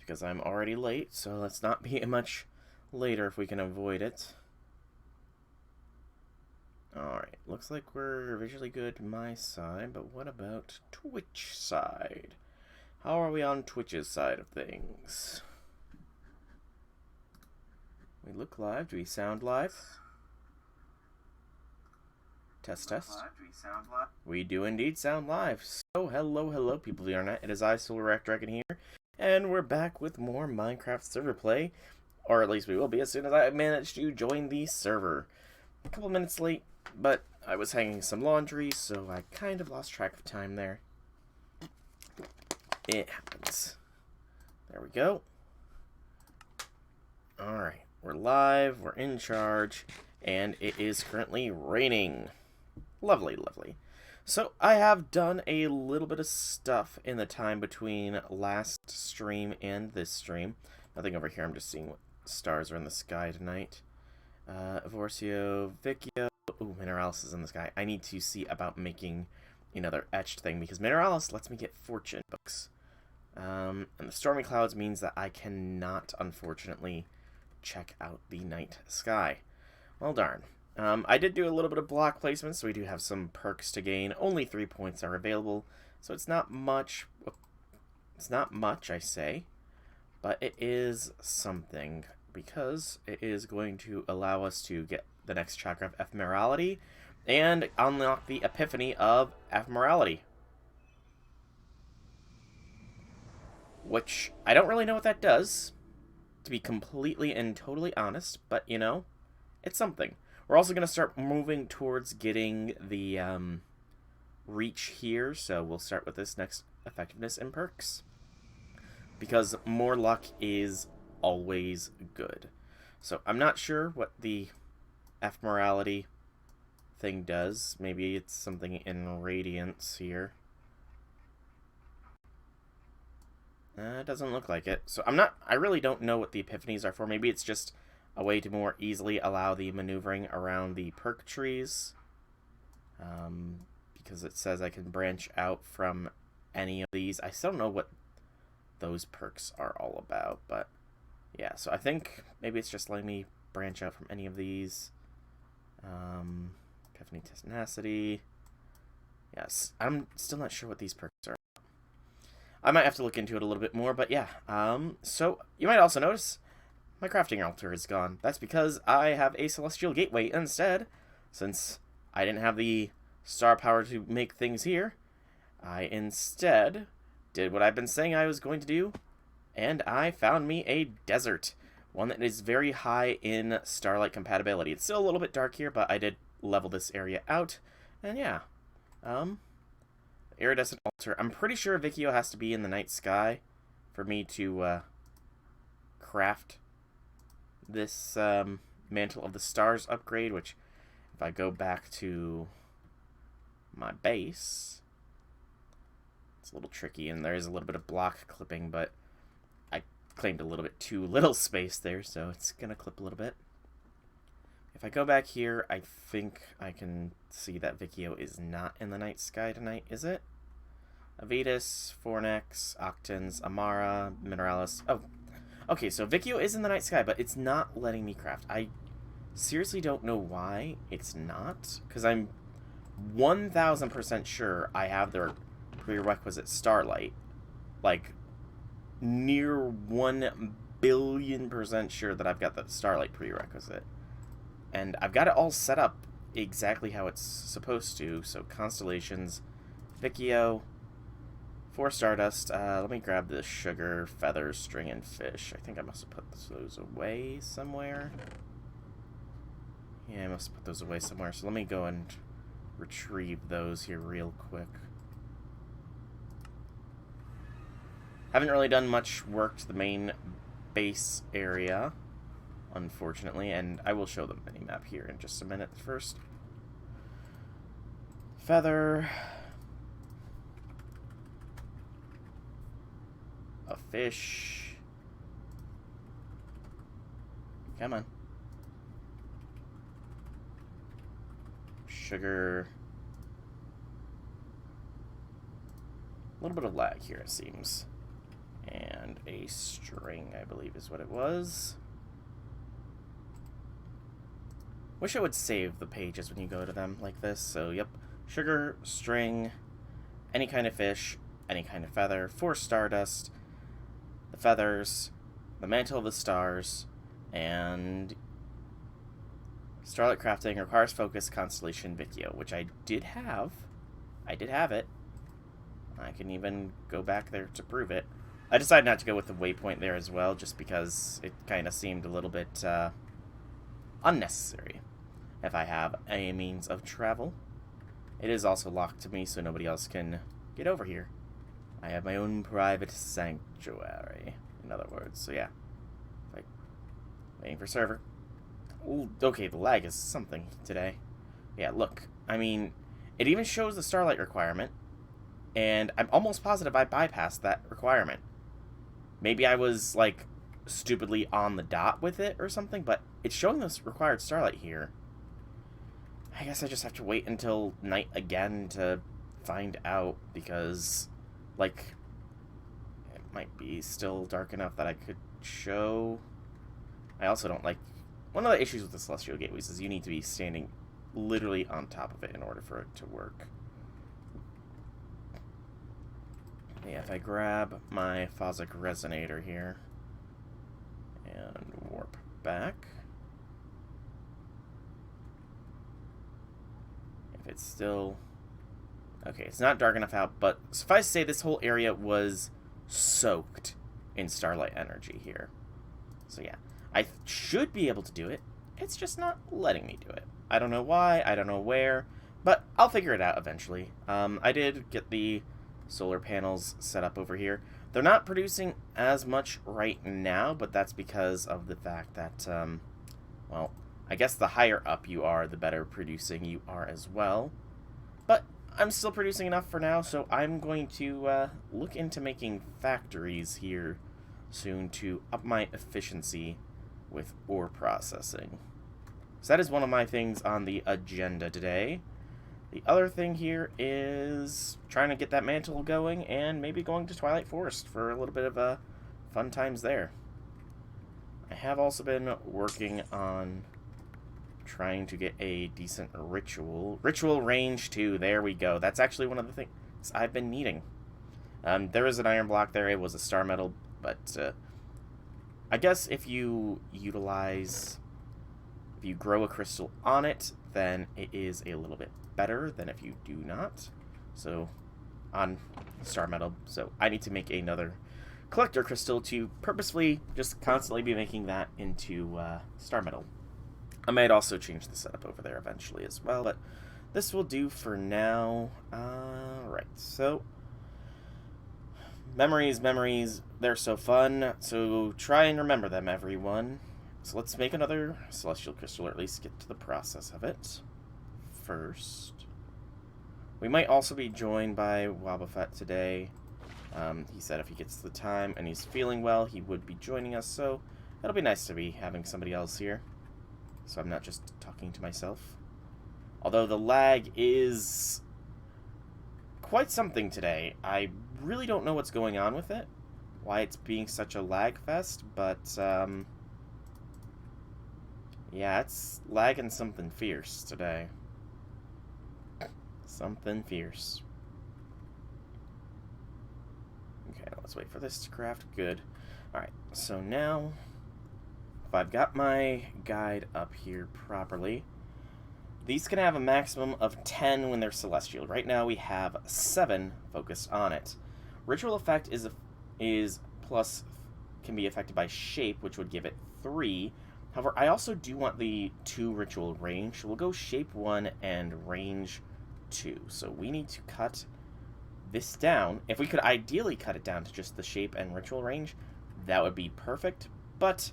because I'm already late, so let's not be much later if we can avoid it. Alright, looks like we're visually good my side, but what about Twitch side? How are we on Twitch's side of things? We look live. Do we sound live? Test, test. Do we sound live? We do indeed sound live. So, hello, people of the internet. It is I, Dragon here, and we're back with more Minecraft server play. Or at least we will be as soon as I manage to join the server. A couple minutes late, but I was hanging some laundry, so I kind of lost track of time there. It happens. There we go. Alright, we're live, we're in charge, and it is currently raining. Lovely, lovely. So, I have done a little bit of stuff in the time between last stream and this stream. Nothing over here, I'm just seeing what stars are in the sky tonight. Evorcio, Vicchio. Ooh, Mineralis is in the sky. I need to see about making another etched thing, because Mineralis lets me get fortune books. And the stormy clouds means that I cannot, unfortunately, check out the night sky. Well, darn. I did do a little bit of block placement, so we do have some perks to gain. Only 3 points are available, so it's not much. It's not much, I say, but it is something, because it is going to allow us to get the next chakra of ephemerality and unlock the epiphany of ephemerality. Which, I don't really know what that does, to be completely and totally honest, but, you know, it's something. We're also going to start moving towards getting the reach here, so we'll start with this next effectiveness and perks. Because more luck is always good. So, I'm not sure what the ephemerality thing does. Maybe it's something in radiance here. It doesn't look like it. So I really don't know what the epiphanies are for. Maybe it's just a way to more easily allow the maneuvering around the perk trees. Because it says I can branch out from any of these. I still don't know what those perks are all about, but yeah. So I think maybe it's just letting me branch out from any of these. Epiphany tenacity. Yes, I'm still not sure what these perks are. I might have to look into it a little bit more, but yeah. So, you might also notice my crafting altar is gone. That's because I have a celestial gateway instead. Since I didn't have the star power to make things here, I instead did what I've been saying I was going to do, and I found me a desert. One that is very high in starlight compatibility. It's still a little bit dark here, but I did level this area out, and yeah. Iridescent altar. I'm pretty sure Vicchio has to be in the night sky for me to craft this Mantle of the Stars upgrade, which if I go back to my base, it's a little tricky, and there is a little bit of block clipping, but I claimed a little bit too little space there, so it's going to clip a little bit. If I go back here, I think I can see that Vicchio is not in the night sky tonight, is it? Avitus, Fornex, Octans, Amara, Mineralis. Oh, okay, so Vicchio is in the night sky, but it's not letting me craft. I seriously don't know why it's not, because I'm 1000% sure I have their prerequisite starlight. Like, near 1,000,000,000% sure that I've got the starlight prerequisite. And I've got it all set up exactly how it's supposed to. So, constellations, Vicchio, 4 stardust. Let me grab the sugar, feathers, string, and fish. I think I must have put those away somewhere. Yeah, I must have put those away somewhere. So let me go and retrieve those here real quick. Haven't really done much work to the main base area, unfortunately, and I will show the minimap here in just a minute first. Feather. A fish. Come on. Sugar. A little bit of lag here, it seems. And a string, I believe is what it was. Wish I would save the pages when you go to them like this. So, yep. Sugar, string, any kind of fish, any kind of feather, 4 stardust, the feathers, the mantle of the stars, and Starlight Crafting requires focus, constellation, Vicchio, which I did have. I did have it. I can even go back there to prove it. I decided not to go with the waypoint there as well, just because it kind of seemed a little bit unnecessary if I have a means of travel. It is also locked to me, so nobody else can get over here. I have my own private sanctuary, in other words. So yeah, waiting for server. Ooh, okay, the lag is something today. Yeah, look, I mean, it even shows the starlight requirement, and I'm almost positive I bypassed that requirement. Maybe I was, like, stupidly on the dot with it or something, but it's showing this required starlight here. I guess I just have to wait until night again to find out, because, like, it might be still dark enough that I could show. I also don't like... One of the issues with the Celestial Gateways is you need to be standing literally on top of it in order for it to work. Yeah, if I grab my Phosic Resonator here and warp back. If it's still... Okay, it's not dark enough out, but suffice to say this whole area was soaked in starlight energy here. So yeah, I should be able to do it. It's just not letting me do it. I don't know why, I don't know where, but I'll figure it out eventually. I did get the solar panels set up over here. They're not producing as much right now, but that's because of the fact that, well, I guess the higher up you are, the better producing you are as well. But I'm still producing enough for now, so I'm going to look into making factories here soon to up my efficiency with ore processing. So that is one of my things on the agenda today. The other thing here is trying to get that mantle going and maybe going to Twilight Forest for a little bit of fun times there. I have also been working on trying to get a decent ritual. Ritual range 2, there we go. That's actually one of the things I've been needing. There is an iron block there. It was a star metal, but I guess if you utilize... If you grow a crystal on it, then it is a little bit better than if you do not. So, on star metal. So, I need to make another collector crystal to purposefully just constantly be making that into star metal. I might also change the setup over there eventually as well, but this will do for now. Right, so... Memories, they're so fun, so try and remember them, everyone. So let's make another celestial crystal, or at least get to the process of it first. We might also be joined by Wobbuffet today. He said if he gets the time and he's feeling well, he would be joining us, so it'll be nice to be having somebody else here, so I'm not just talking to myself. Although the lag is quite something today. I really don't know what's going on with it, why it's being such a lag fest, but yeah, it's lagging something fierce today. Something fierce. Okay, let's wait for this to craft. Good. Alright, so now, if I've got my guide up here properly, these can have a maximum of 10 when they're celestial. Right now we have 7 focused on it. Ritual effect is plus, can be affected by shape, which would give it 3. However, I also do want the 2 ritual range, so we'll go shape 1 and range 2. So we need to cut this down. If we could ideally cut it down to just the shape and ritual range, that would be perfect, but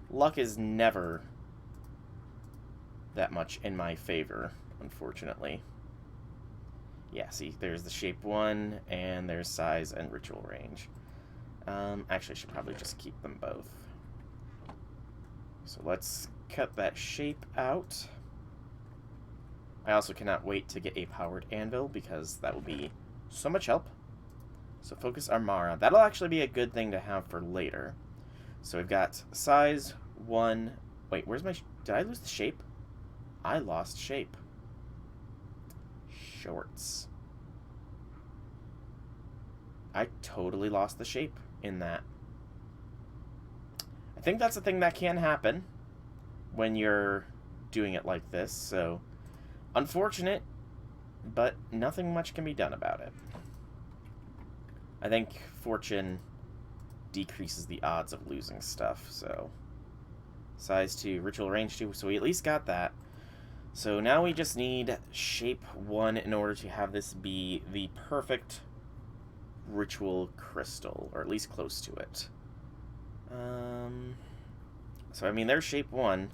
luck is never that much in my favor, unfortunately. Yeah, see, there's the shape 1, and there's size and ritual range. Actually, I should probably just keep them both. So let's cut that shape out. I also cannot wait to get a powered anvil, because that will be so much help. So focus Armara. That'll actually be a good thing to have for later. So we've got size 1. Wait, where's my... Did I lose the shape? I lost shape. Shorts. I totally lost the shape in that. I think that's a thing that can happen when you're doing it like this, so unfortunate, but nothing much can be done about it. I think fortune decreases the odds of losing stuff, so size 2, ritual range 2, so we at least got that. So now we just need shape 1 in order to have this be the perfect ritual crystal, or at least close to it. So I mean, there's shape 1.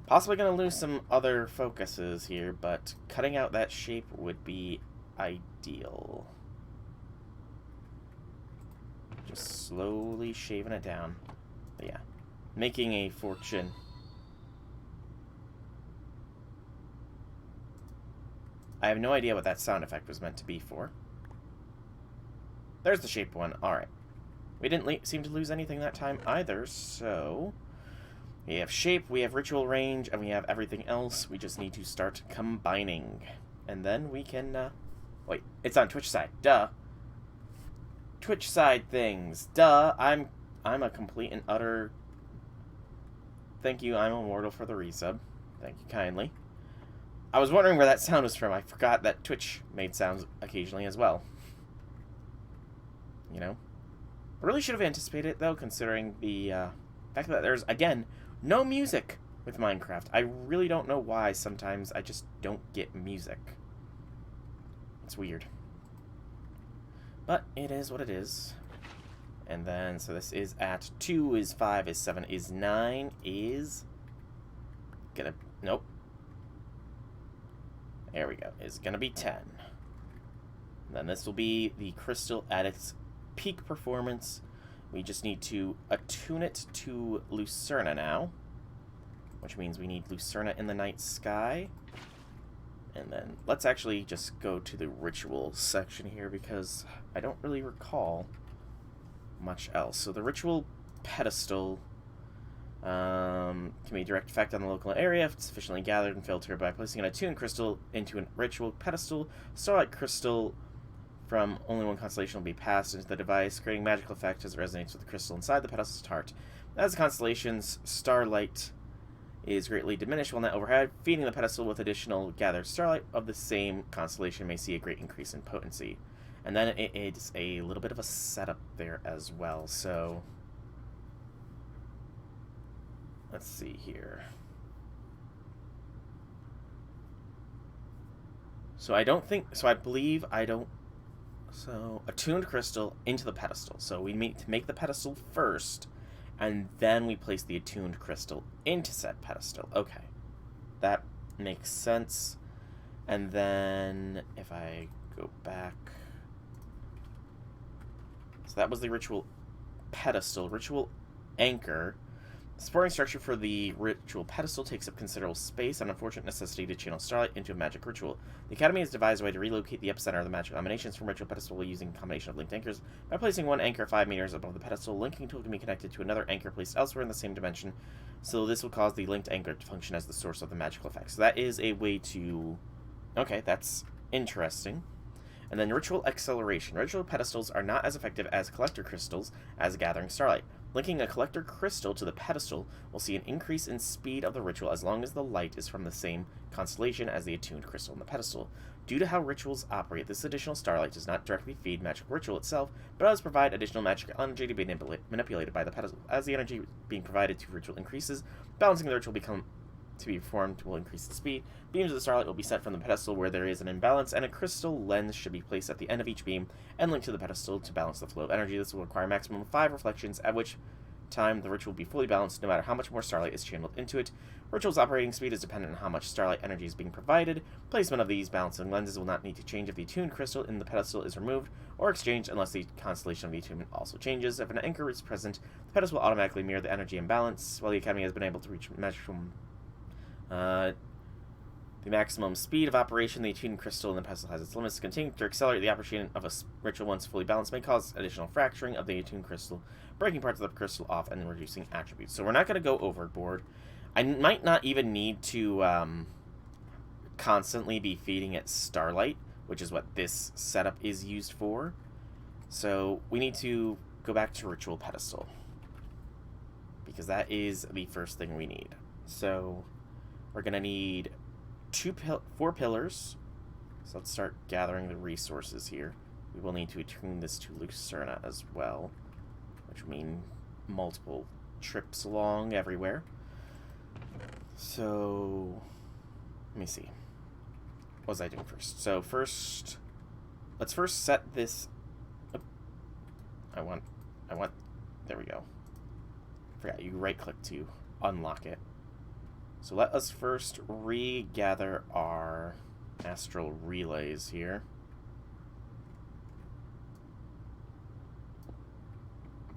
Possibly going to lose some other focuses here, but cutting out that shape would be ideal. Just slowly shaving it down. But yeah, making a fortune. I have no idea what that sound effect was meant to be for. There's the shape 1. Alright. We didn't seem to lose anything that time either, so... We have shape, we have ritual range, and we have everything else. We just need to start combining. And then we can, wait, it's on Twitch side. Duh. Twitch side things. Duh. I'm a complete and utter... Thank you, I'm immortal for the resub. Thank you kindly. I was wondering where that sound was from. I forgot that Twitch made sounds occasionally as well. You know? I really should have anticipated it, though, considering the fact that there's, again, no music with Minecraft. I really don't know why sometimes I just don't get music. It's weird. But it is what it is. And then, so this is at 2, is 5, is 7, is 9, is... Gonna... Nope. There we go. Is gonna be 10. And then this will be the crystal at its peak performance. We just need to attune it to Lucerna now, which means we need Lucerna in the night sky. And then let's actually just go to the ritual section here, because I don't really recall much else. So the ritual pedestal can be a direct effect on the local area if it's sufficiently gathered and filtered by placing an attuned crystal into a ritual pedestal. Starlight crystal from only one constellation will be passed into the device, creating magical effect as it resonates with the crystal inside the pedestal's heart. As the constellation's starlight is greatly diminished while net overhead, feeding the pedestal with additional gathered starlight of the same constellation may see a great increase in potency. And then it's a little bit of a setup there as well, so... Let's see here. So I believe I don't... So, attuned crystal into the pedestal. So we need to make the pedestal first, and then we place the attuned crystal into said pedestal. Okay. That makes sense. And then, if I go back... So that was the ritual pedestal. Ritual anchor. The supporting structure for the ritual pedestal takes up considerable space, an unfortunate necessity to channel starlight into a magic ritual. The Academy has devised a way to relocate the epicenter of the magical emanations from ritual pedestal using a combination of linked anchors. By placing one anchor 5 meters above the pedestal, linking tool can be connected to another anchor placed elsewhere in the same dimension, so this will cause the linked anchor to function as the source of the magical effect. So that is a way to... Okay, that's interesting. And then ritual acceleration. Ritual pedestals are not as effective as collector crystals as gathering starlight. Linking a collector crystal to the pedestal will see an increase in speed of the ritual as long as the light is from the same constellation as the attuned crystal on the pedestal. Due to how rituals operate, this additional starlight does not directly feed magical ritual itself, but does provide additional magical energy to be manipulated by the pedestal. As the energy being provided to ritual increases, balancing the ritual to be performed will increase the speed. Beams of the starlight will be sent from the pedestal where there is an imbalance, and a crystal lens should be placed at the end of each beam and linked to the pedestal to balance the flow of energy. This will require a maximum of 5 reflections, at which time the ritual will be fully balanced no matter how much more starlight is channeled into it. Ritual's operating speed is dependent on how much starlight energy is being provided. Placement of these balancing lenses will not need to change if the attuned crystal in the pedestal is removed or exchanged unless the constellation of the attunement also changes. If an anchor is present, the pedestal will automatically mirror the energy imbalance. While the Academy has been able to reach maximum The maximum speed of operation, the attuned crystal in the Pedestal has its limits. Continuing to accelerate the operation of a ritual once fully balanced may cause additional fracturing of the attuned crystal, breaking parts of the crystal off and reducing attributes. So we're not going to go overboard. I might not even need to constantly be feeding it starlight, which is what this setup is used for. So we need to go back to Ritual Pedestal, because that is the first thing we need. So we're going to need 4 pillars. So let's start gathering the resources here. We will need to attune this to Lucerna as well, which will mean multiple trips along everywhere. So let me see. What was I doing first? So let's first set this. Oh, I want. There we go. Forgot you right-click to unlock it. So let us first regather our Astral Relays here.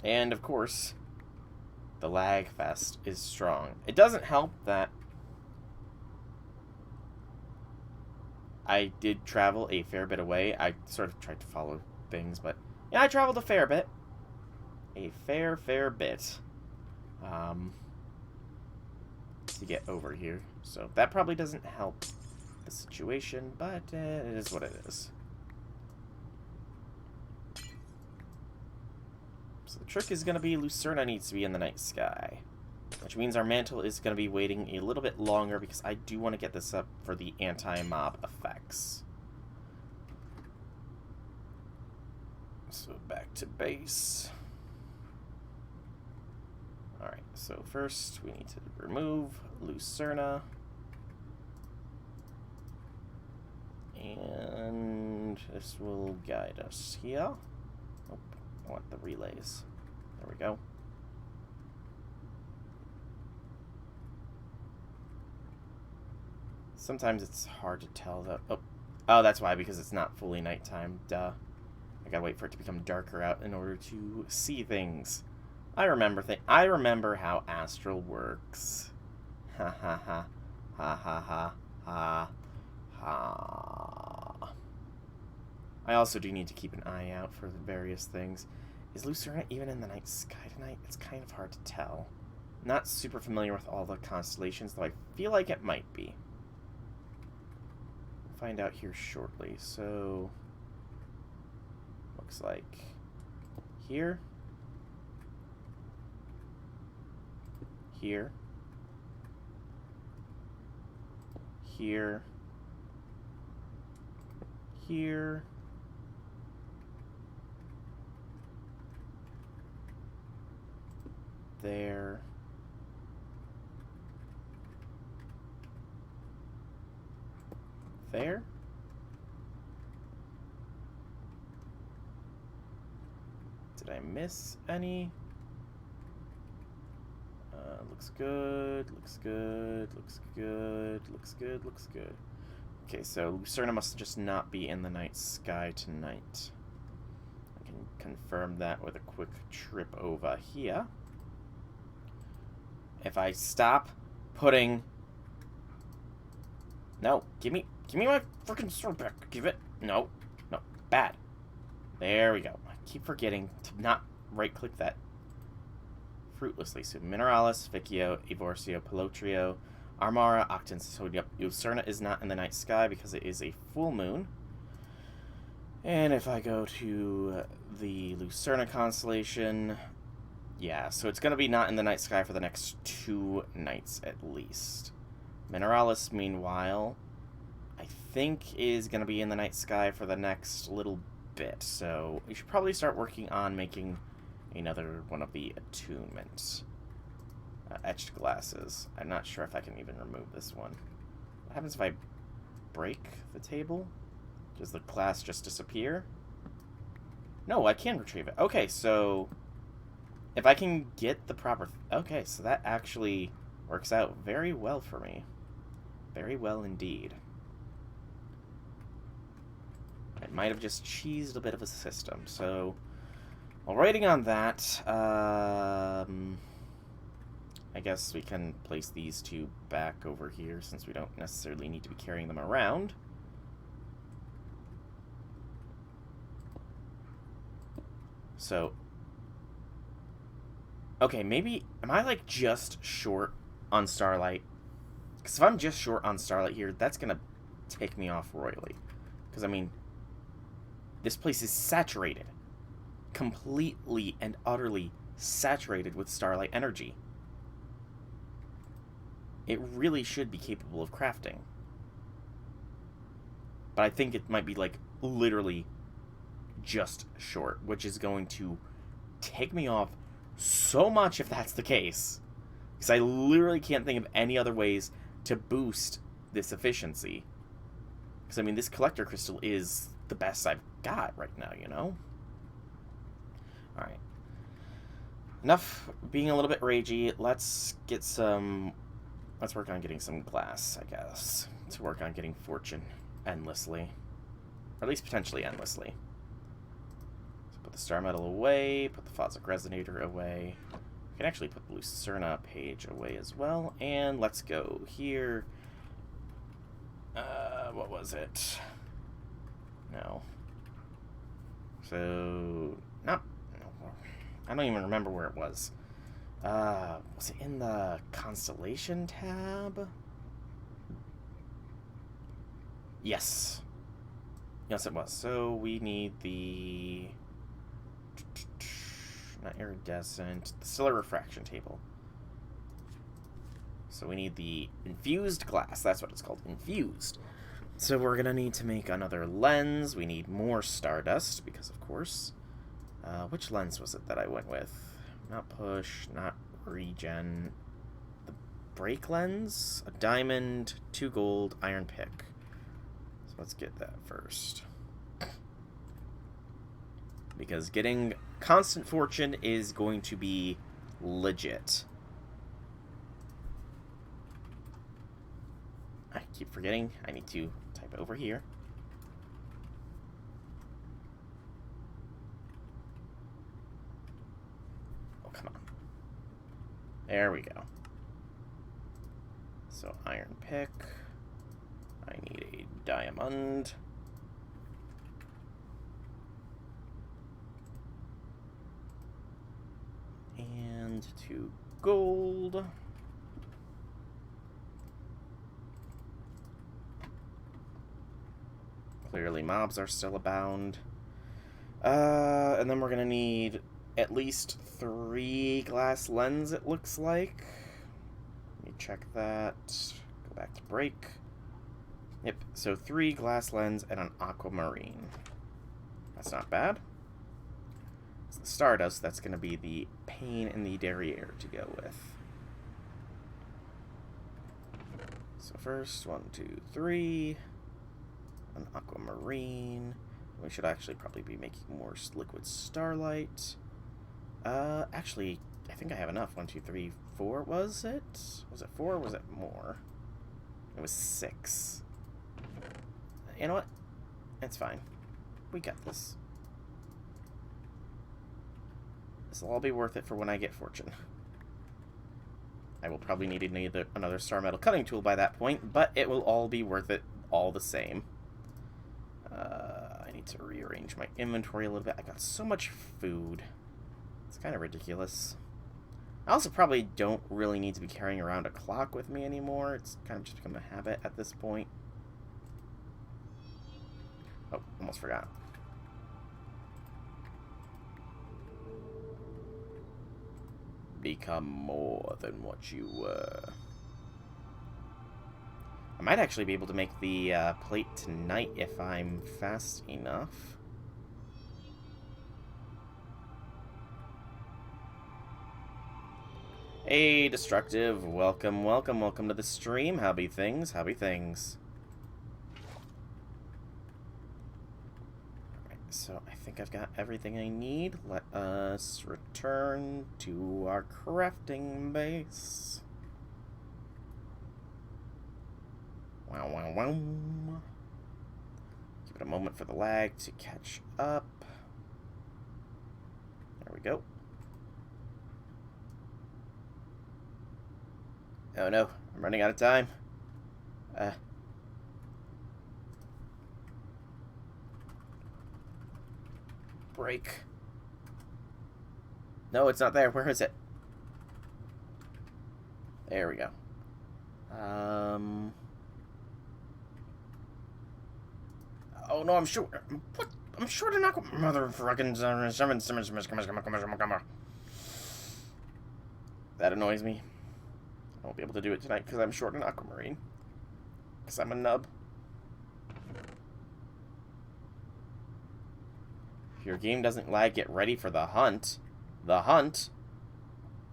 And, of course, the lag fest is strong. It doesn't help that I did travel a fair bit away. I sort of tried to follow things, but yeah, I traveled a fair bit. A fair bit. To get over here. So that probably doesn't help the situation, but it is what it is. So the trick is going to be Lucerna needs to be in the night sky, which means our Mantle is going to be waiting a little bit longer because I do want to get this up for the anti-mob effects. So back to base. Alright, so first we need to remove Lucerna. And this will guide us here. Oh, I want the relays. There we go. Sometimes it's hard to tell that. Oh, that's why, because it's not fully nighttime. Duh. I gotta wait for it to become darker out in order to see things. I remember how Astral works. Ha ha ha. Ha ha ha. Ha ha. I also do need to keep an eye out for the various things. Is Lucerna even in the night sky tonight? It's kind of hard to tell. Not super familiar with all the constellations, though I feel like it might be. We'll find out here shortly. So, looks like here. Here. Here. Here. There. There. Did I miss any? Looks good, looks good, looks good, looks good, looks good. Okay, so Lucerna must just not be in the night sky tonight. I can confirm that with a quick trip over here. If I stop putting... No, give me my freaking sword back. Give it. No, bad. There we go. I keep forgetting to not right-click that fruitlessly. So Mineralis, Vicio, Evorcio, Pelotrio, Armara, Octans. So yep, Lucerna is not in the night sky because it is a full moon. And if I go to the Lucerna constellation, yeah, so it's going to be not in the night sky for the next 2 nights at least. Mineralis, meanwhile, I think is going to be in the night sky for the next little bit. So we should probably start working on making another one of the attunements. Etched glasses. I'm not sure if I can even remove this one. What happens if I break the table? Does the glass just disappear? No, I can retrieve it. Okay, so if I can get the proper... Okay, so that actually works out very well for me. Very well indeed. I might have just cheesed a bit of a system, so... While writing on that, I guess we can place these two back over here since we don't necessarily need to be carrying them around. So, okay, maybe, am I like just short on Starlight? Because if I'm just short on Starlight here, that's going to tick me off royally. Because, I mean, this place is saturated. Completely and utterly saturated with Starlight energy. It really should be capable of crafting. But I think it might be, like, literally just short, which is going to tick me off so much if that's the case. Because I literally can't think of any other ways to boost this efficiency. Because, I mean, this collector crystal is the best I've got right now, you know? Alright. Enough being a little bit ragey. Let's get some... Let's work on getting some glass, I guess. To work on getting fortune endlessly. Or at least potentially endlessly. So put the star metal away. Put the Phosic Resonator away. We can actually put the Lucerna page away as well. And let's go here. What was it? No. So... No. I don't even remember where it was. Was it in the Constellation tab? Yes. Yes, it was. So we need the... Not iridescent. The stellar refraction table. So we need the infused glass. That's what it's called. Infused. So we're going to need to make another lens. We need more stardust, because of course. Which lens was it that I went with? Not push, not regen. The break lens? A diamond, 2 gold, iron pick. So let's get that first. Because getting constant fortune is going to be legit. I keep forgetting. I need to type over here. Oh, come on. There we go. So, iron pick. I need a diamond. And 2 gold. Clearly mobs are still abound. And then we're gonna need at least 3 glass lens, it looks like. Let me check that. Go back to break. Yep, so 3 glass lens and an aquamarine. That's not bad. It's the stardust that's gonna be the pain in the derriere to go with. So first, 1, 2, 3. An aquamarine. We should actually probably be making more liquid starlight. Actually, I think I have enough. 1, 2, 3, 4. Was it? Was it 4 or was it more? It was 6. You know what? It's fine. We got this. This will all be worth it for when I get fortune. I will probably need another star metal cutting tool by that point, but it will all be worth it all the same. I need to rearrange my inventory a little bit. I got so much food. It's kind of ridiculous. I also probably don't really need to be carrying around a clock with me anymore. It's kind of just become a habit at this point. Oh, almost forgot. Become more than what you were. I might actually be able to make the plate tonight if I'm fast enough. Hey, Destructive. Welcome, welcome, welcome to the stream. How be things? How be things? Alright, so I think I've got everything I need. Let us return to our crafting base. Wow, wow, wow. Give it a moment for the lag to catch up. There we go. Oh no, I'm running out of time. Break. No, it's not there. Where is it? There we go. Oh no, I'm short. What? I'm short and aqua. Mother fucking. That annoys me. I won't be able to do it tonight because I'm short an aquamarine. Because I'm a nub. If your game doesn't lag, get ready for the hunt. The hunt?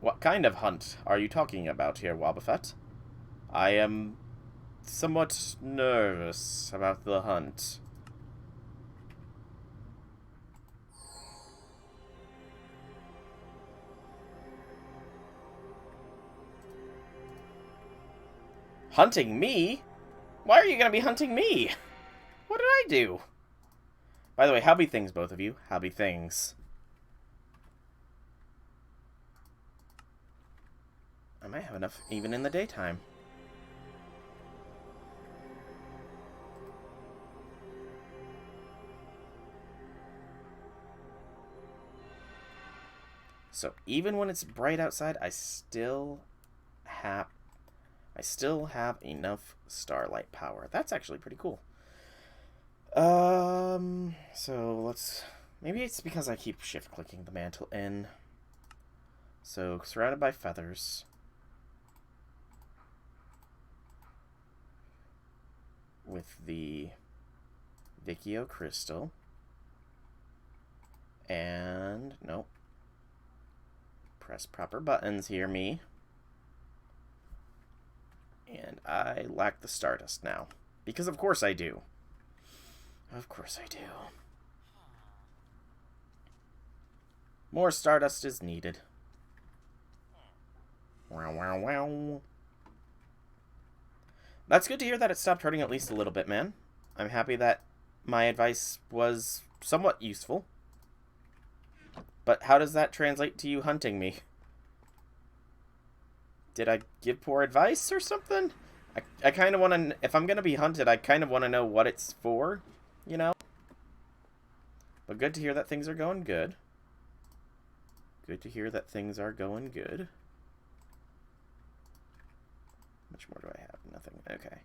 What kind of hunt are you talking about here, Wobbuffet? I am somewhat nervous about the hunt. Hunting me? Why are you going to be hunting me? What did I do? By the way, how be things, both of you? How be things? I might have enough even in the daytime. So even when it's bright outside, I still have enough starlight power. That's actually pretty cool. So let's... Maybe it's because I keep shift-clicking the mantle in. So, surrounded by feathers. With the Vikio crystal. And... Nope. Press proper buttons here, me. And I lack the Stardust now. Because of course I do. Of course I do. More Stardust is needed. Wow, wow, wow. That's good to hear that it stopped hurting at least a little bit, man. I'm happy that my advice was somewhat useful. But how does that translate to you hunting me? Did I give poor advice or something? I kind of want to... If I'm going to be hunted, I kind of want to know what it's for, you know? But good to hear that things are going good. Good to hear that things are going good. How much more do I have? Nothing. Okay.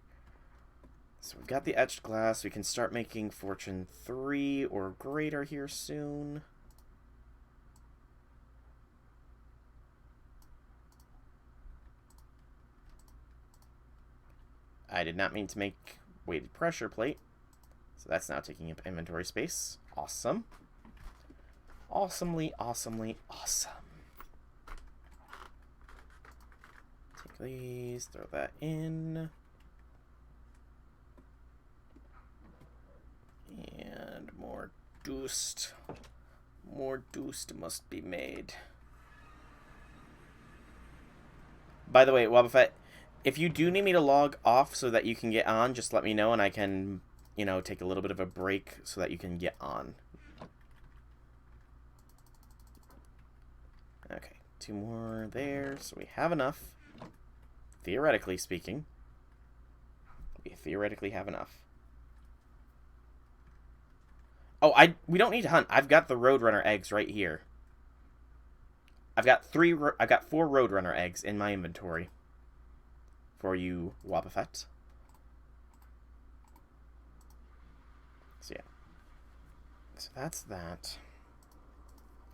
So we've got the etched glass. We can start making Fortune 3 or greater here soon. I did not mean to make weighted pressure plate. So that's now taking up inventory space. Awesome. Awesomely, awesomely awesome. Take these, throw that in. And more doost. More doost must be made. By the way, Wobbuffet, if you do need me to log off so that you can get on, just let me know and I can, you know, take a little bit of a break so that you can get on. Okay, 2 more there, so we have enough. Theoretically speaking. We theoretically have enough. Oh, we don't need to hunt. I've got the Roadrunner eggs right here. I've got 4 Roadrunner eggs in my inventory. For you, Wobbuffet. So yeah. So that's that.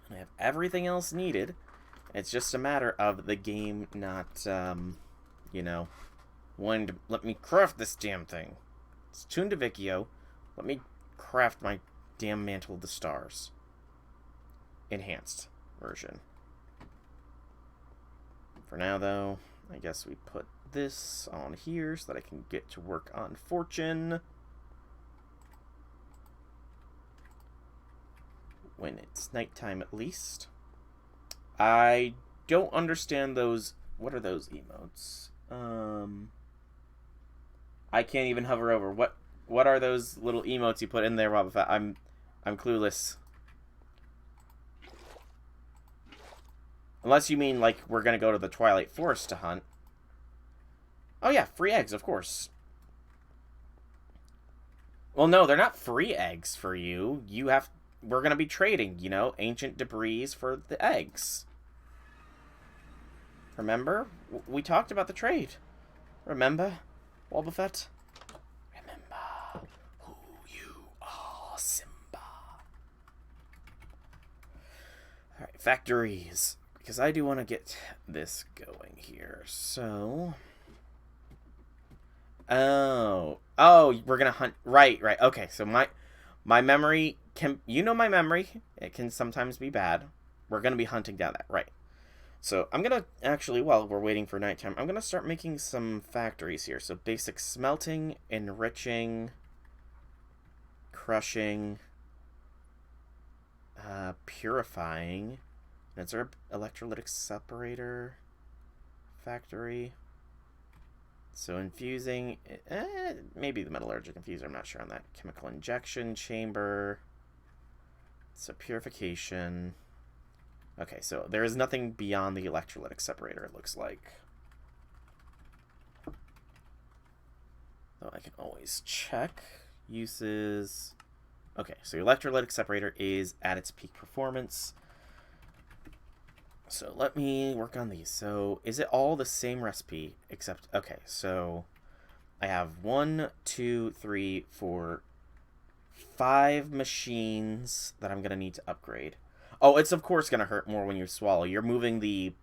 I have everything else needed. It's just a matter of the game not, you know, wanting to let me craft this damn thing. It's tuned to Vikio. Let me craft my damn Mantle of the Stars. Enhanced version. For now, though, I guess we put this on here so that I can get to work on Fortune. When it's nighttime, at least. I don't understand those... What are those emotes? I can't even hover over. What are those little emotes you put in there, Wobbuffet? I'm clueless. Unless you mean, like, we're gonna go to the Twilight Forest to hunt. Oh yeah, free eggs, of course. Well, no, they're not free eggs for you. We're gonna be trading, you know, ancient debris for the eggs. Remember? We talked about the trade. Remember, Wobbuffet? Remember who you are, Simba. Alright, factories. Because I do want to get this going here. So... Oh, we're gonna hunt. Right. Okay, so my memory can... You know my memory. It can sometimes be bad. We're gonna be hunting down that. Right. So I'm gonna actually, while we're waiting for nighttime, I'm gonna start making some factories here. So basic smelting, enriching, crushing, purifying. Is there an electrolytic separator factory? So infusing, maybe the metallurgic infuser, I'm not sure on that. Chemical injection chamber. So purification. Okay, so there is nothing beyond the electrolytic separator, it looks like. Though I can always check. Uses... Okay, so electrolytic separator is at its peak performance. So let me work on these. So is it all the same recipe except... Okay, so I have 1, 2, 3, 4, 5 machines that I'm going to need to upgrade. Oh, it's of course going to hurt more when you swallow. You're moving the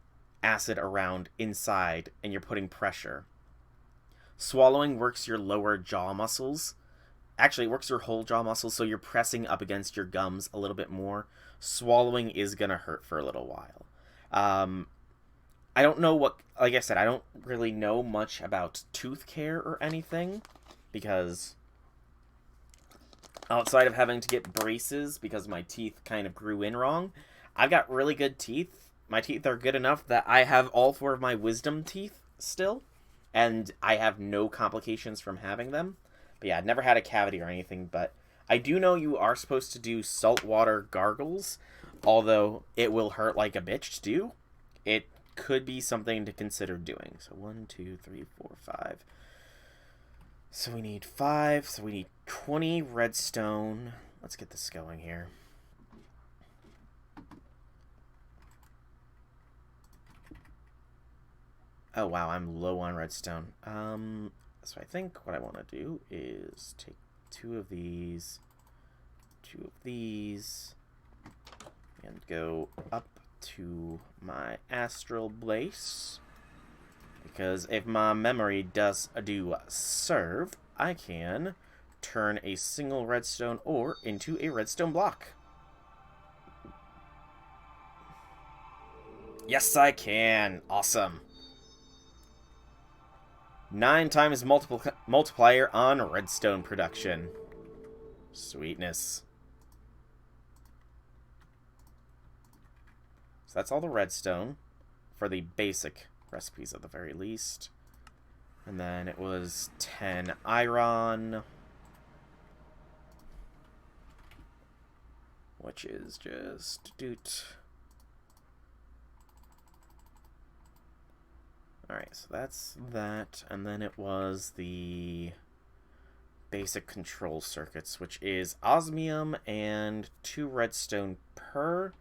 acid around inside and you're putting pressure. Swallowing works your lower jaw muscles. Actually, it works your whole jaw muscles, so you're pressing up against your gums a little bit more. Swallowing is going to hurt for a little while. I don't know what... Like I said, I don't really know much about tooth care or anything. Because... outside of having to get braces because my teeth kind of grew in wrong, I've got really good teeth. My teeth are good enough that I have all 4 of my wisdom teeth still, and I have no complications from having them. But yeah, I've never had a cavity or anything, but I do know you are supposed to do saltwater gargles, although it will hurt like a bitch to do. It could be something to consider doing. So 1, 2, 3, 4, 5... So we need 5, so we need 20 redstone. Let's get this going here. Oh wow, I'm low on redstone. So I think what I want to do is take 2 of these, and go up to my astral base. Because if my memory does serve, I can turn a single redstone ore into a redstone block. Yes, I can. Awesome. 9 times multiplier on redstone production. Sweetness. So that's all the redstone for the basic recipes at the very least. And then it was 10 iron, which is just doot. Alright, so that's that. And then it was the basic control circuits, which is osmium and 2 redstone per.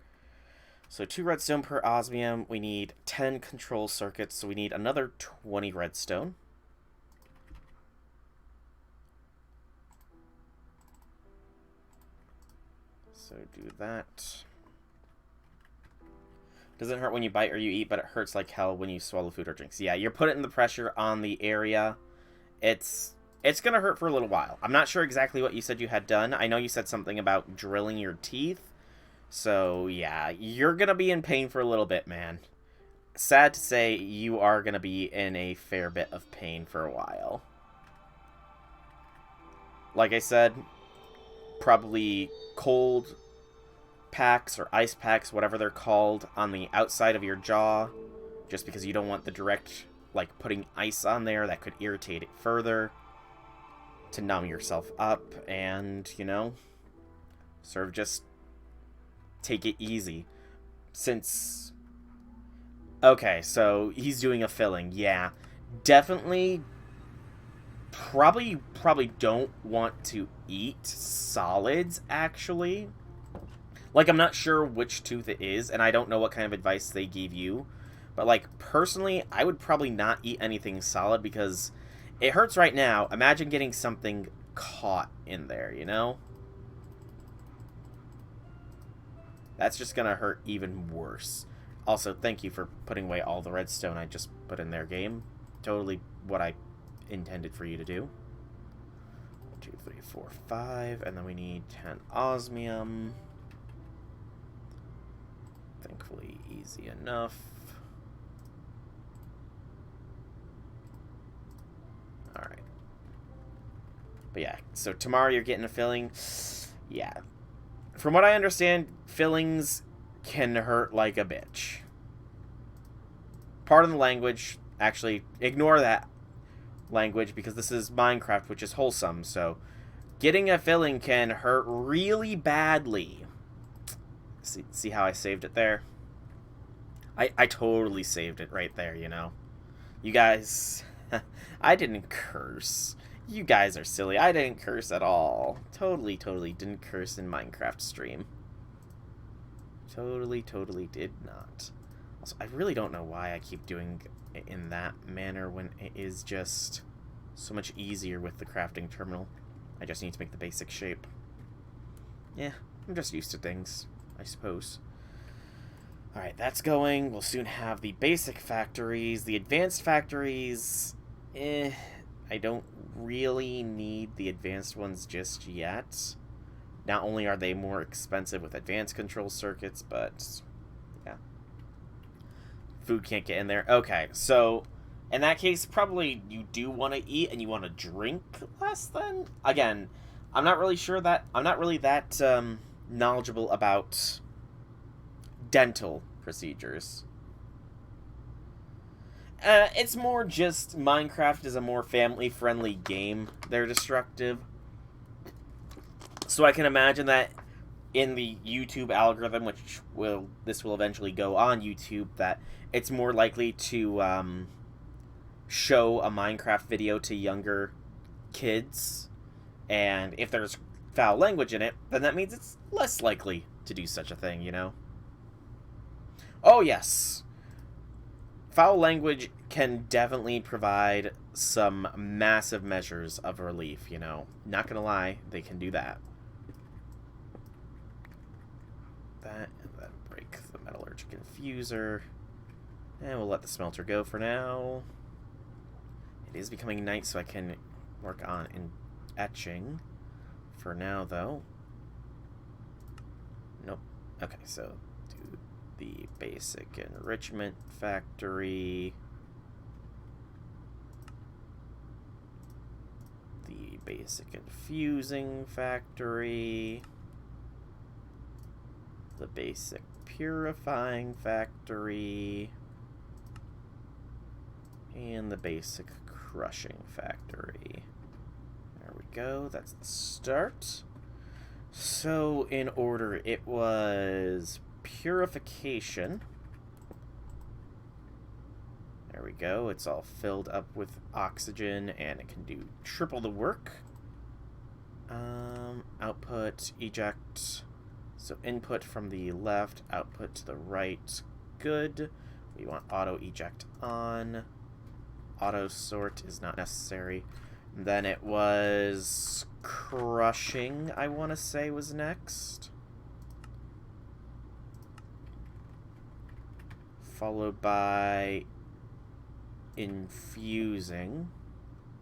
So 2 redstone per osmium. We need 10 control circuits, so we need another 20 redstone. So do that. Doesn't hurt when you bite or you eat, but it hurts like hell when you swallow food or drinks. Yeah, you're putting the pressure on the area. It's gonna hurt for a little while. I'm not sure exactly what you said you had done. I know you said something about drilling your teeth. So, yeah, you're gonna be in pain for a little bit, man. Sad to say, you are gonna be in a fair bit of pain for a while. Like I said, probably cold packs or ice packs, whatever they're called, on the outside of your jaw, just because you don't want the direct, like, putting ice on there that could irritate it further, to numb yourself up, and, you know, sort of just take it easy. Since... Okay, so he's doing a filling, yeah. definitely probably don't want to eat solids, actually. Like, I'm not sure which tooth it is, and I don't know what kind of advice they gave you. But, like, personally, I would probably not eat anything solid because it hurts right now. Imagine getting something caught in there, you know? That's just gonna hurt even worse. Also, thank you for putting away all the redstone I just put in their game. Totally what I intended for you to do. 1, 2, 3, 4, 5, and then we need 10 osmium. Thankfully, easy enough. Alright. But yeah, so tomorrow you're getting a filling. Yeah. From what I understand, fillings can hurt like a bitch. Pardon the language. Actually, ignore that language because this is Minecraft, which is wholesome. So, getting a filling can hurt really badly. See how I saved it there? I totally saved it right there, you know. You guys, I didn't curse. You guys are silly. I didn't curse at all. Totally didn't curse in Minecraft stream. Totally did not. Also, I really don't know why I keep doing it in that manner when it is just so much easier with the crafting terminal. I just need to make the basic shape. Yeah, I'm just used to things, I suppose. Alright, that's going. We'll soon have the basic factories. The advanced factories, I don't really need the advanced ones just yet. Not only are they more expensive with advanced control circuits, but yeah. Food can't get in there. Okay, so in that case, probably you do want to eat and you want to drink less than. Again, I'm not really that knowledgeable about dental procedures. It's more just Minecraft is a more family-friendly game. They're destructive. So I can imagine that in the YouTube algorithm, which this will eventually go on YouTube, that it's more likely to show a Minecraft video to younger kids. And if there's foul language in it, then that means it's less likely to do such a thing, you know? Oh, yes. Foul language can definitely provide some massive measures of relief, you know. Not gonna lie, they can do that. That, and then break the metallurgic infuser. And we'll let the smelter go for now. It is becoming night, so I can work on etching. For now, though. Nope. Okay, so do the basic enrichment factory. The basic infusing factory. The basic purifying factory. And the basic crushing factory. There we go. That's the start. So, in order, it was purification. There we go. It's all filled up with oxygen, and it can do triple the work. Output, eject. So, input from the left, output to the right. Good. We want auto eject on. Auto sort is not necessary. Then it was crushing, I want to say, was next. Followed by infusing.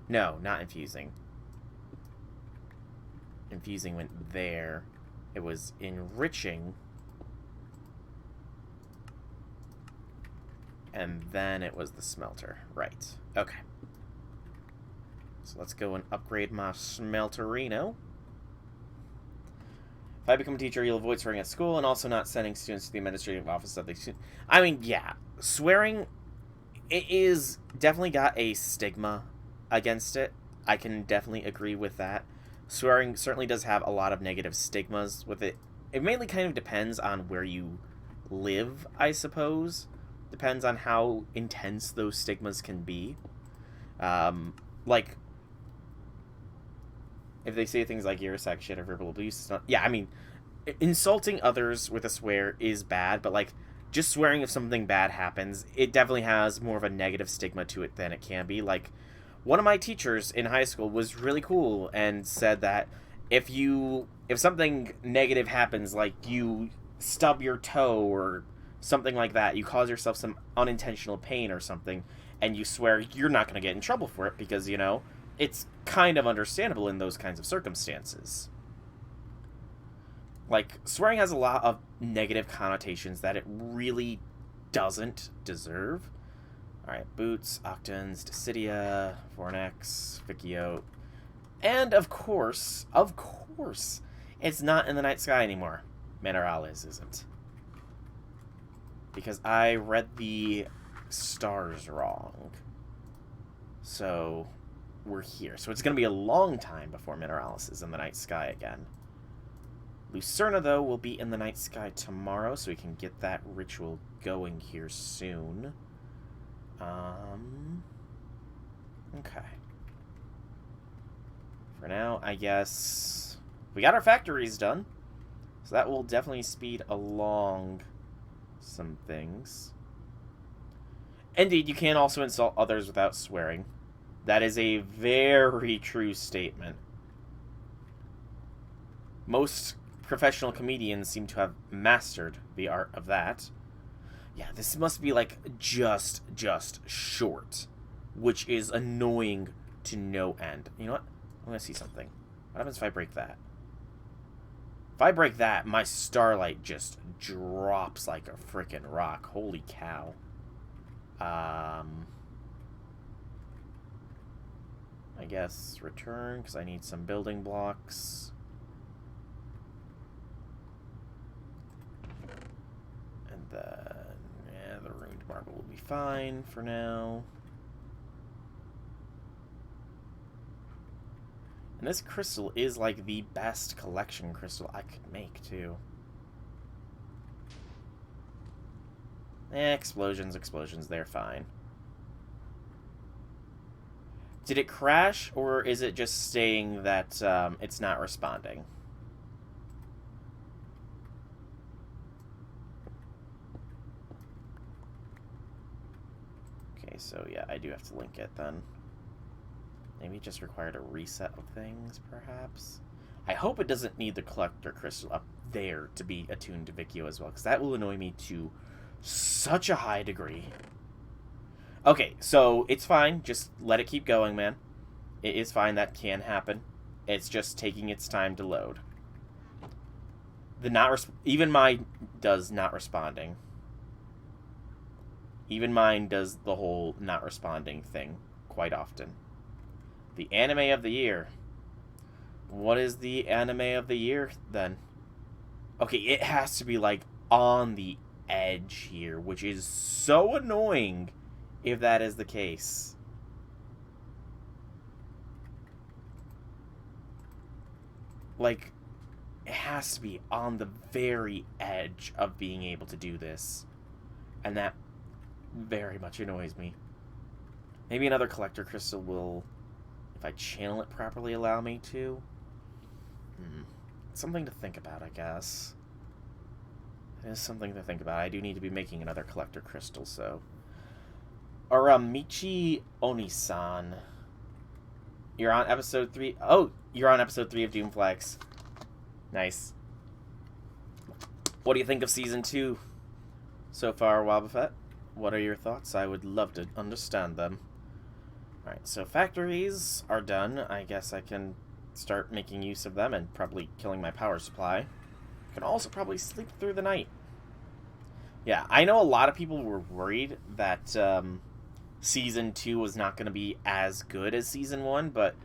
No, not infusing. Infusing went there. It was enriching. And then it was the smelter. Right. Okay. So let's go and upgrade my smelterino. If I become a teacher, you'll avoid swearing at school and also not sending students to the administrative office of the student. I mean, yeah. Swearing, it is definitely got a stigma against it. I can definitely agree with that. Swearing certainly does have a lot of negative stigmas with it. It mainly kind of depends on where you live, I suppose. Depends on how intense those stigmas can be. Like, if they say things like "you're a sack of shit" or verbal abuse, it's not. Yeah, I mean, insulting others with a swear is bad, but like, just swearing if something bad happens, it definitely has more of a negative stigma to it than it can be. Like, one of my teachers in high school was really cool and said that if something negative happens, like you stub your toe or something like that, you cause yourself some unintentional pain or something, and you swear, you're not going to get in trouble for it because, it's kind of understandable in those kinds of circumstances. Like, swearing has a lot of negative connotations that it really doesn't deserve. Alright, Boots, Octans, Dissidia, Fornex, Vikio. And of course, it's not in the night sky anymore. Mineralis isn't. Because I read the stars wrong. So, we're here. So it's going to be a long time before Mineralis is in the night sky again. Lucerna, though, will be in the night sky tomorrow, so we can get that ritual going here soon. Okay. For now, I guess we got our factories done, so that will definitely speed along some things. Indeed, you can also insult others without swearing. That is a very true statement. Most professional comedians seem to have mastered the art of that. Yeah, this must be like just short, which is annoying to no end. You know what? I'm gonna see something. What happens if I break that? If I break that, my starlight just drops like a freaking rock. Holy cow. I guess return, because I need some building blocks. And then, yeah, the ruined marble will be fine for now. And this crystal is like the best collection crystal I could make, too. Explosions, they're fine. Did it crash, or is it just saying that it's not responding? Okay, so yeah, I do have to link it then. Maybe it just required a reset of things, perhaps? I hope it doesn't need the collector crystal up there to be attuned to Vikio as well, because that will annoy me to such a high degree. Okay, so it's fine. Just let it keep going, man. It is fine. That can happen. It's just taking its time to load. Even mine does not responding. Even mine does the whole not responding thing quite often. The anime of the year. What is the anime of the year, then? Okay, it has to be, like, on the edge here, which is so annoying if that is the case. Like, it has to be on the very edge of being able to do this. And that very much annoys me. Maybe another collector crystal will, if I channel it properly, allow me to. Something to think about, I guess. It is something to think about. I do need to be making another collector crystal, so. Michi Onisan. You're on episode 3. Oh, you're on episode 3 of Doomflex. Nice. What do you think of season 2 so far, Wobbuffet? What are your thoughts? I would love to understand them. Alright, so factories are done. I guess I can start making use of them and probably killing my power supply. Can also probably sleep through the night. Yeah, I know a lot of people were worried that Season 2 was not going to be as good as Season 1, but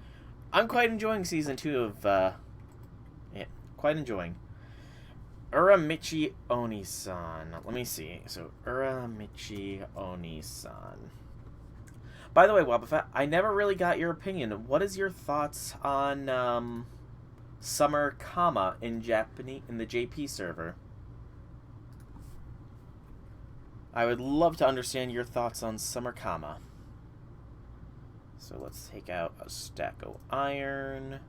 I'm quite enjoying Season 2 of, yeah, quite enjoying. Uramichi Oni-san. Let me see. So, Uramichi Oni-san. By the way, Wobbuffet, I never really got your opinion. What is your thoughts on, Summer Kama in Japanese, in the JP server? I would love to understand your thoughts on Summer Kama. So let's take out a stack of iron,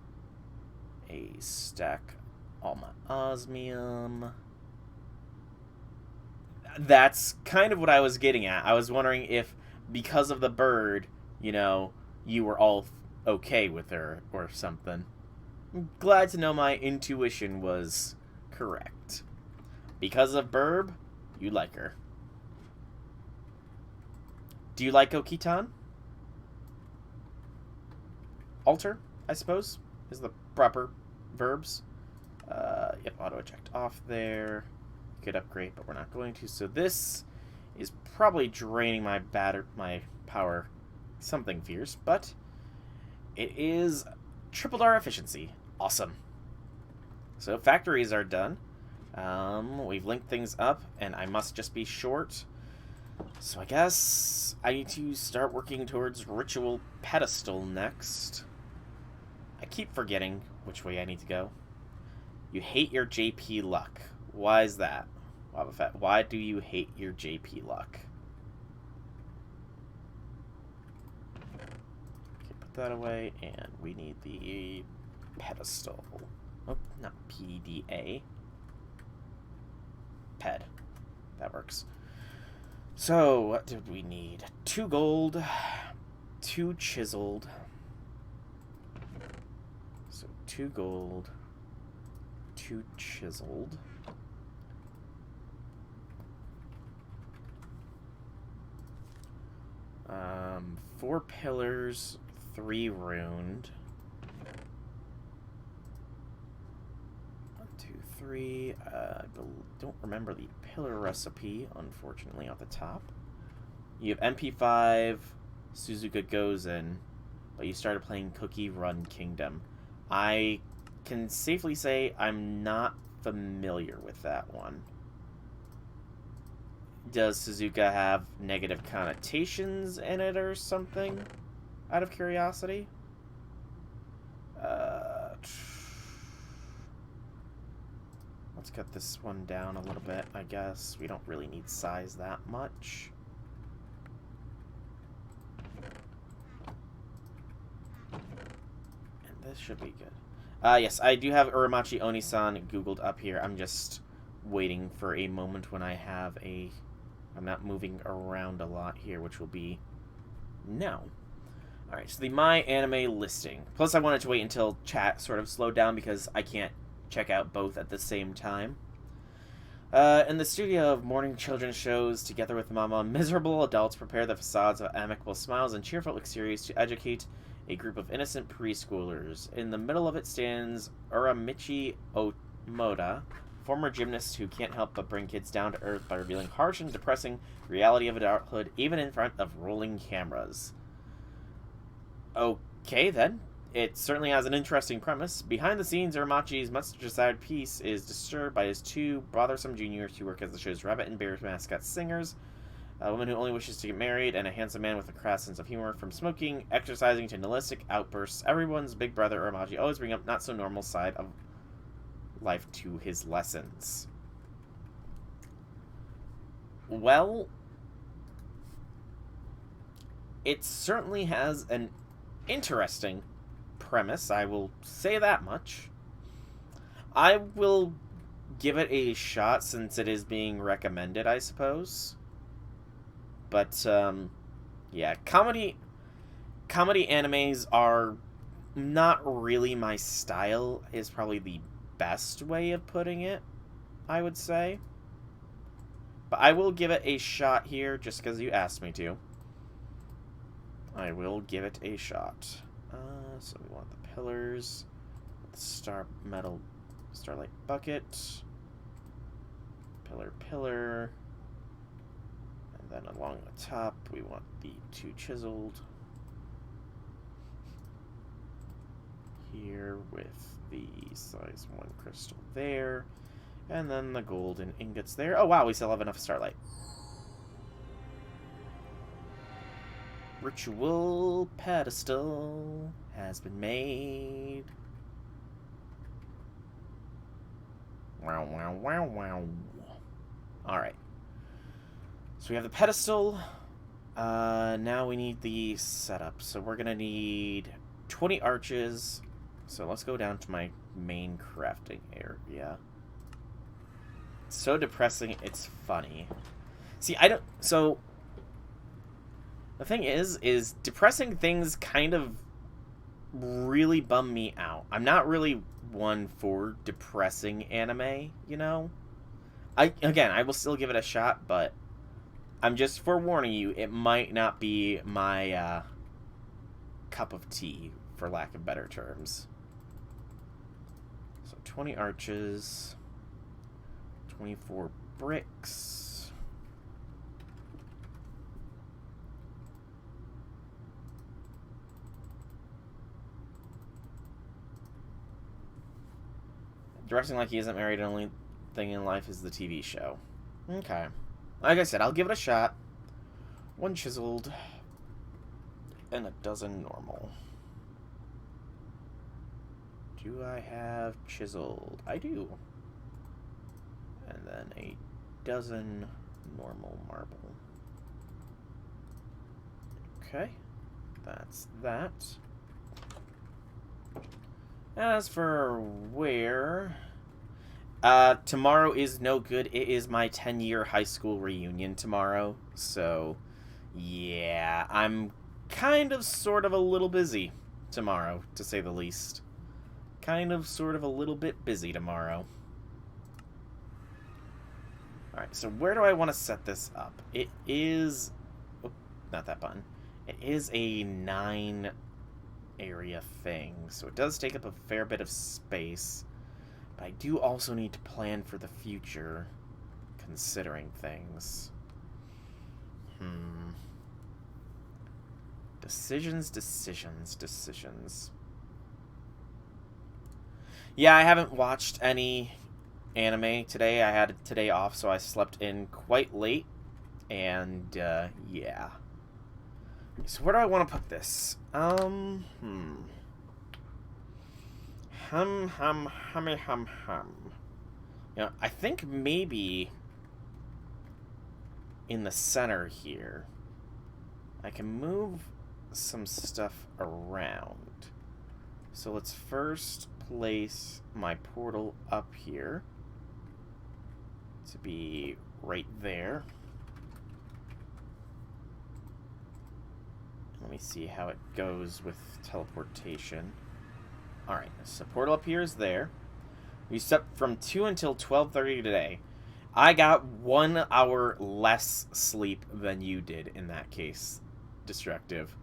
a stack all my osmium. That's kind of what I was getting at. I was wondering if, because of the bird, you know, you were all okay with her or something. I'm glad to know my intuition was correct. Because of Burb, you like her. Do you like Okitan? Alter, I suppose, is the proper verbs. Yep, auto-eject off there. Could upgrade, but we're not going to. So this is probably draining my power something fierce, but it is tripled our efficiency. Awesome. So factories are done. We've linked things up, and I must just be short. So I guess I need to start working towards Ritual Pedestal next. I keep forgetting which way I need to go. You hate your JP luck. Why is that? Why do you hate your JP luck? Okay, put that away, and we need the pedestal. Oh, not PDA. Ped. That works. So, what did we need? 2 gold, 2 chiseled. So, 2 gold, 2 chiseled. 4 pillars, 3 runed. 1, 2, 3. I don't remember the pillar recipe, unfortunately, off the top. You have MP5, Suzuka goes in, but you started playing Cookie Run Kingdom. I can safely say I'm not familiar with that one. Does Suzuka have negative connotations in it or something? Out of curiosity? Let's cut this one down a little bit, I guess. We don't really need size that much. And this should be good. Yes, I do have Uramachi Onisan googled up here. I'm just waiting for a moment when I have a... I'm not moving around a lot here, which will be now. Alright, so the My Anime listing. Plus, I wanted to wait until chat sort of slowed down because I can't check out both at the same time. In the studio of morning children's shows, together with Mama, miserable adults prepare the facades of amicable smiles and cheerful exteriors to educate a group of innocent preschoolers. In the middle of it stands Uramichi Omoda, former gymnast who can't help but bring kids down to earth by revealing harsh and depressing reality of adulthood, even in front of rolling cameras. Okay, then. It certainly has an interesting premise. Behind the scenes, Uramachi's much-desired peace is disturbed by his 2 bothersome juniors who work as the show's rabbit and bear mascot singers, a woman who only wishes to get married, and a handsome man with a crass sense of humor. From smoking, exercising, to nihilistic outbursts, everyone's big brother Uramachi always bring up not-so-normal side of life to his lessons. Well, it certainly has an interesting premise, I will say that much. I will give it a shot since it is being recommended, I suppose. But, yeah, comedy animes are not really my style, is probably the best way of putting it, I would say. But I will give it a shot here, just because you asked me to. I will give it a shot. So we want the pillars, the starlight bucket, pillar, and then along the top we want the 2 chiseled here with the size 1 crystal there, and then the golden ingots there. Oh wow, we still have enough starlight. Ritual Pedestal has been made. Wow, wow, wow, wow. Alright. So we have the pedestal. Now we need the setup. So we're gonna need 20 arches. So let's go down to my main crafting area. It's so depressing, it's funny. See, I don't... So, the thing is depressing things kind of really bum me out. I'm not really one for depressing anime, you know? Again, I will still give it a shot, but I'm just forewarning you, it might not be my cup of tea, for lack of better terms. So 20 arches, 24 bricks. Dressing like he isn't married, the only thing in life is the TV show. Okay. Like I said, I'll give it a shot. 1 chiseled and a dozen normal. Do I have chiseled? I do. And then a dozen normal marble. Okay. That's that. As for where... tomorrow is no good. It is my 10-year high school reunion tomorrow. So, yeah, I'm kind of sort of a little busy tomorrow, to say the least. Kind of sort of a little bit busy tomorrow. Alright, so where do I want to set this up? It is... Oh, not that button. It is a 9 area thing, so it does take up a fair bit of space. But I do also need to plan for the future, considering things. Decisions. Yeah, I haven't watched any anime today. I had today off, so I slept in quite late. And, yeah. So where do I want to put this? You know, I think maybe in the center here, I can move some stuff around. So let's first place my portal up here to be right there. Let me see how it goes with teleportation. Alright, so portal up here is there. We slept from 2 until 12:30 today. I got 1 hour less sleep than you did in that case. Destructive.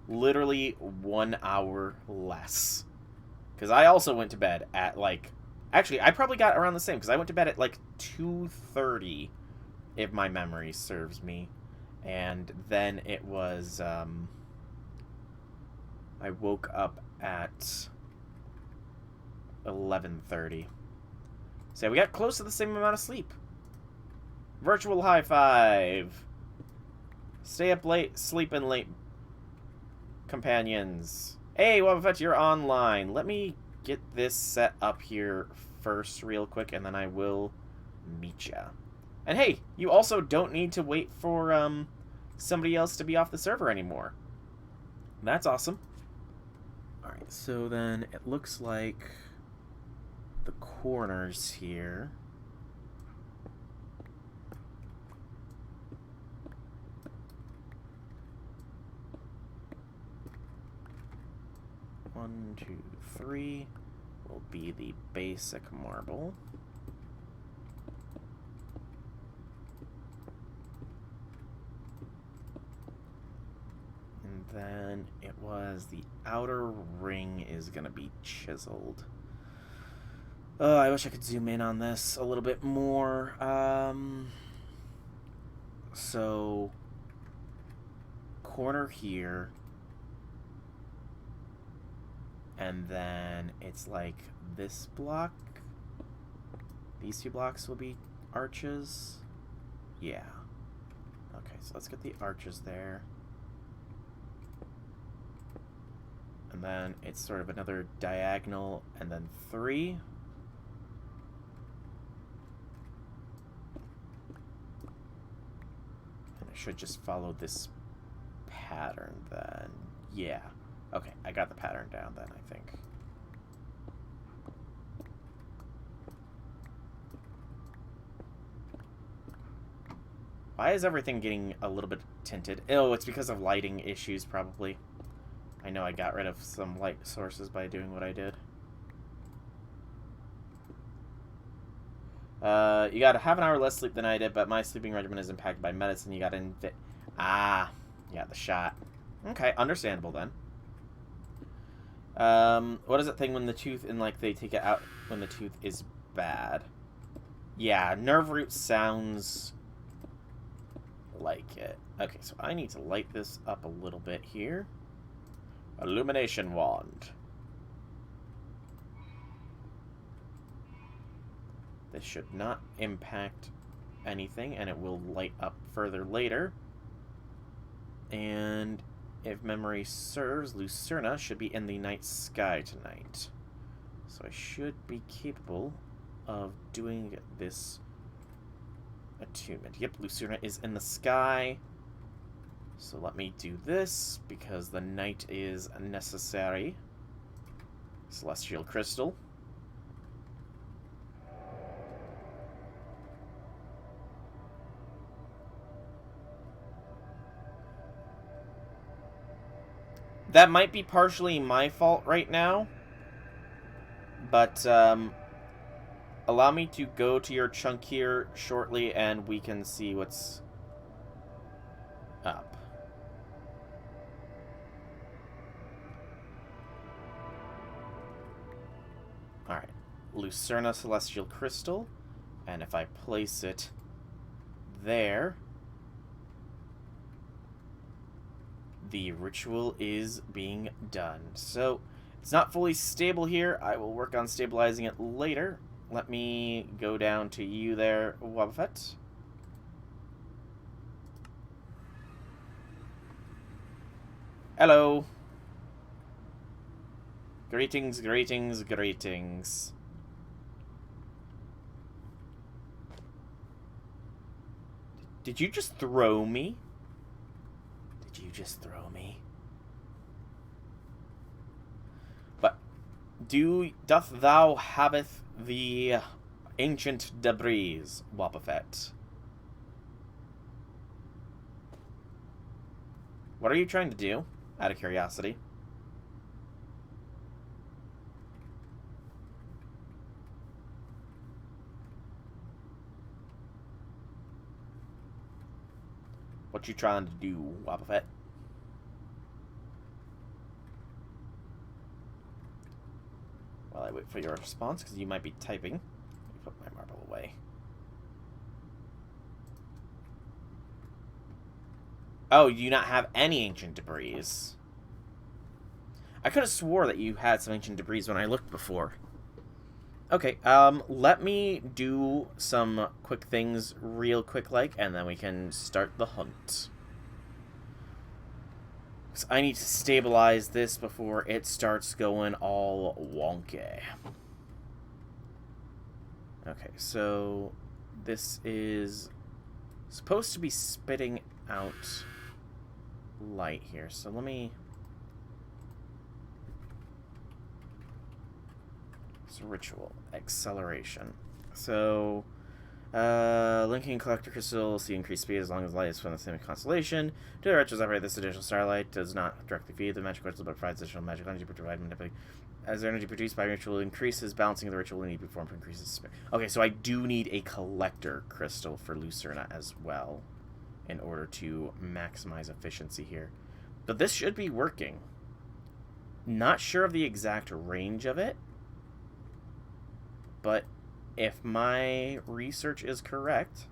Literally 1 hour less. Because I also went to bed at like... Actually, I probably got around the same, because I went to bed at like 2:30, if my memory serves me. And then it was... I woke up at 11:30. So we got close to the same amount of sleep. Virtual high five. Stay up late, sleeping late, companions. Hey, Wobbuffet, you're online. Let me get this set up here first real quick, and then I will meet ya. And hey, you also don't need to wait for somebody else to be off the server anymore. That's awesome. Alright, so then it looks like the corners here. One, two, three will be the basic marble. And then it was the outer ring is going to be chiseled. Oh, I wish I could zoom in on this a little bit more. So, corner here. And then it's like this block. These 2 blocks will be arches. Yeah. Okay, so let's get the arches there. And then it's sort of another diagonal, and then 3. And it should just follow this pattern then. Yeah. Okay, I got the pattern down then, I think. Why is everything getting a little bit tinted? Oh, it's because of lighting issues, probably. I know I got rid of some light sources by doing what I did. You got half an hour less sleep than I did, but my sleeping regimen is impacted by medicine. You got yeah, the shot. Okay, understandable then. What is that thing when the tooth, and like they take it out when the tooth is bad? Yeah, nerve root sounds like it. Okay, so I need to light this up a little bit here. Illumination wand. This should not impact anything, and it will light up further later. And if memory serves, Lucerna should be in the night sky tonight. So I should be capable of doing this attunement. Yep, Lucerna is in the sky. So let me do this, because the night is necessary. Celestial crystal. That might be partially my fault right now, but allow me to go to your chunk here shortly and we can see what's up. Alright, Lucerna Celestial Crystal, and if I place it there, the ritual is being done. So, it's not fully stable here. I will work on stabilizing it later. Let me go down to you there, Wobbuffet. Hello. Greetings, greetings, greetings. Did you just throw me? Did you just throw me? But doth thou haveth the ancient debris, Wobbuffet? What are you trying to do, out of curiosity? What you trying to do, Wobbuffet? While I wait for your response, because you might be typing. Let me put my marble away. Oh, you do not have any ancient debris. I could have swore that you had some ancient debris when I looked before. Okay, let me do some quick things real quick-like, and then we can start the hunt. So I need to stabilize this before it starts going all wonky. Okay, so this is supposed to be spitting out light here, so let me... Ritual acceleration. So linking collector crystal, see increased speed as long as light is from the same constellation. Do the rituals operate? This additional starlight does not directly feed the magic crystal, but provides additional magic energy provided as energy produced by ritual increases. Balancing of the ritual will need to be performed to increase its speed. Okay, so I do need a collector crystal for Lucerna as well in order to maximize efficiency here. But this should be working. Not sure of the exact range of it. But if my research is correct,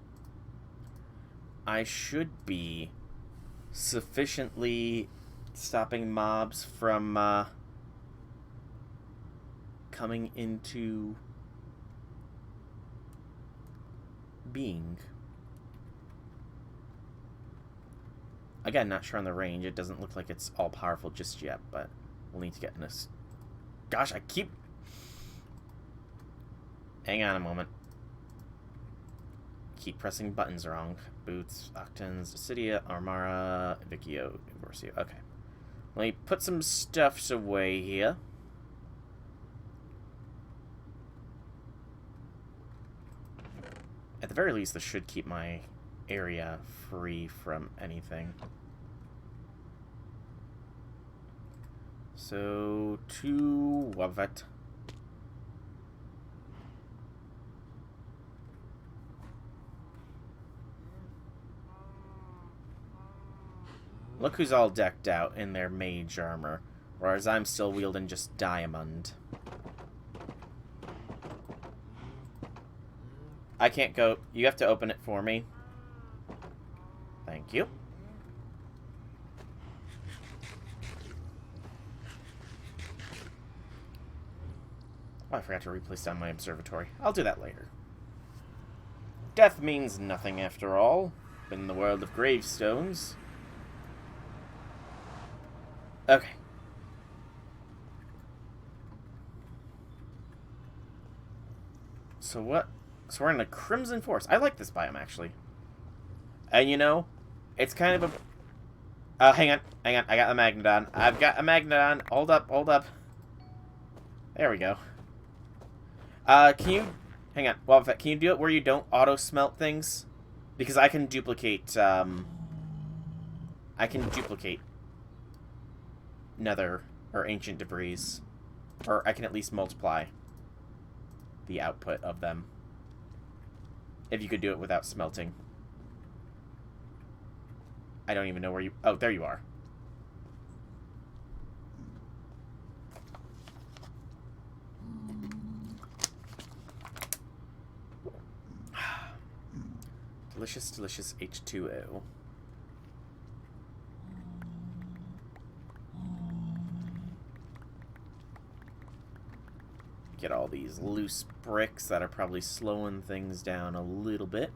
I should be sufficiently stopping mobs from coming into being. Again, not sure on the range. It doesn't look like it's all powerful just yet, but we'll need to get in this. Gosh, I keep... Hang on a moment. keep pressing buttons wrong. Boots, Octans, Dissidia, Armara, Vicchio, Vorcio. Okay. Let me put some stuffs away here. At the very least, this should keep my area free from anything. So, to Wavet. Look who's all decked out in their mage armor, whereas I'm still wielding just diamond. I can't go. You have to open it for me. Thank you. Oh, I forgot to replace down my observatory. I'll do that later. Death means nothing after all, in the world of gravestones. Okay. So what? So we're in the Crimson Forest. I like this biome, actually. And you know, it's kind of a... hang on. I got a Magnodon. I've got a Magnodon. Hold up. There we go. Can you... hang on. Well, can you do it where you don't auto-smelt things? Because I can duplicate, I can duplicate nether or ancient debris. Or I can at least multiply the output of them. If you could do it without smelting. I don't even know where you... oh, there you are. Delicious, delicious H2O. Get all these loose bricks that are probably slowing things down a little bit.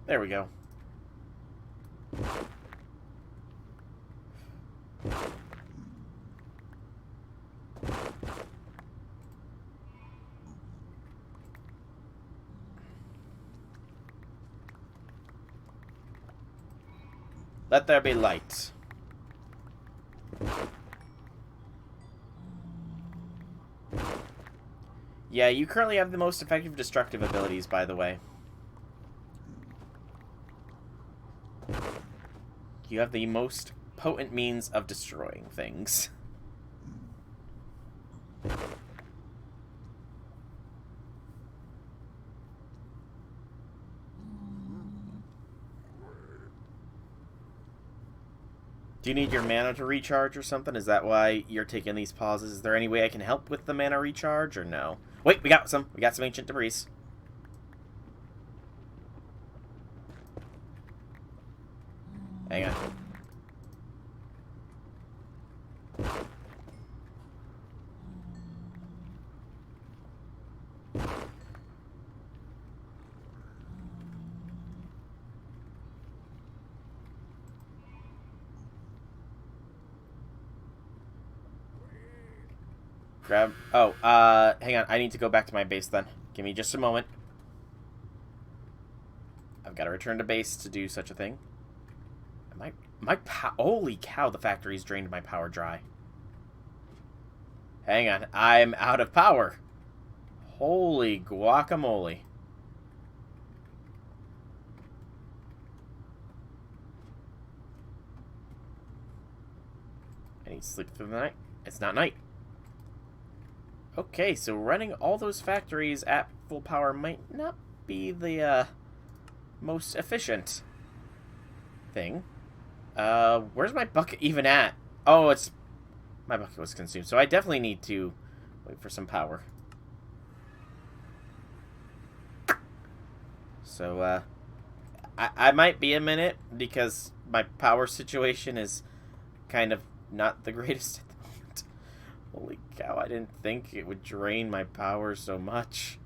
There we go. Let there be light. Yeah, you currently have the most effective destructive abilities, by the way. You have the most potent means of destroying things. Do you need your mana to recharge or something? Is that why you're taking these pauses? Is there any way I can help with the mana recharge or no? Wait, we got some. We got some ancient debris. Hang on. Grab... oh, hang on. I need to go back to my base then. Give me just a moment. I've got to return to base to do such a thing. Holy cow, the factory's drained my power dry. Hang on. I'm out of power. Holy guacamole. I need to sleep through the night. It's not night. Okay, so running all those factories at full power might not be the most efficient thing. Where's my bucket even at? Oh, it's... my bucket was consumed, so I definitely need to wait for some power. So, I might be a minute, because my power situation is kind of not the greatest at the moment. Holy cow, I didn't think it would drain my power so much.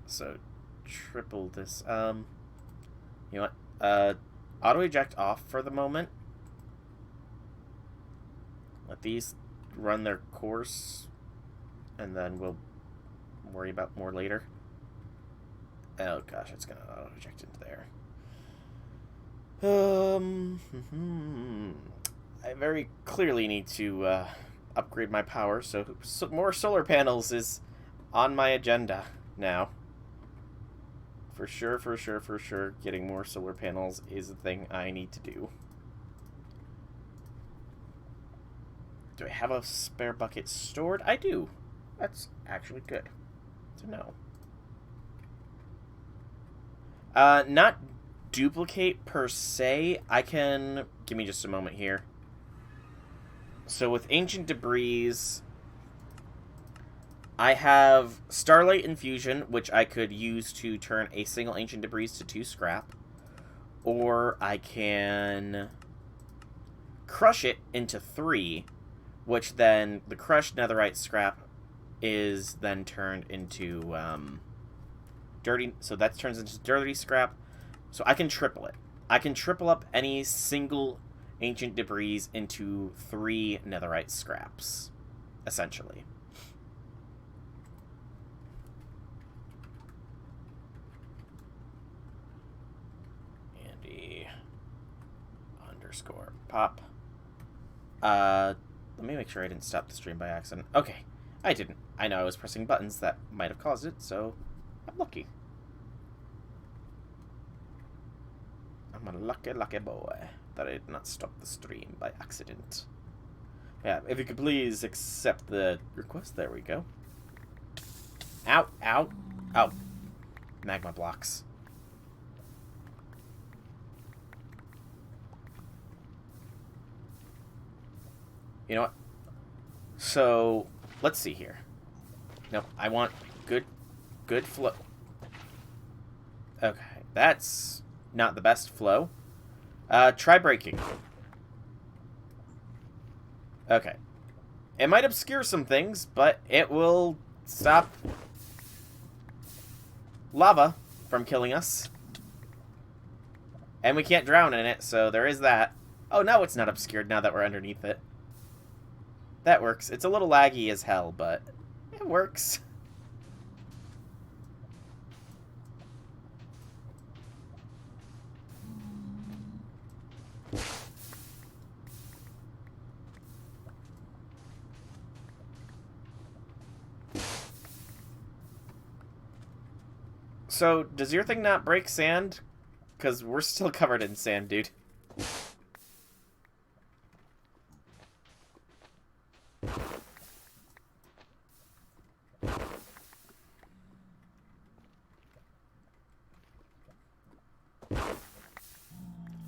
So triple this. You know what? Auto eject off for the moment. Let these run their course, and then we'll worry about more later. Oh gosh, it's gonna auto eject into there. I very clearly need to upgrade my power, so more solar panels is on my agenda now. For sure, for sure, for sure, getting more solar panels is a thing I need to do. Do I have a spare bucket stored? I do. That's actually good to know. Not duplicate per se. I can... Give me just a moment here. So with Ancient Debris, I have Starlight Infusion, which I could use to turn a single Ancient Debris to 2 scrap. Or I can crush it into 3, which then the crushed netherite scrap is then turned into dirty. So that turns into dirty scrap. So I can triple it. I can triple up any single Ancient Debris into 3 netherite scraps, essentially. Andy _ pop. Let me make sure I didn't stop the stream by accident. Okay, I didn't. I know I was pressing buttons that might have caused it, so I'm lucky. I'm a lucky, lucky boy that I did not stop the stream by accident. Yeah, if you could please accept the request. There we go. Ow, ow, ow. Magma blocks. You know what? So, let's see here. No, I want good flow. Okay, that's not the best flow. Try breaking. Okay. It might obscure some things, but it will stop lava from killing us. And we can't drown in it, so there is that. Oh, no, it's not obscured now that we're underneath it. That works. It's a little laggy as hell, but it works. So, does your thing not break sand? Because we're still covered in sand, dude.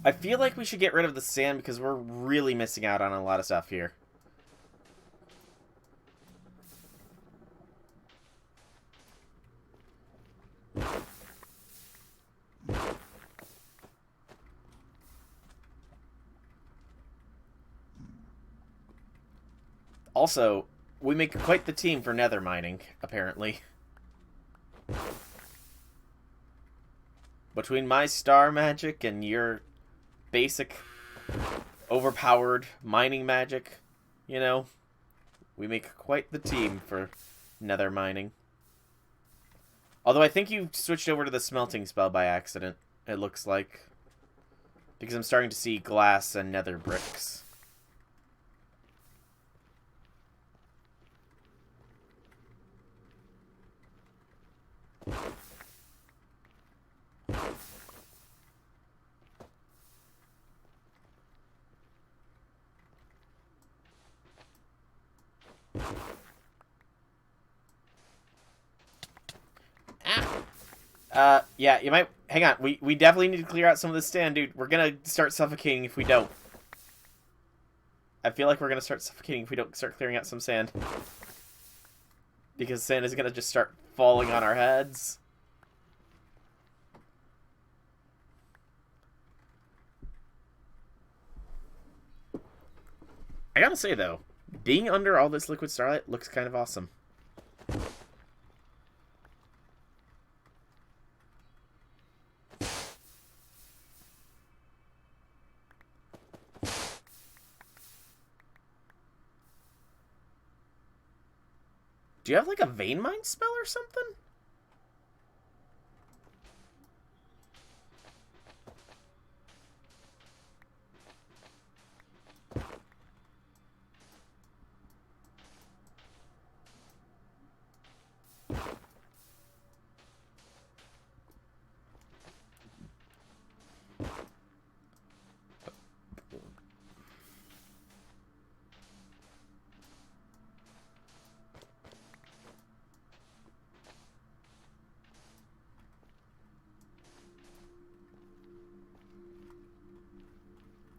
I feel like we should get rid of the sand because we're really missing out on a lot of stuff here. Also, we make quite the team for nether mining, apparently. Between my star magic and your basic overpowered mining magic, you know, we make quite the team for nether mining. Although I think you switched over to the smelting spell by accident, it looks like. Because I'm starting to see glass and nether bricks. Yeah, you might... Hang on, we definitely need to clear out some of the sand, dude. We're gonna start suffocating if we don't. I feel like we're gonna start suffocating if we don't start clearing out some sand. Because sand is gonna just start falling on our heads. I gotta say, though, being under all this liquid starlight looks kind of awesome. Do you have, like, a vein mine spell or something?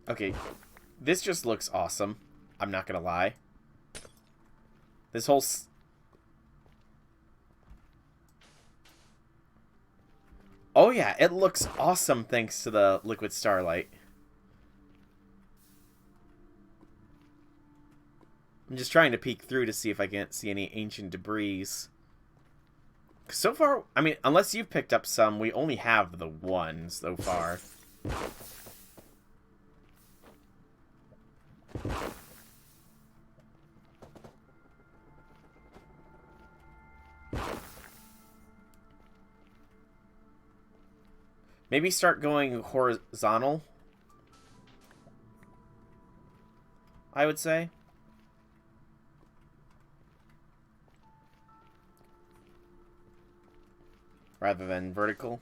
Okay, this just looks awesome. I'm not gonna lie. This whole... Oh yeah, it looks awesome thanks to the liquid starlight. I'm just trying to peek through to see if I can't see any ancient debris. So far, I mean, unless you've picked up some, we only have the one so far. Maybe start going horizontal, I would say. Rather than vertical.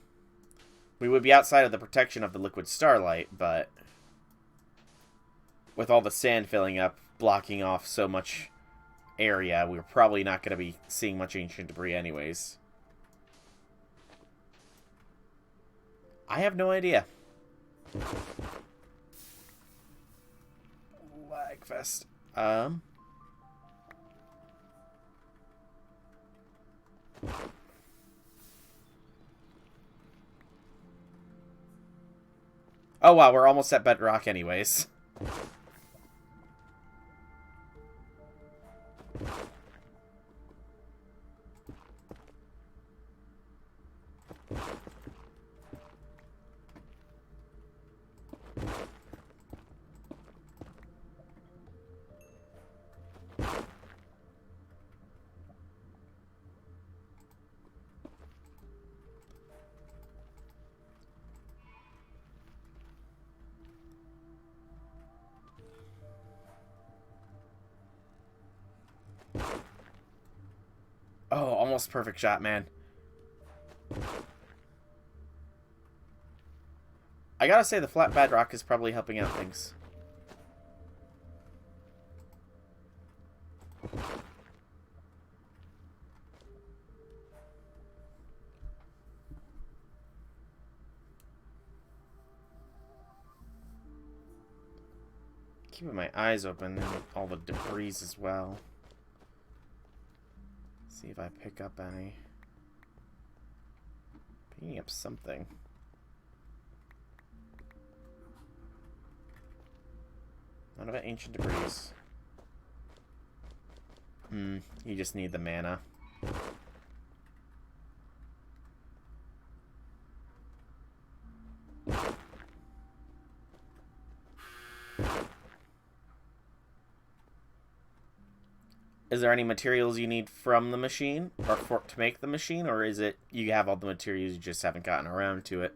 We would be outside of the protection of the liquid starlight, but with all the sand filling up, blocking off so much area, we're probably not going to be seeing much ancient debris anyways. I have no idea. Lagfest. Oh wow, we're almost at bedrock anyways. Oh, almost perfect shot, man. I gotta say the flat bedrock is probably helping out things. Keeping my eyes open and all the debris as well. See if I pick up any. Picking up something. None of it ancient debris. You just need the mana. Is there any materials you need from the machine, or to make the machine, or is it you have all the materials, you just haven't gotten around to it?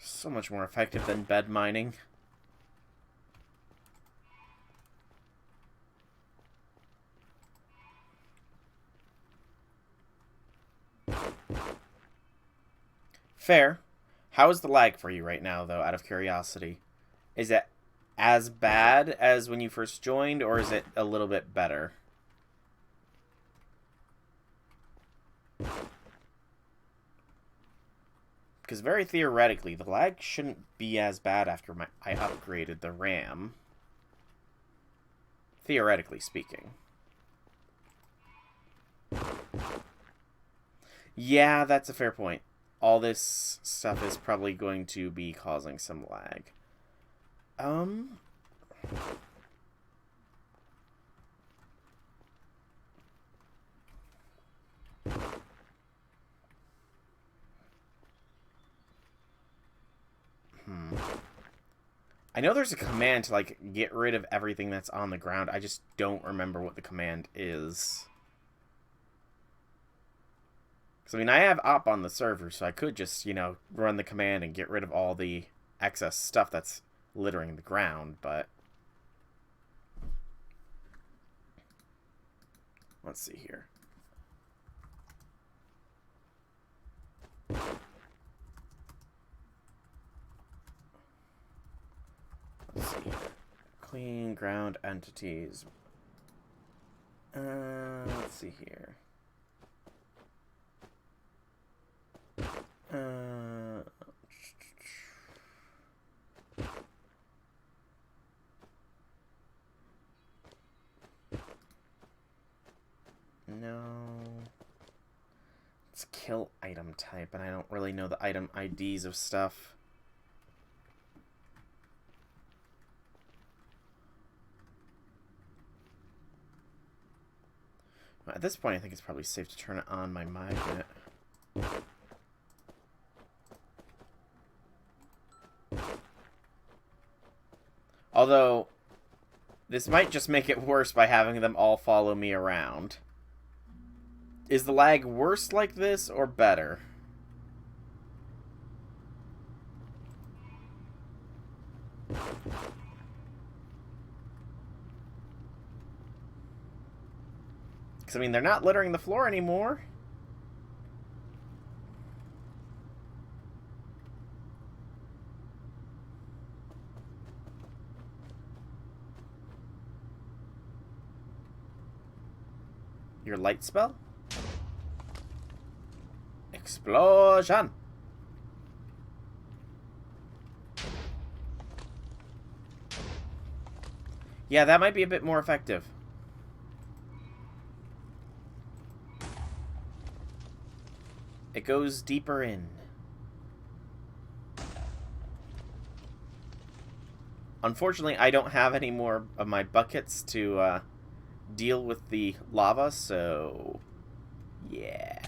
So much more effective than bed mining. Fair. How is the lag for you right now, though, out of curiosity? Is it as bad as when you first joined, or is it a little bit better? Because very theoretically, the lag shouldn't be as bad after I upgraded the RAM. Theoretically speaking. Yeah, that's a fair point. All this stuff is probably going to be causing some lag. I know there's a command to, like, get rid of everything that's on the ground. I just don't remember what the command is. Because, I mean, I have op on the server, so I could just, you know, run the command and get rid of all the excess stuff that's littering the ground, but... Let's see here. Let's see. Clean ground entities. Let's see here. No. It's kill item type, and I don't really know the item IDs of stuff. At this point, I think it's probably safe to turn it on my magnet. Although, this might just make it worse by having them all follow me around. Is the lag worse like this, or better? Because, I mean, they're not littering the floor anymore. Your light spell? Explosion! Yeah, that might be a bit more effective. It goes deeper in. Unfortunately, I don't have any more of my buckets to deal with the lava, so yeah.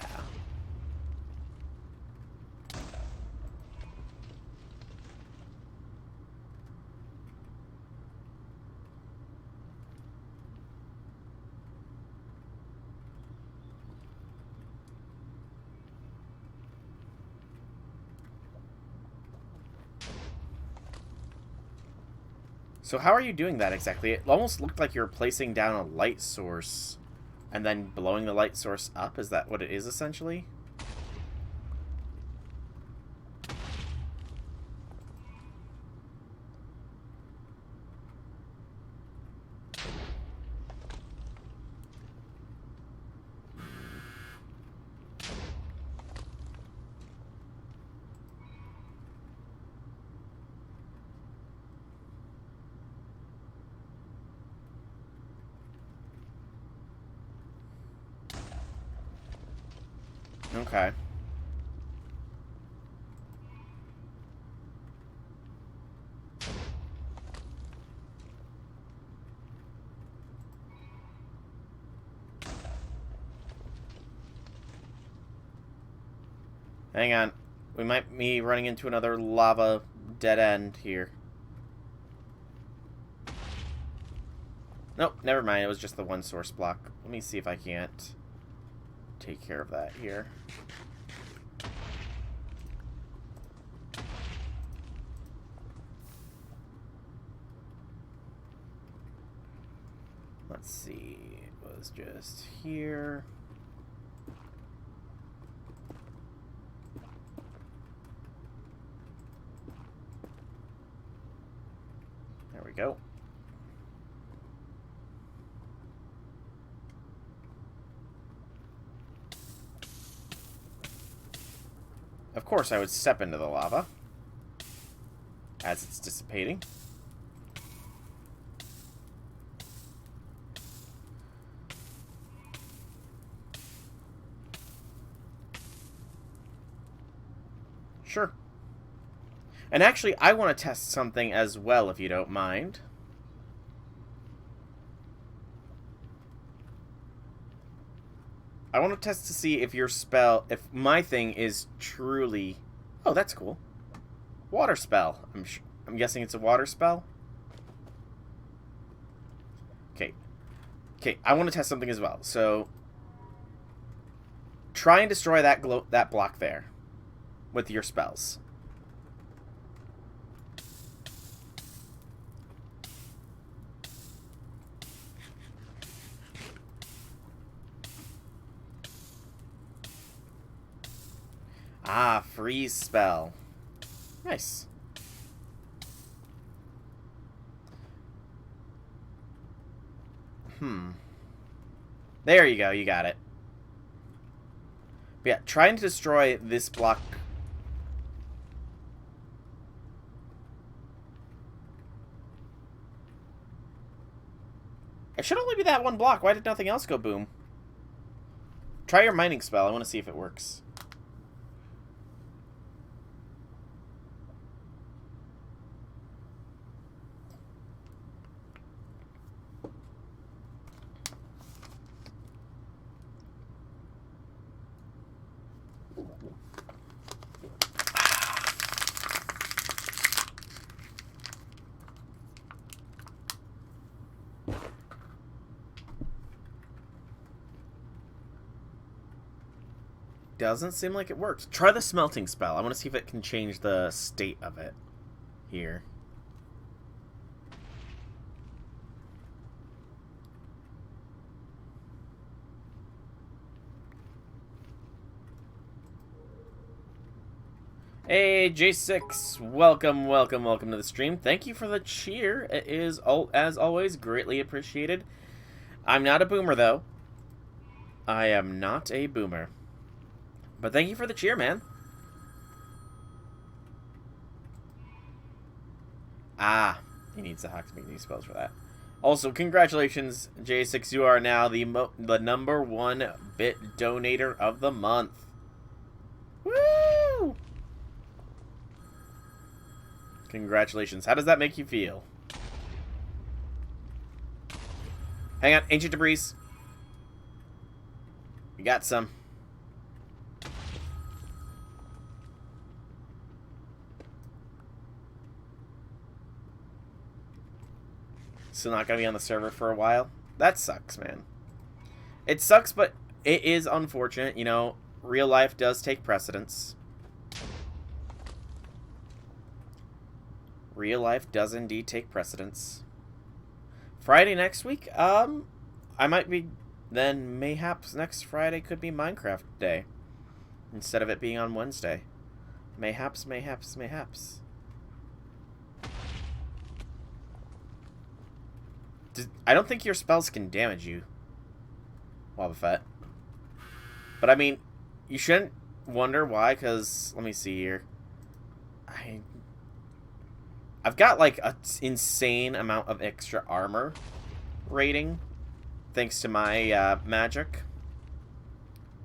So how are you doing that exactly? It almost looked like you were placing down a light source and then blowing the light source up. Is that what it is, essentially? Okay. Hang on. We might be running into another lava dead end here. Nope, never mind. It was just the one source block. Let me see if I can't take care of that here. Let's see. It was just here. There we go. of course I would step into the lava as it's dissipating. Sure. And actually, I want to test something as well, if you don't mind. I want to test to see if your spell, if my thing is truly... Oh, that's cool. Water spell. I'm guessing it's a water spell? Okay. Okay, I want to test something as well. So, try and destroy that block there with your spells. Ah, freeze spell. Nice. There you go, you got it. But yeah, trying to destroy this block. It should only be that one block. Why did nothing else go boom? Try your mining spell. I want to see if it works. Doesn't seem like it works. Try the smelting spell. I want to see if it can change the state of it here. Hey, J6, welcome to the stream. Thank you for the cheer. It is, as always, greatly appreciated. I'm not a boomer, though. I am not a boomer. But thank you for the cheer, man. Ah, he needs to hack to make these spells for that. Also, congratulations, J6. You are now the #1 bit donator of the month. Woo! Congratulations. How does that make you feel? Hang on, ancient debris. We got some. Still not gonna be on the server for a while. That sucks, man. It sucks, but it is unfortunate. You know, real life does take precedence. Real life does indeed take precedence. Friday next week? I might be... Then mayhaps next Friday could be Minecraft Day. Instead of it being on Wednesday. Mayhaps. I don't think your spells can damage you, Wobbuffet. But I mean, you shouldn't wonder why, because, let me see here. I've got like an insane amount of extra armor rating, thanks to my magic.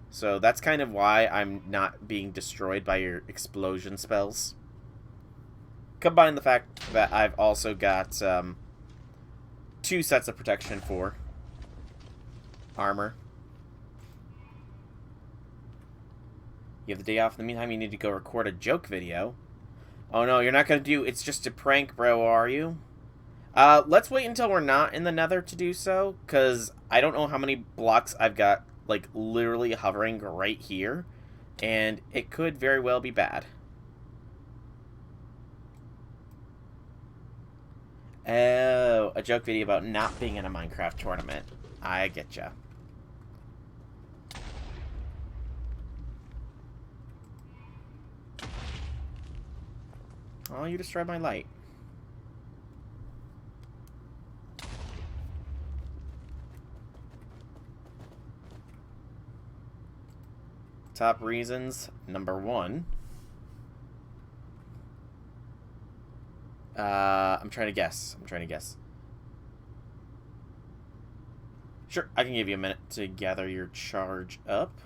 So that's kind of why I'm not being destroyed by your explosion spells. Combine the fact that I've also got 2 sets of protection for armor. You have the day off. In the meantime, you need to go record a joke video. Oh no, you're not gonna do... It's just a prank, bro, are you? Let's wait until we're not in the nether to do so, because I don't know how many blocks I've got, like, literally hovering right here, and it could very well be bad. Oh, a joke video about not being in a Minecraft tournament. I getcha. Oh, you destroyed my light. Top reasons. Number 1, I'm trying to guess. Sure, I can give you a minute to gather your charge up.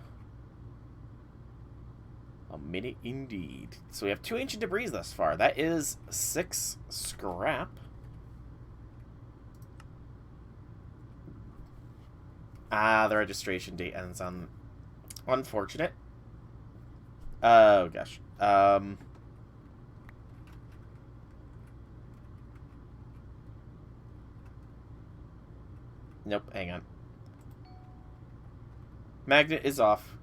A minute indeed. So we have 2 ancient debris thus far. That is 6 scrap. Ah, the registration date ends on... Unfortunate. Oh, gosh. Nope, hang on. Magnet is off.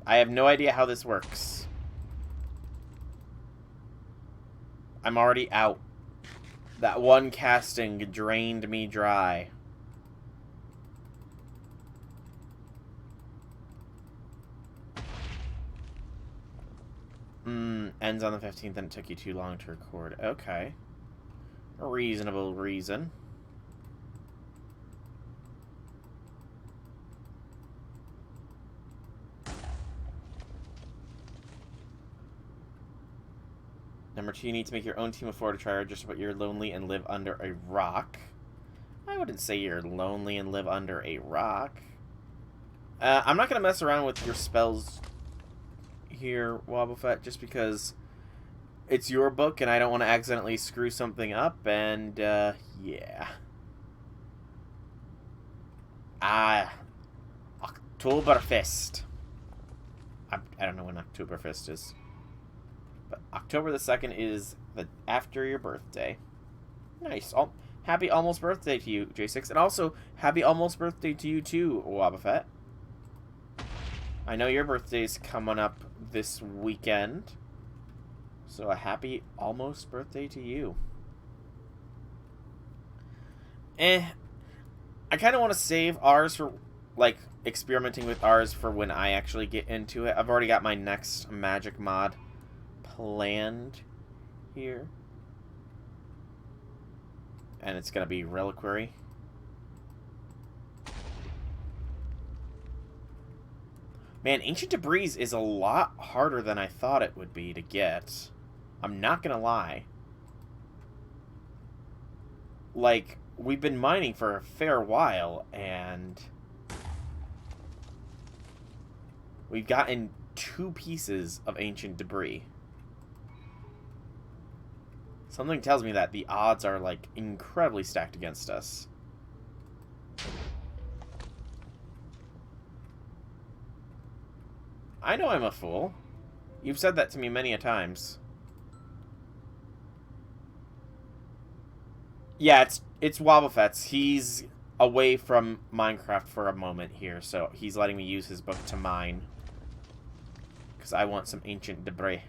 I have no idea how this works. I'm already out. That one casting drained me dry. Ends on the 15th and it took you too long to record. Okay. A reasonable reason. Number 2, you need to make your own team of 4 to try to register, but you're lonely and live under a rock. I wouldn't say you're lonely and live under a rock. I'm not going to mess around with your spells here, Wobbuffet, just because it's your book and I don't want to accidentally screw something up, and, yeah. Oktoberfest. I don't know when Oktoberfest is. But October the 2nd is after your birthday. Nice. Happy almost birthday to you, J6. And also, happy almost birthday to you too, Wobbuffet. I know your birthday's coming up this weekend. So a happy almost birthday to you. I kind of want to save ours for, like, experimenting with ours for when I actually get into it. I've already got my next magic mod planned here. And it's going to be Reliquary. Man, Ancient Debris is a lot harder than I thought it would be to get. I'm not going to lie. Like, we've been mining for a fair while, and we've gotten 2 pieces of Ancient Debris. Something tells me that the odds are, like, incredibly stacked against us. I know I'm a fool. You've said that to me many a times. Yeah, it's Wobbuffet's. He's away from Minecraft for a moment here, so he's letting me use his book to mine. Because I want some Ancient Debris.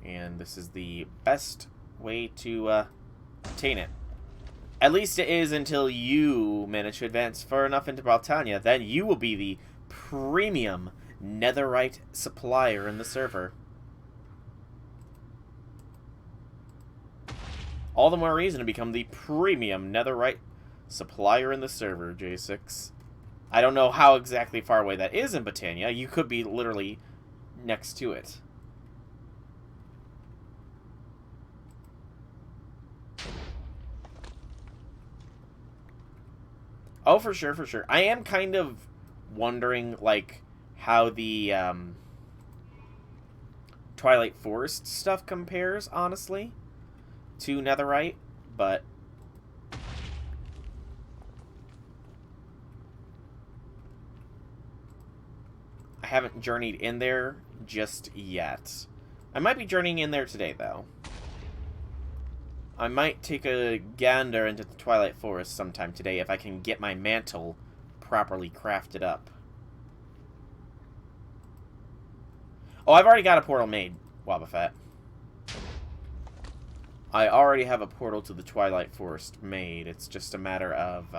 And this is the best way to obtain it. At least it is until you manage to advance far enough into Britannia. Then you will be the premium netherite supplier in the server. All the more reason to become the premium netherite supplier in the server, J6. I don't know how exactly far away that is in Britannia. You could be literally next to it. Oh, for sure, for sure. I am kind of wondering, like, how the Twilight Forest stuff compares, honestly, to netherite, but I haven't journeyed in there just yet. I might be journeying in there today, though. I might take a gander into the Twilight Forest sometime today if I can get my mantle properly crafted up. Oh, I've already got a portal made, Wobbuffet. I already have a portal to the Twilight Forest made. It's just a matter of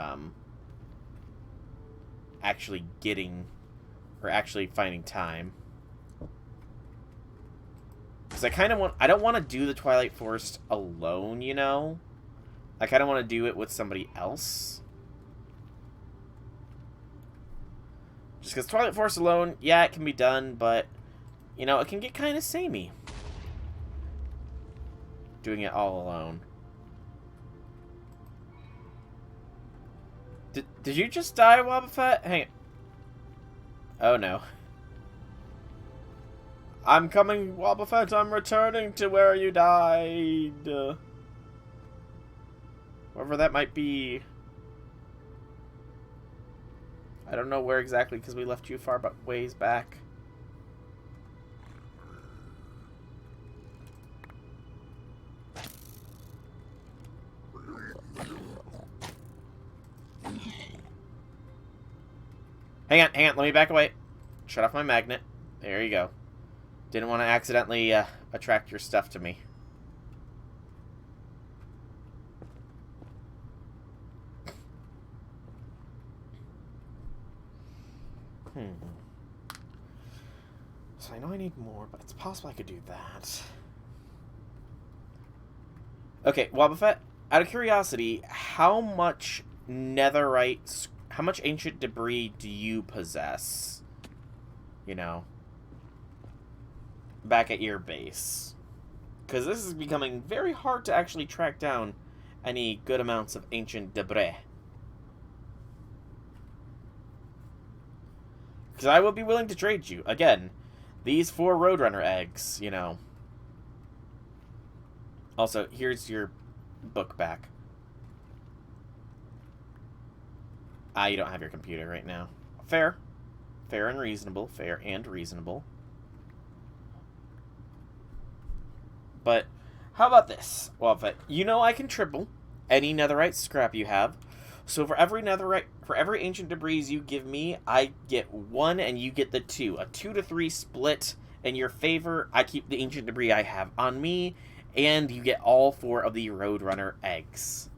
actually getting, or actually finding time. Because I kind of want... I don't want to do the Twilight Forest alone, you know? I kind of want to do it with somebody else. Just because Twilight Forest alone, yeah, it can be done, but, you know, it can get kind of samey. Doing it all alone. Did you just die, Wobbuffet? Hang on. Oh, no. I'm coming, Wobbuffet. I'm returning to where you died. Wherever that might be. I don't know where exactly because we left you far but ways back. Hang on, let me back away. Shut off my magnet. There you go. Didn't want to accidentally attract your stuff to me. So I know I need more, but it's possible I could do that. Okay, Wobbuffet, out of curiosity, how much netherite, how much ancient debris do you possess? You know, back at your base. Because this is becoming very hard to actually track down any good amounts of ancient debris. Because I will be willing to trade you. Again, these 4 Roadrunner eggs, you know. Also, here's your book back. Ah, you don't have your computer right now. Fair. Fair and reasonable. Fair and reasonable. But, how about this? Well, you know I can triple any netherite scrap you have. So for every netherite, for every ancient debris you give me, I get 1 and you get the 2. A 2 to 3 split in your favor. I keep the ancient debris I have on me, and you get all 4 of the Roadrunner eggs.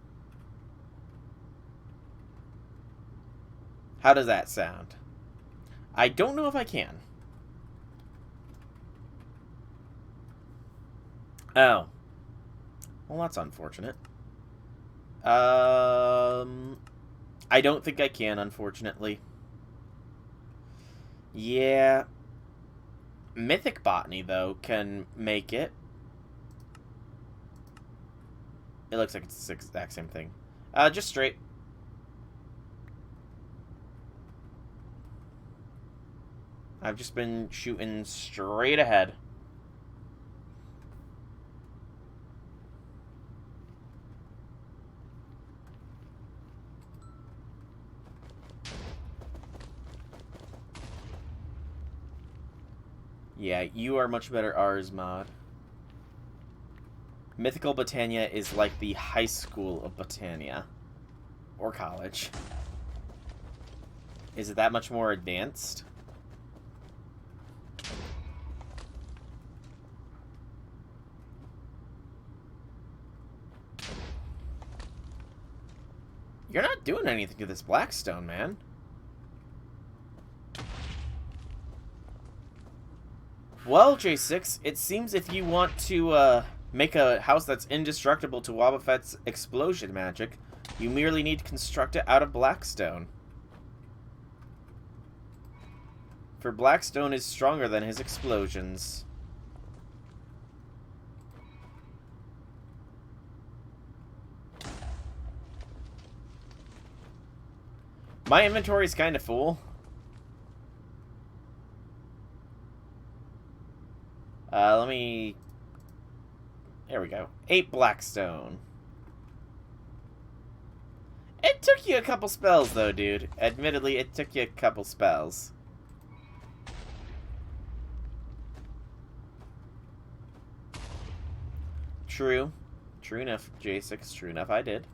How does that sound? I don't know if I can. Oh. Well, that's unfortunate. I don't think I can, unfortunately. Yeah. Mythic Botany, though, can make it. It looks like it's the exact same thing. Just straight. I've just been shooting straight ahead. Yeah, you are much better Ars mod. Mythical Botania is like the high school of Botania. Or college. Is it that much more advanced? You're not doing anything to this Blackstone, man. Well, J6, it seems if you want to make a house that's indestructible to Wobbuffet's explosion magic, you merely need to construct it out of Blackstone. For Blackstone is stronger than his explosions. My inventory is kind of full. Let me... There we go. 8 Blackstone. It took you a couple spells, though, dude. Admittedly, it took you a couple spells. True. True enough, J6. True enough, I did.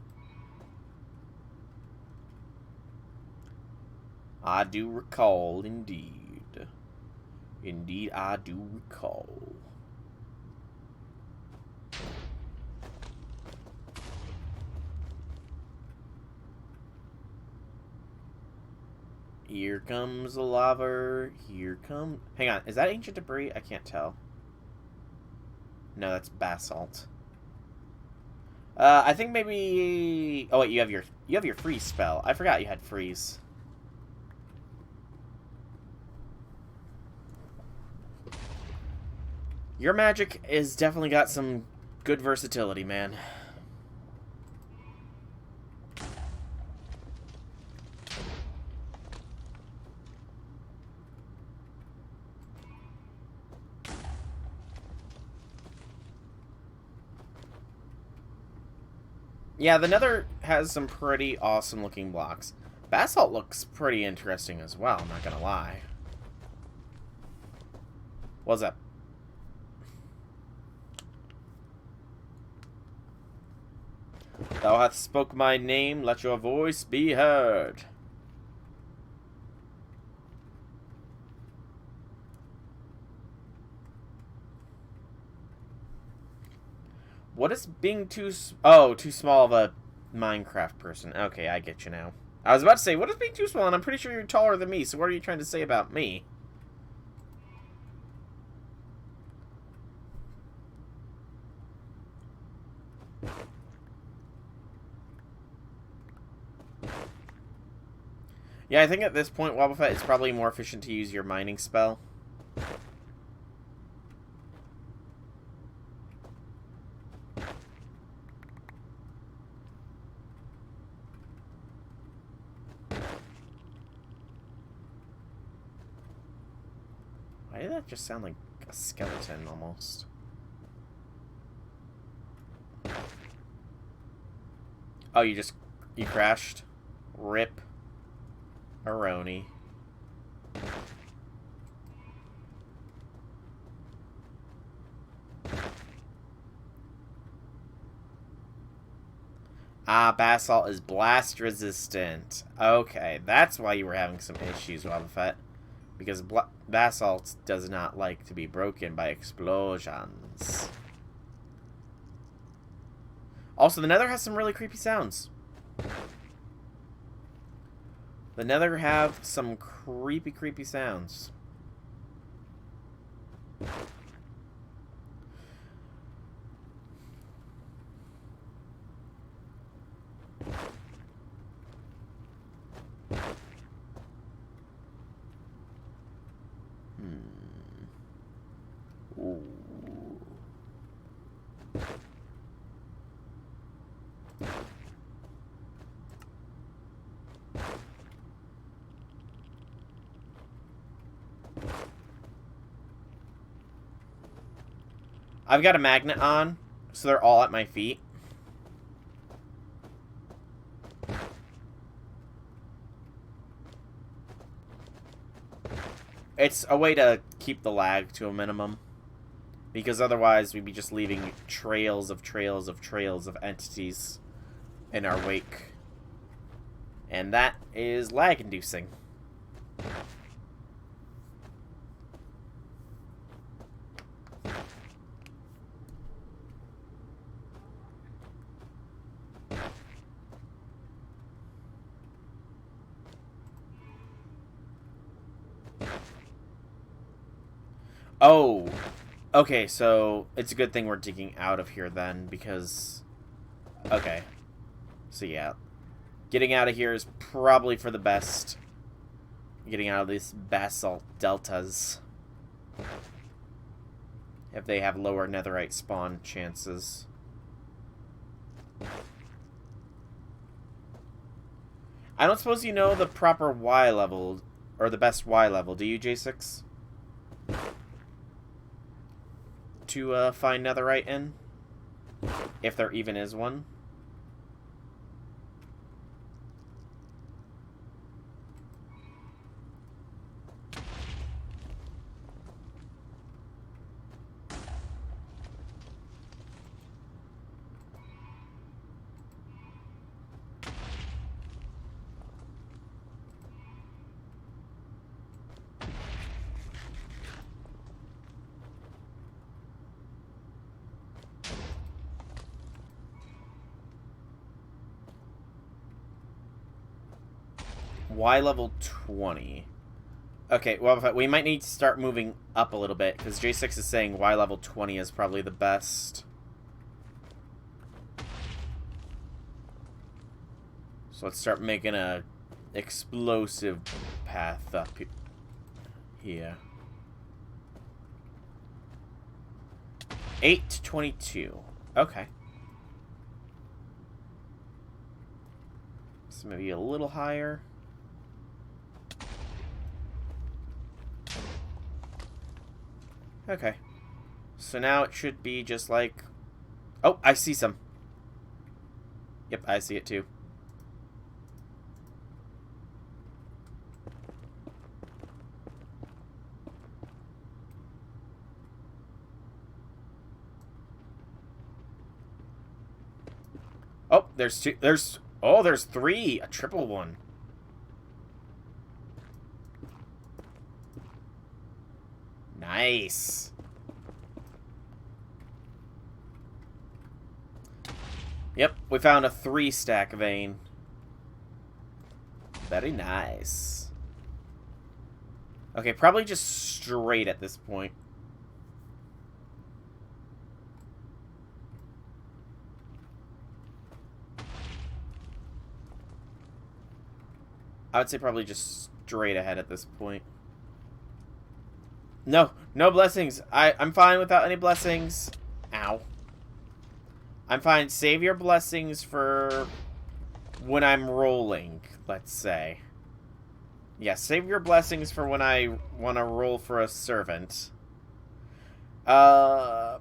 I do recall, indeed. Indeed, I do recall. Here comes the lava. Here comes... Hang on, is that ancient debris? I can't tell. No, that's basalt. I think maybe... Oh, wait, you have your freeze spell. I forgot you had freeze. Your magic is definitely got some good versatility, man. Yeah, the Nether has some pretty awesome looking blocks. Basalt looks pretty interesting as well, I'm not gonna lie. What's up? Thou hast spoke my name, let your voice be heard. What is being too small of a Minecraft person? Okay, I get you now. I was about to say, what is being too small? And I'm pretty sure you're taller than me, so what are you trying to say about me? Yeah, I think at this point, Wobbuffet, it's probably more efficient to use your mining spell. Why did that just sound like a skeleton, almost? Oh, you crashed? Rip. Aroni. Ah, Basalt is blast resistant. Okay, that's why you were having some issues, Wobbuffet. Because Basalt does not like to be broken by explosions. Also, the Nether has some really creepy sounds. The Nether have some creepy sounds. Ooh. I've got a magnet on, so they're all at my feet. It's a way to keep the lag to a minimum. Because otherwise we'd be just leaving trails of entities in our wake. And that is lag-inducing. Oh, okay, so it's a good thing we're digging out of here then, because... Okay. So yeah. Getting out of here is probably for the best. Getting out of these basalt deltas. If they have lower netherite spawn chances. I don't suppose you know the proper Y level, or the best Y level, do you, J6? To find netherite in, if there even is one. Y level 20. Okay, well, we might need to start moving up a little bit, because J6 is saying Y level 20 is probably the best. So let's start making a explosive path up here. 8 to 22. Okay. So maybe a little higher. Okay. So now it should be just like... Oh, I see some. Yep, I see it too. Oh, there's two. There's three. A triple one. Nice. Yep, we found a 3-stack vein. Very nice. Okay, probably just straight at this point. I would say probably just straight ahead at this point. No, no blessings. I'm fine without any blessings. Ow. I'm fine. Save your blessings for when I'm rolling, let's say. Yeah, save your blessings for when I want to roll for a servant. Let's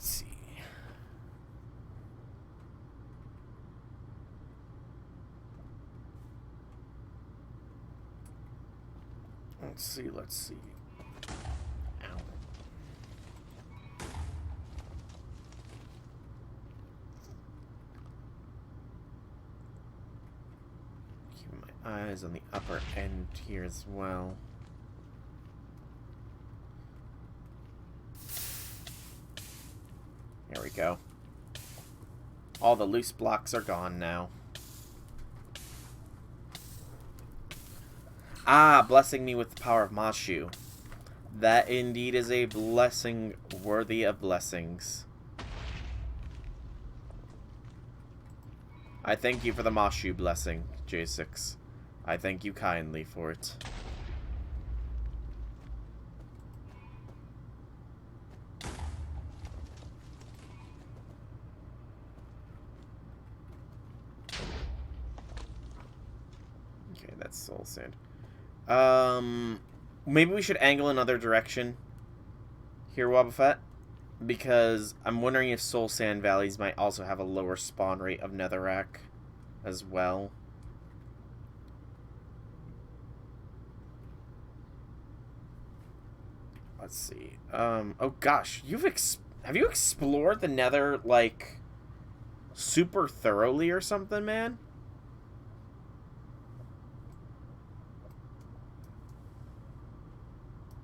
see. Let's see. Ow. Keep my eyes on the upper end here as well. There we go. All the loose blocks are gone now. Ah, blessing me with the power of Mashu. That indeed is a blessing worthy of blessings. I thank you for the Mashu blessing, J6. I thank you kindly for it. Okay, that's soul sand. Maybe we should angle another direction here, Wobbuffet, because I'm wondering if Soul Sand Valleys might also have a lower spawn rate of netherrack as well. Let's see. Oh gosh, have you explored the nether, like, super thoroughly or something, man?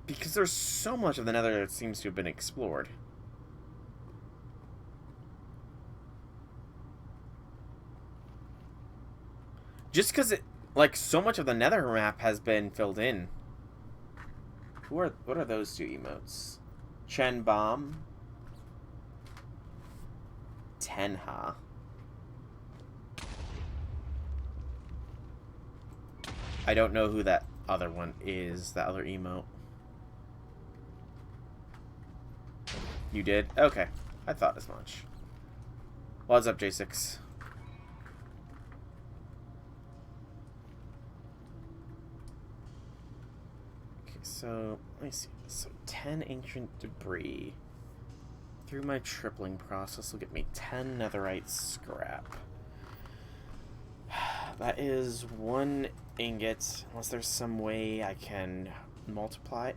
Because there's so much of the nether that seems to have been explored. Just because it, like, so much of the nether map has been filled in. What are those two emotes? Chen Bomb. Tenha. I don't know who that other one is, that other emote. You did? Okay. I thought as much. What's up, J6? Okay, so, let me see. So, 10 ancient debris. Through my tripling process will get me 10 netherite scrap. That is 1 ingot, unless there's some way I can multiply.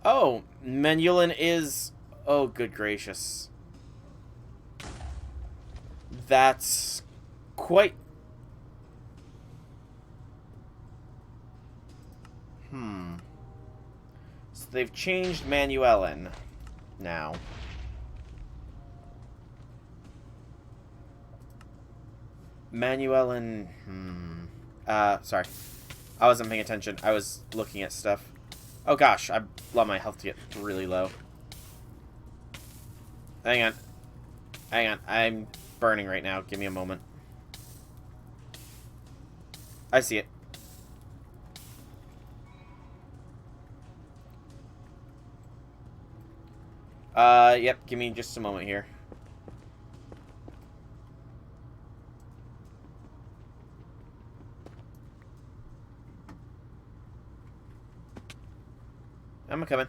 Oh, Menulin is... Oh, good gracious. That's quite... So they've changed Manuelin now. Manuelin... sorry. I wasn't paying attention. I was looking at stuff. Oh gosh, I let my health get really low. Hang on. Hang on. I'm burning right now. Give me a moment. I see it. Yep, give me just a moment here. I'm coming.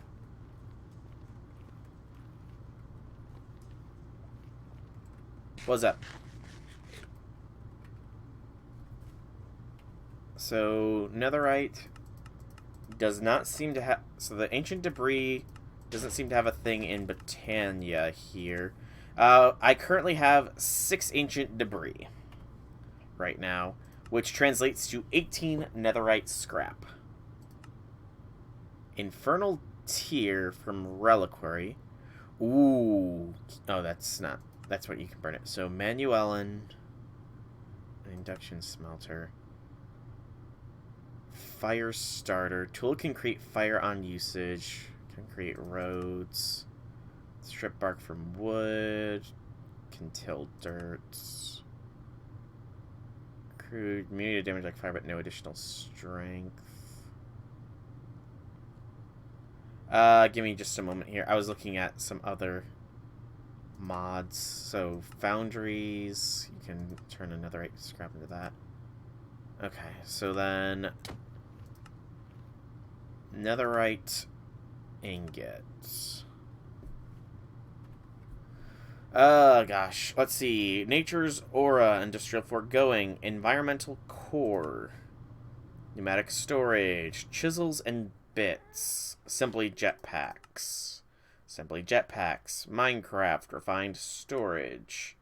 What's up? So, netherite does not seem to have... So, the ancient debris doesn't seem to have a thing in Britannia here. I currently have 6 ancient debris right now, which translates to 18 netherite scrap. Infernal Tear from Reliquary. Ooh. Oh, that's not... That's what you can burn it. So, Manuelin. Induction Smelter. Fire Starter. Tool can create fire on usage. Can create roads. Strip bark from wood. Can till dirt. Crude. Immunity to damage like fire, but no additional strength. Give me just a moment here. I was looking at some other mods. So, foundries. You can turn another scrap into that. Okay, so then... netherite ingots. Gosh. Let's see. Nature's Aura, Industrial Foregoing, Environmental Core, Pneumatic Storage, Chisels and Bits, Simply Jetpacks, Minecraft, Refined Storage,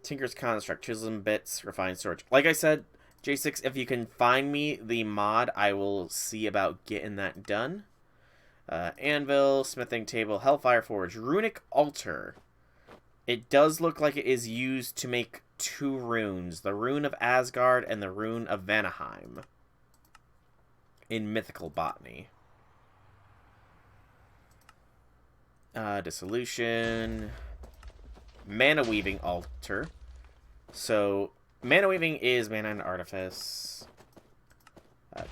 Tinker's Construct, Chisels and Bits, Refined Storage. Like I said, J6, if you can find me the mod, I will see about getting that done. Anvil, Smithing Table, Hellfire Forge, Runic Altar. It does look like it is used to make 2 runes. The Rune of Asgard and the Rune of Vanaheim. In Mythical Botany. Dissolution. Mana Weaving Altar. So, Mana Weaving is Mana and Artifice.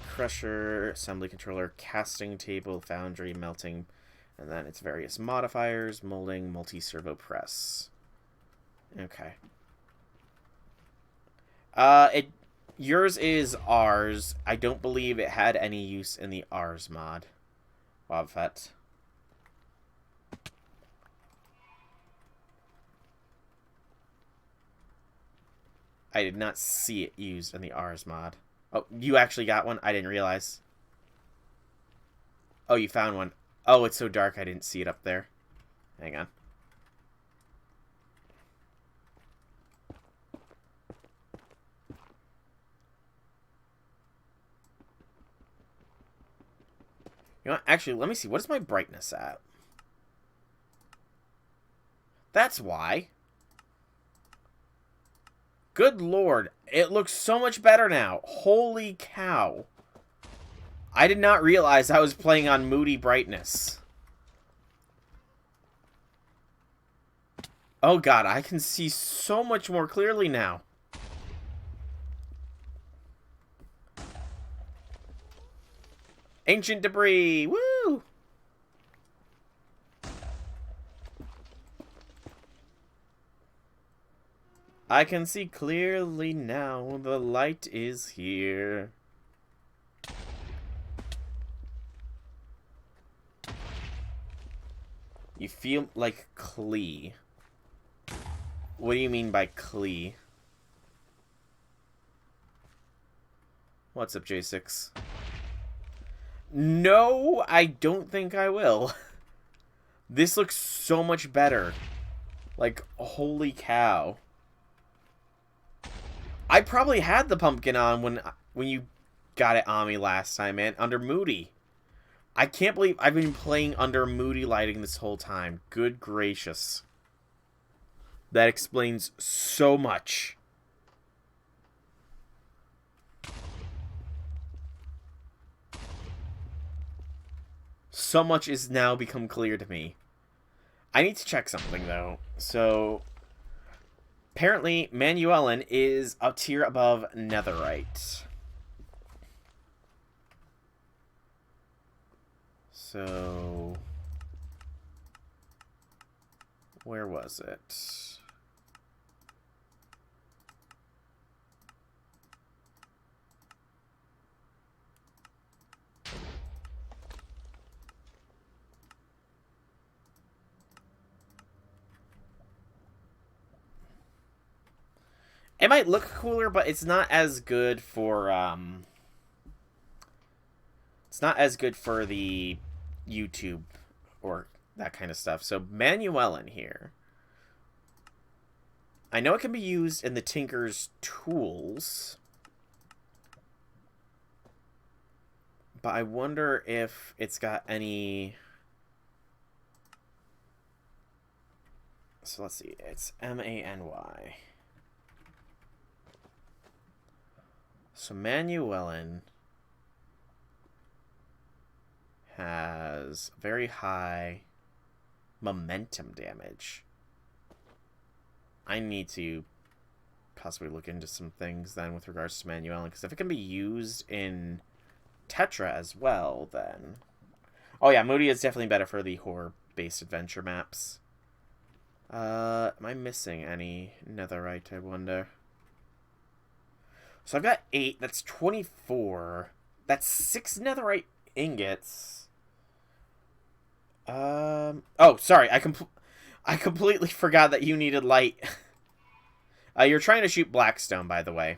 Crusher, Assembly Controller, Casting Table, Foundry, Melting, and then its various modifiers, Molding, Multi-Servo Press. Okay. Yours is Rs. I don't believe it had any use in the Rs mod. Wobfet. I did not see it used in the Rs mod. Oh, you actually got one? I didn't realize. Oh, you found one. Oh, it's so dark I didn't see it up there. Hang on. You know what? Actually, let me see. What is my brightness at? That's why. Good lord. It looks so much better now. Holy cow. I did not realize I was playing on moody brightness. Oh god, I can see so much more clearly now. Ancient debris. Woo! I can see clearly now. The light is here. You feel like Klee. What do you mean by Klee? What's up, J6? No, I don't think I will. This looks so much better. Like, holy cow. I probably had the pumpkin on when you got it on me last time, man. Under Moody. I can't believe I've been playing under Moody lighting this whole time. Good gracious. That explains so much. So much is now become clear to me. I need to check something, though. So, Apparently, Manuelin is a tier above Netherite. So, where was it? It might look cooler, but it's not as good for, it's not as good for the YouTube or that kind of stuff. So, Manuelin here. I know it can be used in the Tinker's tools. But I wonder if it's got any... So let's see. It's M-A-N-Y. So Manuelin has very high momentum damage. I need to possibly look into some things then with regards to Manuelin, because if it can be used in Tetra as well, then... Oh yeah, Moody is definitely better for the horror-based adventure maps. Am I missing any netherite, I wonder? So I've got 8, that's 24. That's 6 netherite ingots. Oh, sorry, I completely forgot that you needed light. You're trying to shoot Blackstone, by the way.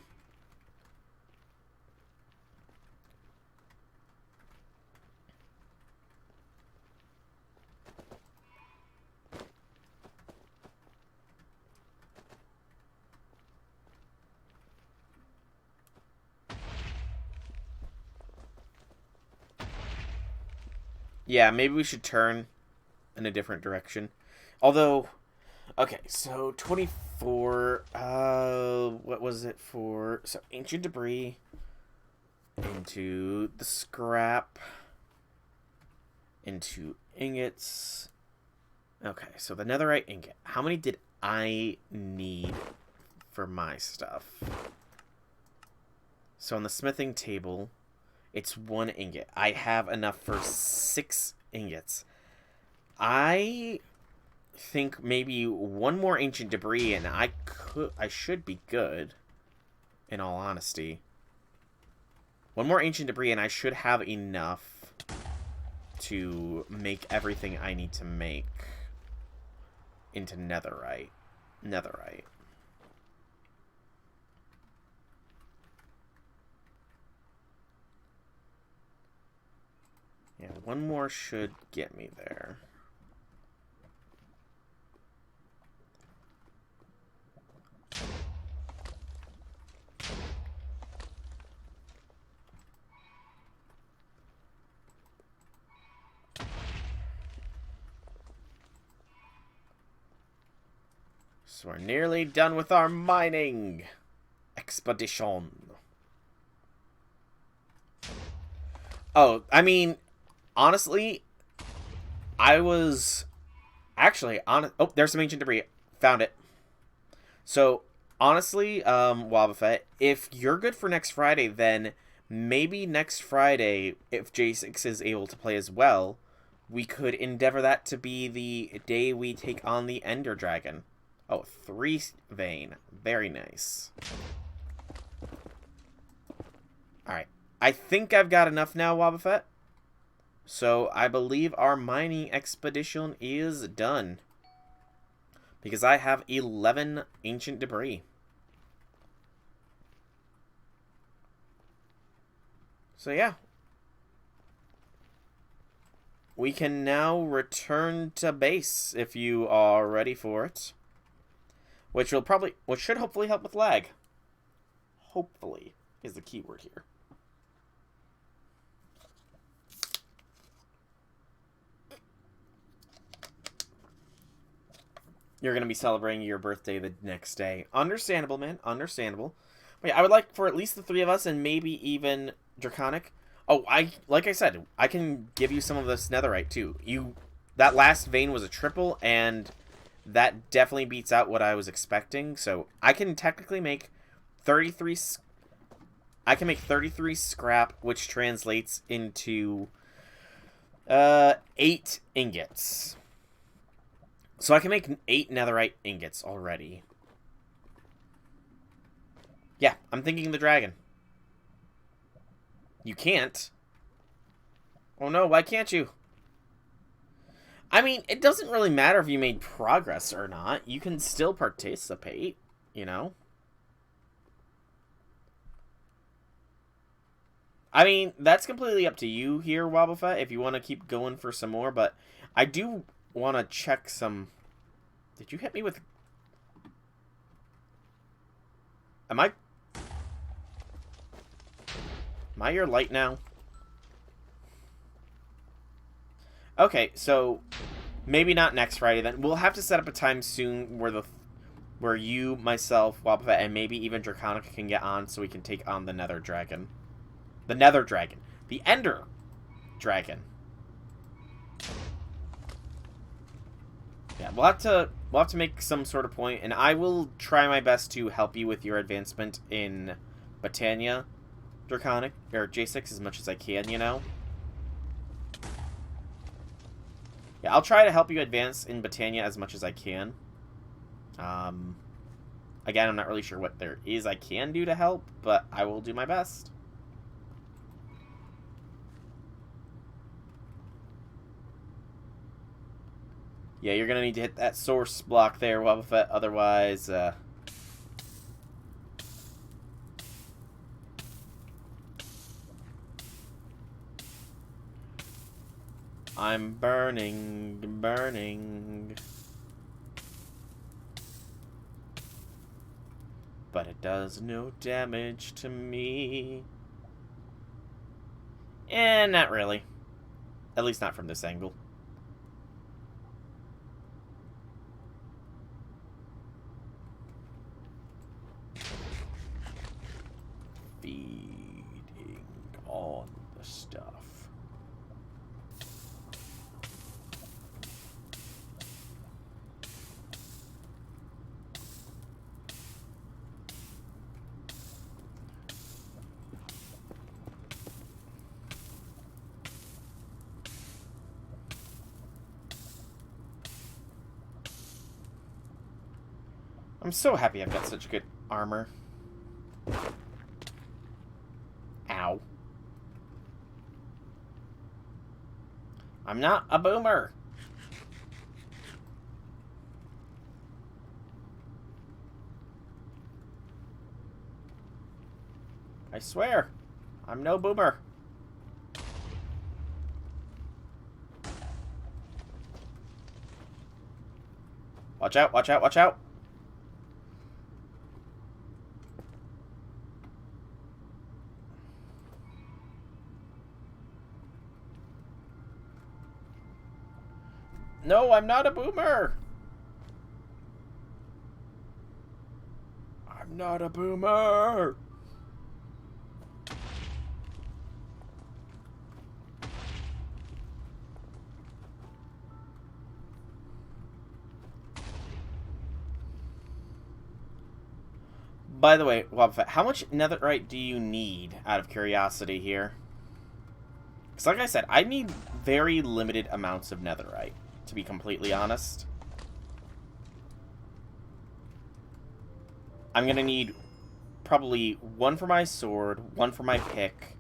Yeah, maybe we should turn in a different direction. Although, okay, so 24, what was it for? So, ancient debris into the scrap, into ingots. Okay, so the netherite ingot. How many did I need for my stuff? So, on the smithing table... It's 1 ingot. I have enough for 6 ingots. I think maybe 1 more ancient debris and I should be good. In all honesty. 1 more ancient debris and I should have enough to make everything I need to make into netherite. Yeah, 1 more should get me there. So we're nearly done with our mining expedition. Oh, I mean... Honestly, I was actually on. Oh, there's some ancient debris. Found it. So honestly, Wobbuffet, if you're good for next Friday, then maybe next Friday, if J6 is able to play as well, we could endeavor that to be the day we take on the Ender Dragon. Oh, 3 vein. Very nice. All right, I think I've got enough now, Wobbuffet. So, I believe our mining expedition is done. Because I have 11 ancient debris. So, yeah. We can now return to base if you are ready for it. Which should hopefully help with lag. Hopefully is the key word here. You're going to be celebrating your birthday the next day. Understandable, man. Understandable. But yeah, I would like for at least the 3 of us and maybe even Draconic. Oh, like I said, I can give you some of this netherite too. That last vein was a triple, and that definitely beats out what I was expecting. So I can technically make 33... I can make 33 scrap, which translates into 8 ingots. So I can make 8 netherite ingots already. Yeah, I'm thinking the dragon. You can't. Oh no, why can't you? I mean, it doesn't really matter if you made progress or not. You can still participate, you know? I mean, that's completely up to you here, Wobbuffet, if you want to keep going for some more, but I do want to check some... Did you hit me with... Am I your light now? Okay, so maybe not next Friday then. We'll have to set up a time soon where you, myself, Wobbuffet, and maybe even Draconica can get on so we can take on the Nether Dragon. The Nether Dragon. The Ender Dragon. Yeah, we'll have to make some sort of point, and I will try my best to help you with your advancement in Botania, Draconic, or J6 as much as I can, you know? Yeah, I'll try to help you advance in Botania as much as I can. Again, I'm not really sure what there is I can do to help, but I will do my best. Yeah, you're gonna need to hit that source block there, Wobbuffet, otherwise, I'm burning. But it does no damage to me. Not really. At least not from this angle. Feeding on the stuff. I'm so happy I've got such good armor. Ow. I'm not a boomer. I swear, I'm no boomer. Watch out, watch out, watch out. No, I'm not a boomer. I'm not a boomer. By the way, Wobbuffet, how much netherite do you need, out of curiosity here? Because like I said, I need very limited amounts of netherite, to be completely honest. I'm going to need probably 1 for my sword, 1 for my pick,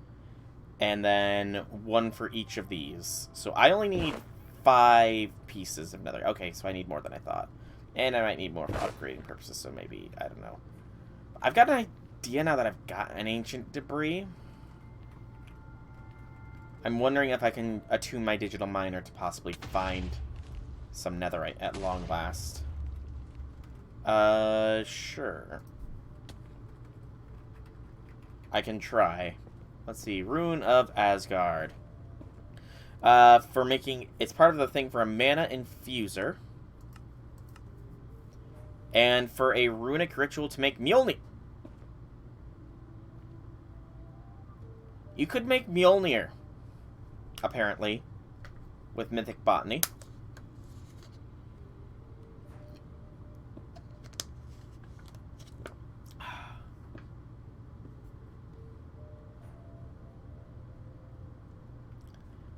and then 1 for each of these. So I only need 5 pieces of netherite. Okay, so I need more than I thought. And I might need more for upgrading purposes, so maybe, I don't know. I've got an idea now that I've got an ancient debris. I'm wondering if I can attune my digital miner to possibly find some netherite at long last. Sure. I can try. Let's see. Rune of Asgard. For making... It's part of the thing for a mana infuser. And for a runic ritual to make Mjolnir. You could make Mjolnir, apparently, with Mythic Botany.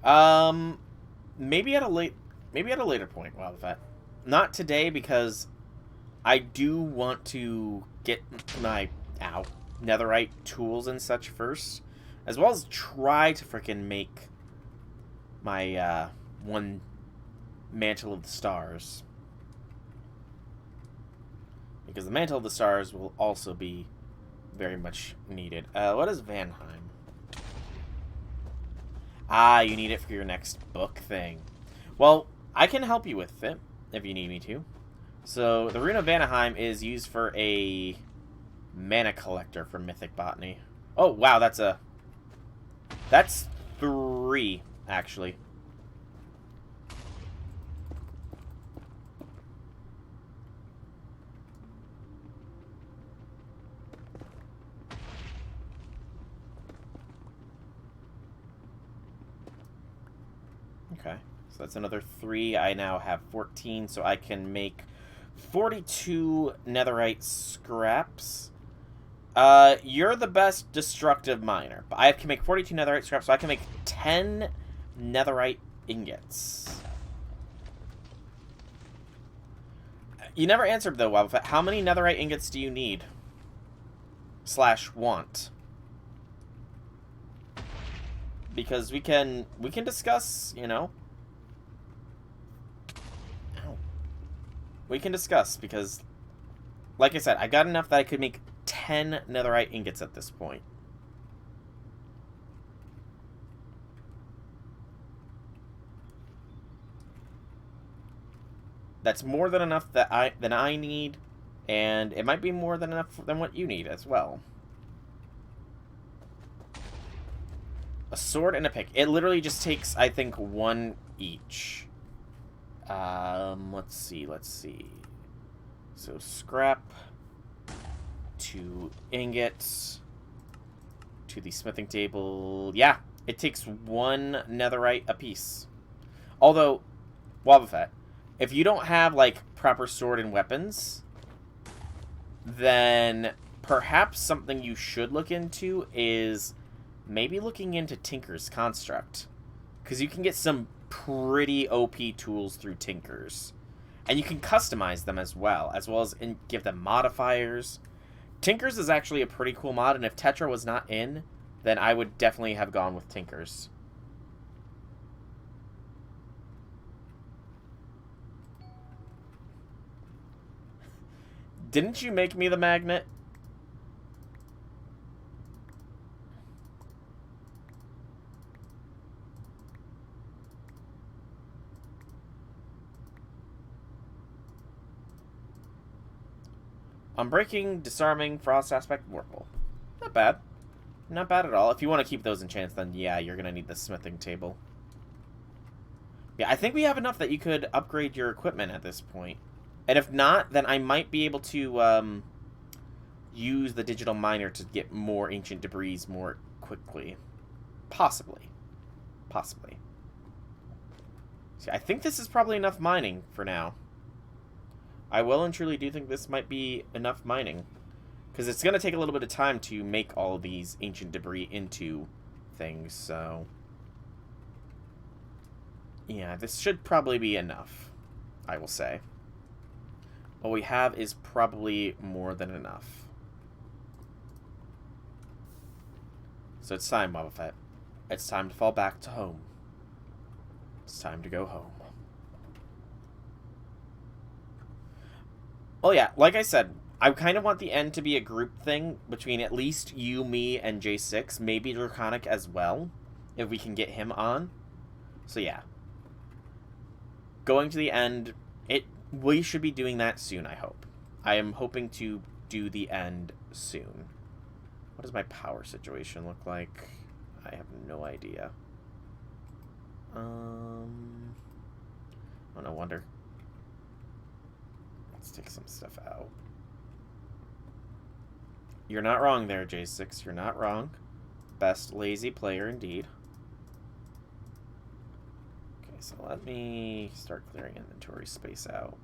Um, maybe at a later point. Wow, that. Not today because I do want to get my netherite tools and such first, as well as try to freaking make my one Mantle of the Stars, because the Mantle of the Stars will also be very much needed. What is Vanheim? Ah, you need it for your next book thing. Well, I can help you with it if you need me to. So, the Rune of Vanaheim is used for a mana collector for Mythic Botany. Oh, wow, that's 3, actually. Okay, so that's another 3. I now have 14, so I can make 42 netherite scraps. You're the best destructive miner, but I can make 42 netherite scraps, so I can make 10 netherite ingots. You never answered, though, Wobbuffet. How many netherite ingots do you need? / want? Because we can discuss, you know. Ow. We can discuss, because, like I said, I got enough that I could make 10 netherite ingots at this point. That's more than enough that I need, and it might be more than enough than what you need as well. A sword and a pick. It literally just takes, I think, 1 each. Let's see. So, scrap, 2 ingots, to the smithing table. Yeah, it takes 1 netherite apiece. Although, Wobbuffet, if you don't have, like, proper sword and weapons, then perhaps something you should look into is maybe looking into Tinker's Construct. Because you can get some pretty OP tools through Tinker's. And you can customize them as well as give them modifiers. Tinker's is actually a pretty cool mod, and if Tetra was not in, then I would definitely have gone with Tinker's. Didn't you make me the magnet? Unbreaking, Disarming, Frost Aspect, Warple. Not bad. Not bad at all. If you want to keep those enchants, then yeah, you're going to need the smithing table. Yeah, I think we have enough that you could upgrade your equipment at this point. And if not, then I might be able to use the digital miner to get more ancient debris more quickly. Possibly. Possibly. See, I think this is probably enough mining for now. I well and truly do think this might be enough mining. Because it's going to take a little bit of time to make all of these ancient debris into things, so... yeah, this should probably be enough, I will say. What we have is probably more than enough. So it's time, Wobbuffet. It's time to fall back to home. It's time to go home. Oh yeah, like I said, I kind of want the end to be a group thing between at least you, me, and J6. Maybe Draconic as well, if we can get him on. So yeah. Going to the end, we should be doing that soon, I hope. I am hoping to do the end soon. What does my power situation look like? I have no idea. Oh, no wonder. Let's take some stuff out. You're not wrong there, J6. You're not wrong. Best lazy player indeed. Okay, so let me start clearing inventory space out.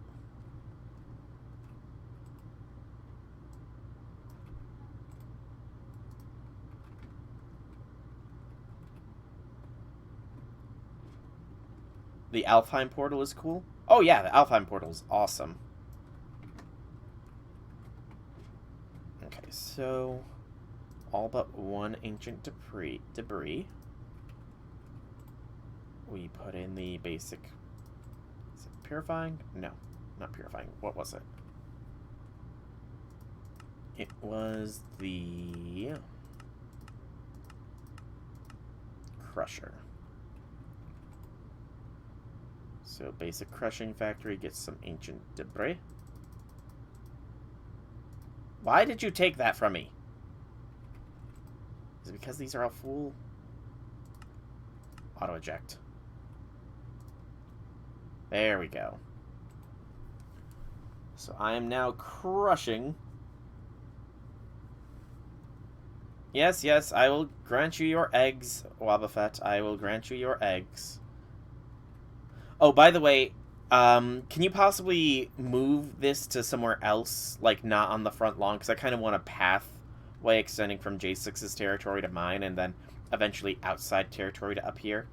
The Alfheim portal is cool? Oh yeah, the Alfheim portal is awesome. Okay, so all but one ancient debris. We put in the basic... Is it purifying? No, not purifying. What was it? It was the... Crusher. So basic crushing factory gets some ancient debris. Why did you take that from me? Is it because these are all full? Auto eject. There we go. So I am now crushing. Yes, yes, I will grant you your eggs, Wobbuffet. I will grant you your eggs. Oh, by the way, can you possibly move this to somewhere else, like not on the front lawn? Because I kind of want a pathway extending from J6's territory to mine, and then eventually outside territory to up here.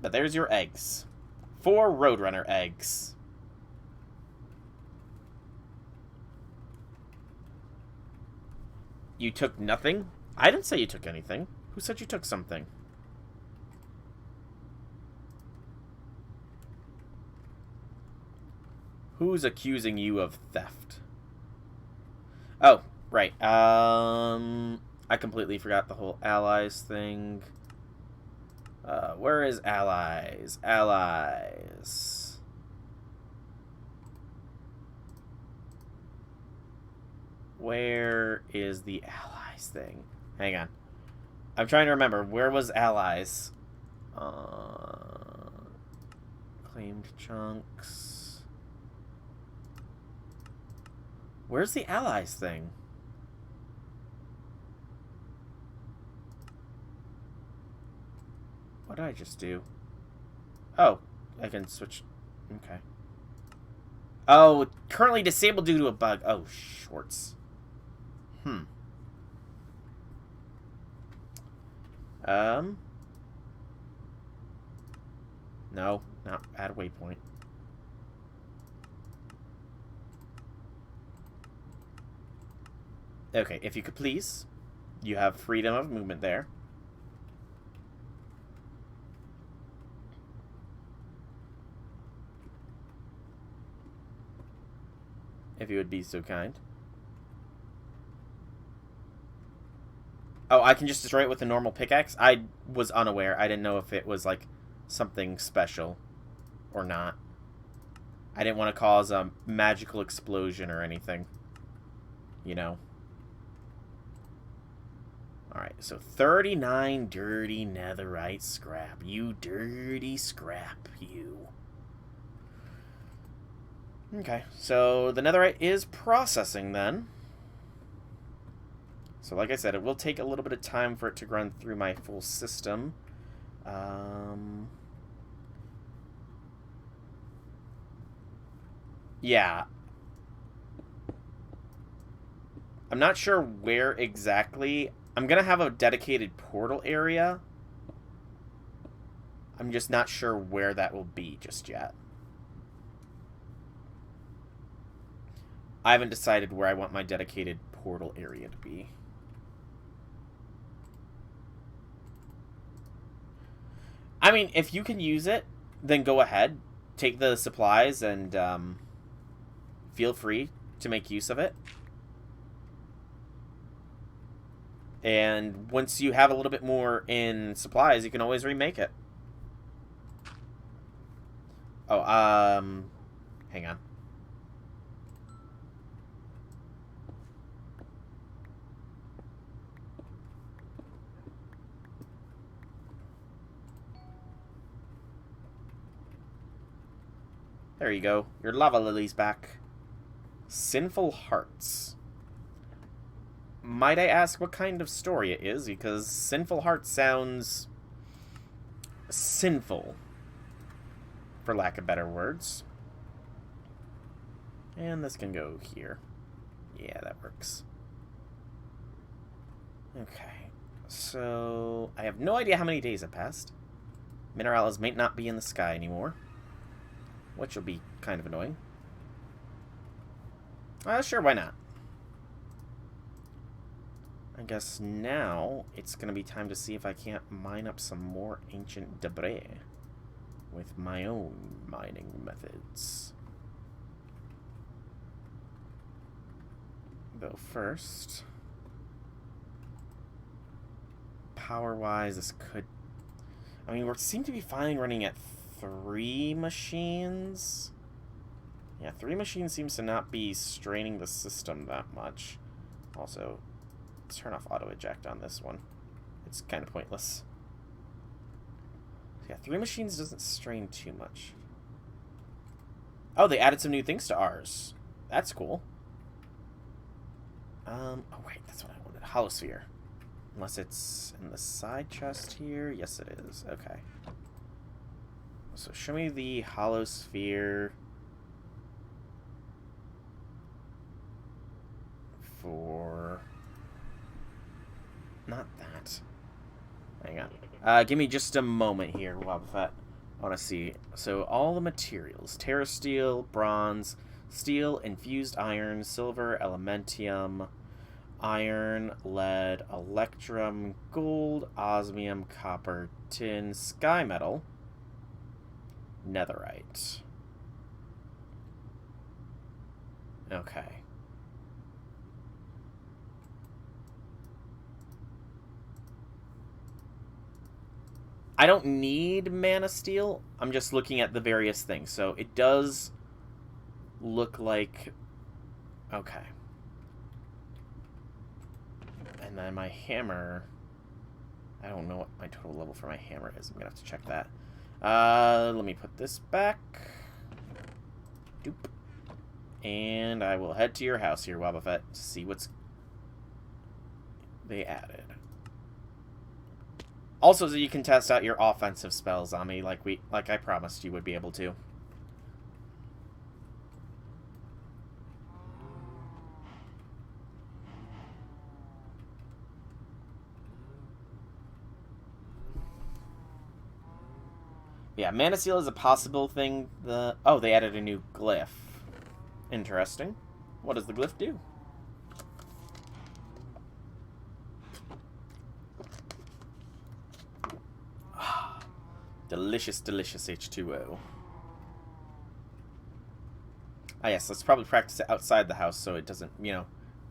But there's your eggs. 4 Roadrunner eggs. You took nothing? I didn't say you took anything. Who said you took something? Who's accusing you of theft? Oh, right. I completely forgot the whole allies thing. Where is allies? Allies. Where is the allies thing? Hang on. I'm trying to remember. Where was allies? Claimed chunks. Where's the allies thing? What did I just do? Oh, I can switch. Okay. Oh, currently disabled due to a bug. Oh, shorts. No, not add waypoint. Okay, if you could please. You have freedom of movement there. If you would be so kind. Oh, I can just destroy it with a normal pickaxe? I was unaware. I didn't know if it was, like, something special or not. I didn't want to cause a magical explosion or anything. You know. Alright, so 39 dirty netherite scrap. You dirty scrap, you. Okay, so the netherite is processing then. So like I said, it will take a little bit of time for it to run through my full system. Yeah. I'm not sure where exactly. I'm going to have a dedicated portal area. I'm just not sure where that will be just yet. I haven't decided where I want my dedicated portal area to be. I mean, if you can use it, then go ahead. Take the supplies and feel free to make use of it. And once you have a little bit more in supplies, you can always remake it. Oh, hang on. There you go. Your lava lily's back. Sinful Hearts. Might I ask what kind of story it is? Because Sinful Hearts sounds sinful, for lack of better words. And this can go here. Yeah, that works. Okay. So, I have no idea how many days have passed. Mineralis may not be in the sky anymore, which will be kind of annoying. Sure, why not? I guess now it's going to be time to see if I can't mine up some more ancient debris with my own mining methods. Though first, power-wise, this could... I mean, we seem to be fine running at 3 machines. Yeah, 3 machines seems to not be straining the system that much. Also, let's turn off auto-eject on this one. It's kind of pointless. Yeah, 3 machines doesn't strain too much. Oh, they added some new things to ours. That's cool. Oh wait, that's what I wanted. Holosphere. Unless it's in the side chest here. Yes, it is. Okay. So show me the holosphere for... Not that. Hang on. Give me just a moment here, Wobbuffet. I want to see. So all the materials. Terrasteel, bronze, steel, infused iron, silver, elementium, iron, lead, electrum, gold, osmium, copper, tin, sky metal, netherite. Okay. I don't need mana steel. I'm just looking at the various things. So it does look like... Okay. And then my hammer... I don't know what my total level for my hammer is. I'm going to have to check that. Let me put this back. Doop. And I will head to your house here, Wobbuffet, to see what's... they added. Also, so you can test out your offensive spells on me, like I promised you would be able to. Yeah, Mana Seal is a possible thing. Oh, they added a new glyph. Interesting. What does the glyph do? Delicious, delicious H2O. Ah, yes, let's probably practice it outside the house so it doesn't,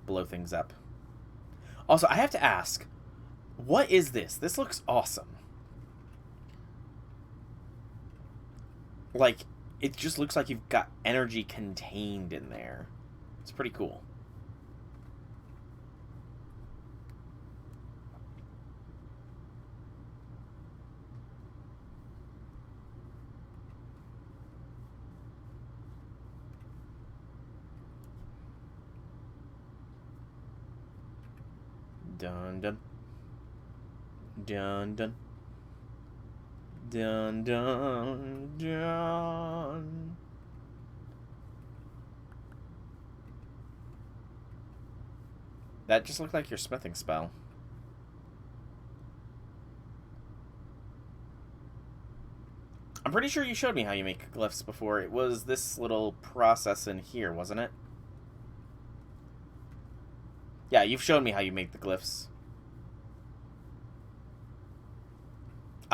blow things up. Also, I have to ask, what is this? This looks awesome. Like, it just looks like you've got energy contained in there. It's pretty cool. Dun dun. Dun dun. Dun dun dun. That just looked like your smithing spell. I'm pretty sure you showed me how you make glyphs before. It was this little process in here, wasn't it? Yeah, you've shown me how you make the glyphs.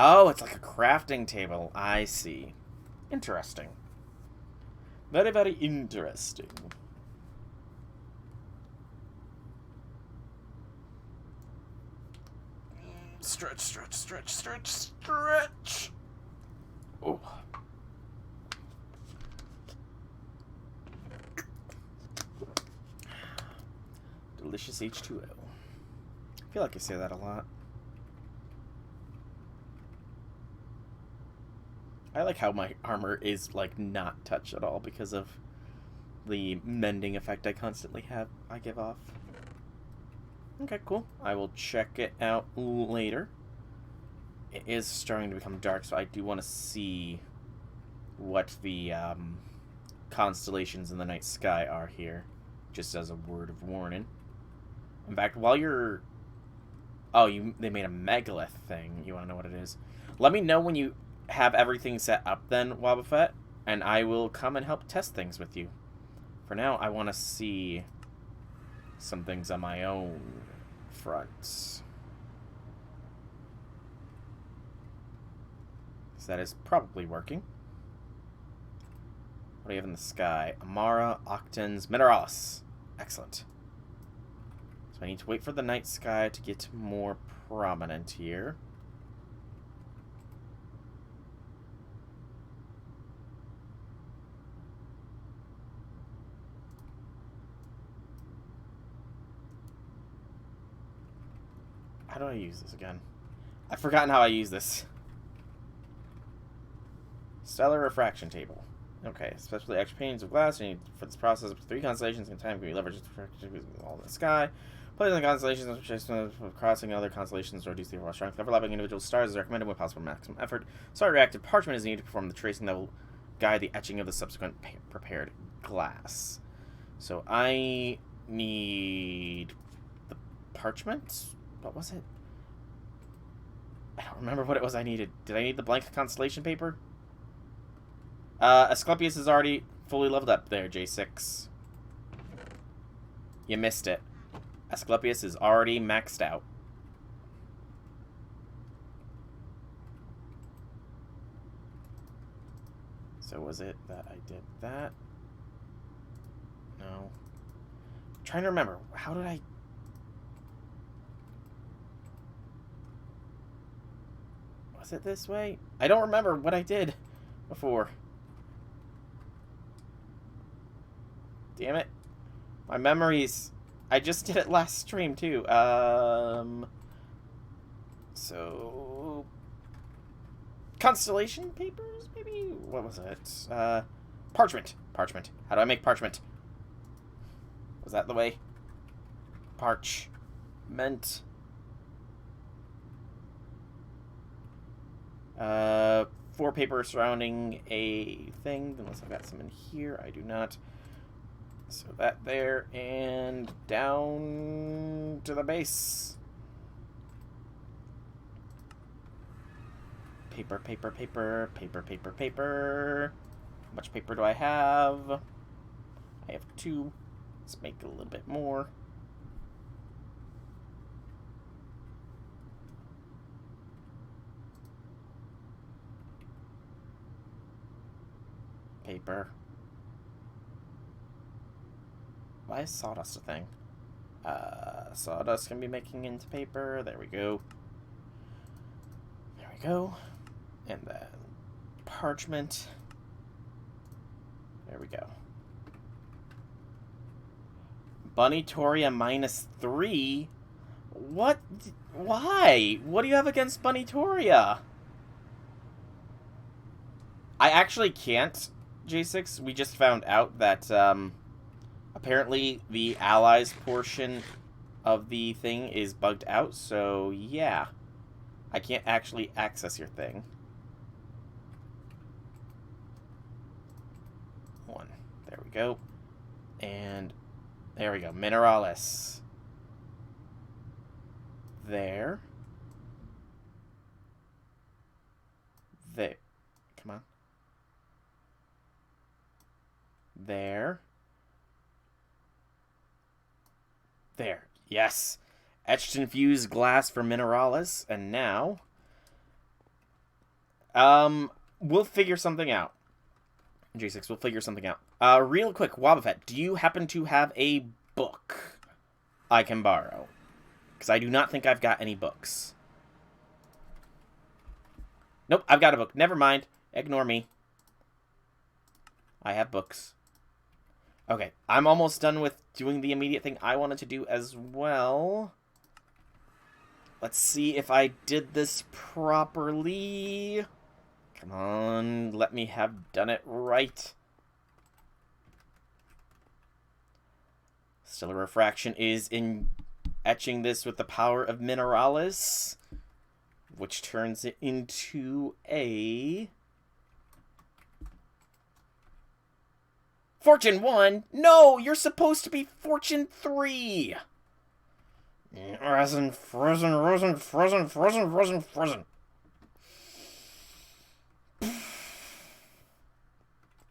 Oh, it's like a crafting table. I see. Interesting. Very, very interesting. Stretch, stretch, stretch, stretch, stretch. Oh. Delicious H2O. I feel like I say that a lot. I like how my armor is, like, not touched at all because of the mending effect I constantly I give off. Okay, cool. I will check it out later. It is starting to become dark, so I do want to see what the constellations in the night sky are here, just as a word of warning. In fact, while you're Oh, they made a megalith thing. You want to know what it is? Let me know when you have everything set up then, Wobbuffet, and I will come and help test things with you. For now, I want to see some things on my own front. So that is probably working. What do you have in the sky? Amara, Octans, Mineralis. Excellent. So I need to wait for the night sky to get more prominent here. How do I use this again? I've forgotten how I use this. Stellar refraction table. Okay, especially extra panes of glass. You need for this process up to 3 constellations in time can be leveraged to all in the sky. Placing the constellations crossing other constellations to reduce the overall strength. Overlapping individual stars is recommended when possible maximum effort. Star reactive parchment is needed to perform the tracing that will guide the etching of the subsequent prepared glass. So I need the parchment. What was it? I don't remember what it was I needed. Did I need the blank constellation paper? Asclepius is already fully leveled up there, J6. You missed it. Asclepius is already maxed out. So was it that I did that? No. I'm trying to remember. How did I... Was it this way? I don't remember what I did before. Damn it. My memories... I just did it last stream, too. So... Constellation papers, maybe? What was it? Parchment. Parchment. How do I make parchment? Was that the way? Parchment. 4 paper surrounding a thing. Unless I've got some in here. I do not. So that there, and down to the base. Paper, paper, paper, paper, paper, paper. How much paper do I have? I have 2. Let's make a little bit more. Paper. Why is sawdust a thing? Sawdust can be making into paper. There we go. There we go. And then parchment. There we go. Bunnytoria -3? What? Why? What do you have against Bunnytoria? I actually can't, J6. We just found out that, apparently the allies portion of the thing is bugged out, so yeah. I can't actually access your thing. 1. There we go. And there we go. Mineralis. There. There. Come on. There. There. Yes. Etched infused glass for Mineralis. And now... we'll figure something out. J6, we'll figure something out. Real quick, Wobbuffet, do you happen to have a book I can borrow? Because I do not think I've got any books. Nope, I've got a book. Never mind. Ignore me. I have books. Okay, I'm almost done with doing the immediate thing I wanted to do as well. Let's see if I did this properly. Come on, let me have done it right. Stellar refraction is in etching this with the power of Mineralis, which turns it into a... Fortune 1? No, you're supposed to be Fortune 3! Resin, frozen, frozen, frozen, frozen, frozen, frozen.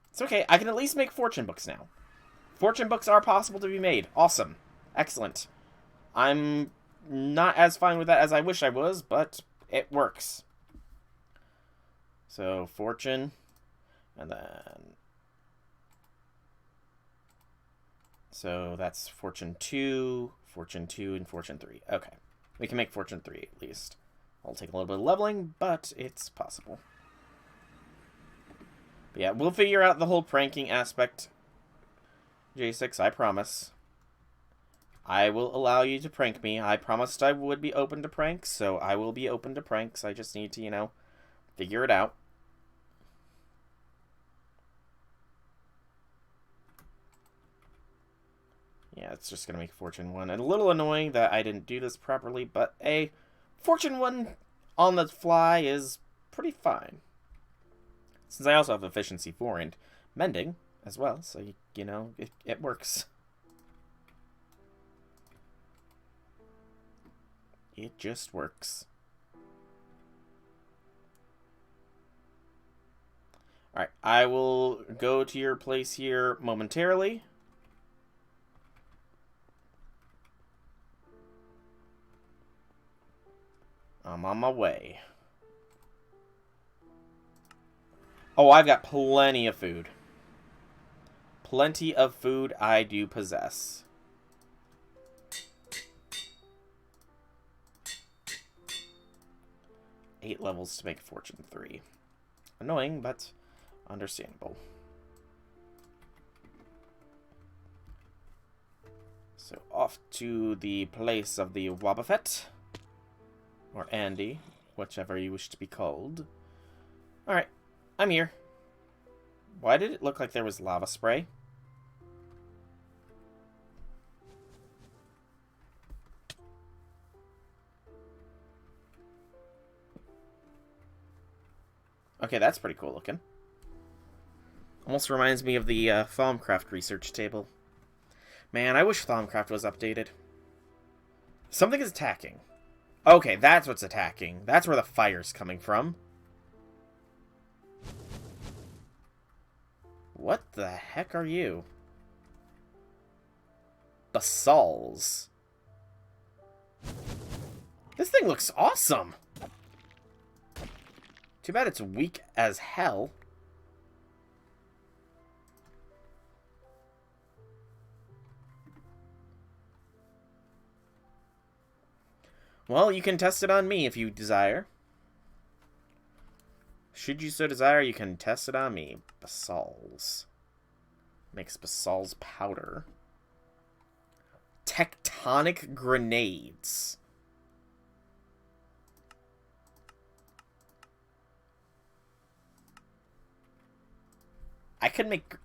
It's okay. I can at least make fortune books now. Fortune books are possible to be made. Awesome. Excellent. I'm not as fine with that as I wish I was, but it works. So, fortune. And then... So, that's fortune 2, and fortune 3. Okay. We can make fortune 3 at least. I'll take a little bit of leveling, but it's possible. But yeah, we'll figure out the whole pranking aspect, J6, I promise. I will allow you to prank me. I promised I would be open to pranks, so I will be open to pranks. I just need to, you know, figure it out. Yeah, it's just going to make Fortune 1. And a little annoying that I didn't do this properly, but a Fortune 1 on the fly is pretty fine. Since I also have Efficiency 4 and Mending as well, so, you know, it works. It just works. Alright, I will go to your place here momentarily. I'm on my way. Oh, I've got plenty of food. Plenty of food I do possess. Eight levels to make Fortune 3. Annoying, but understandable. So off to the place of the Wobbuffet. Or Andy, whichever you wish to be called. Alright, I'm here. Why did it look like there was lava spray? Okay, that's pretty cool looking. Almost reminds me of the Thaumcraft research table. Man, I wish Thaumcraft was updated. Something is attacking. Okay, that's what's attacking. That's where the fire's coming from. What the heck are you? Basalls. This thing looks awesome. Too bad it's weak as hell. Well, you can test it on me if you desire. Should you so desire, you can test it on me. Basalls. Makes Basalls powder. Tectonic grenades.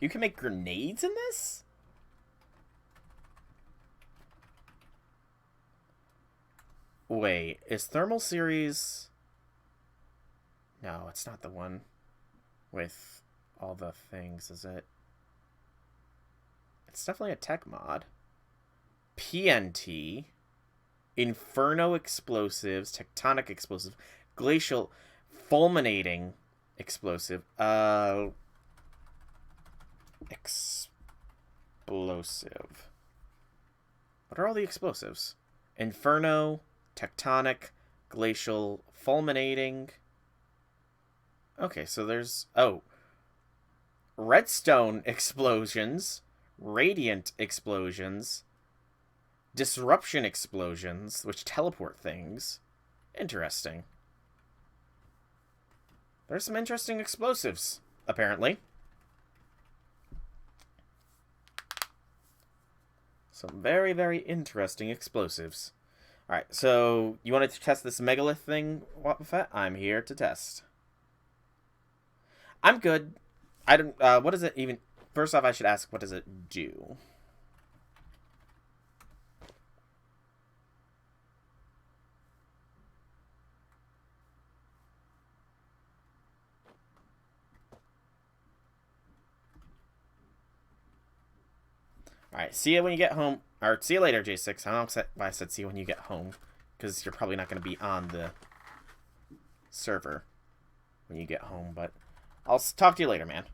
You can make grenades in this? Wait, is Thermal Series... No, it's not the one with all the things, is it? It's definitely a tech mod. PNT, Inferno Explosives, Tectonic Explosive, Glacial Fulminating Explosive, Explosive. What are all the explosives? Inferno, Tectonic, Glacial, Fulminating. Okay, so there's... Oh. Redstone explosions. Radiant explosions. Disruption explosions, which teleport things. Interesting. There's some interesting explosives, apparently. Some very, very interesting explosives. Alright, so you wanted to test this megalith thing, Wobbuffet? I'm here to test. I'm good. I don't, what does it even... First off, I should ask, what does it do? Alright, see you when you get home. Alright, see you later, J6. I don't know why I said see you when you get home. Because you're probably not going to be on the server when you get home. But I'll talk to you later, man.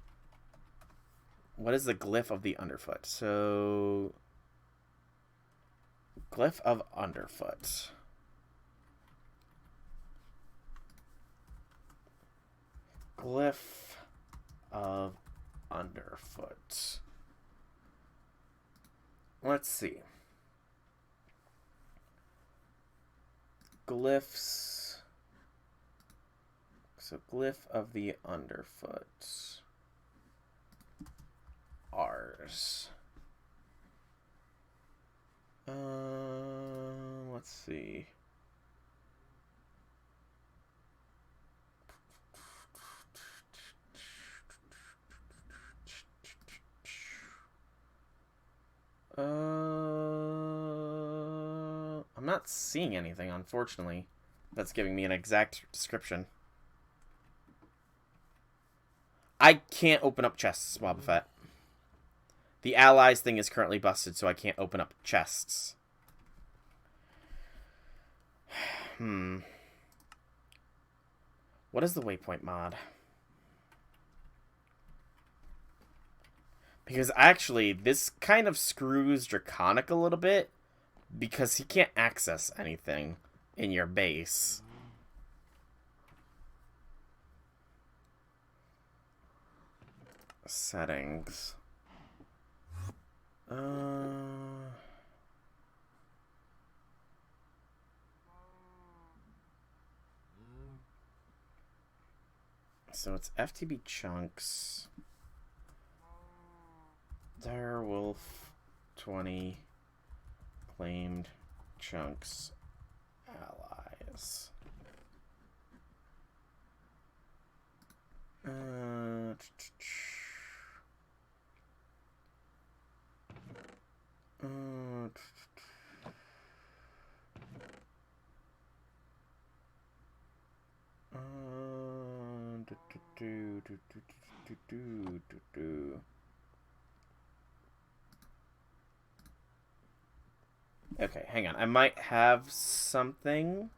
What is the glyph of the underfoot? So... Glyph of underfoot. Glyph of underfoot. Let's see. Glyphs. So glyph of the underfoot. R's. Let's see. I'm not seeing anything, unfortunately, that's giving me an exact description. I can't open up chests, Boba Fett. The allies thing is currently busted, so I can't open up chests. What is the waypoint mod? Because actually, this kind of screws Draconic a little bit, because he can't access anything in your base. Settings. So it's FTB chunks. Direwolf20 claimed chunks allies. Okay, hang on. I might have something.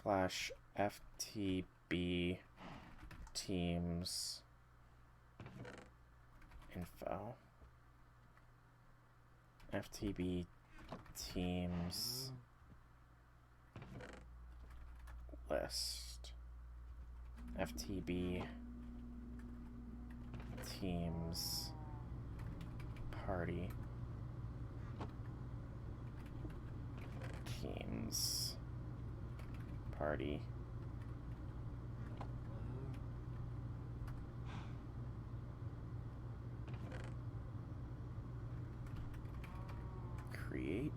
/ FTB teams info. FTB teams list. FTB teams party teams party create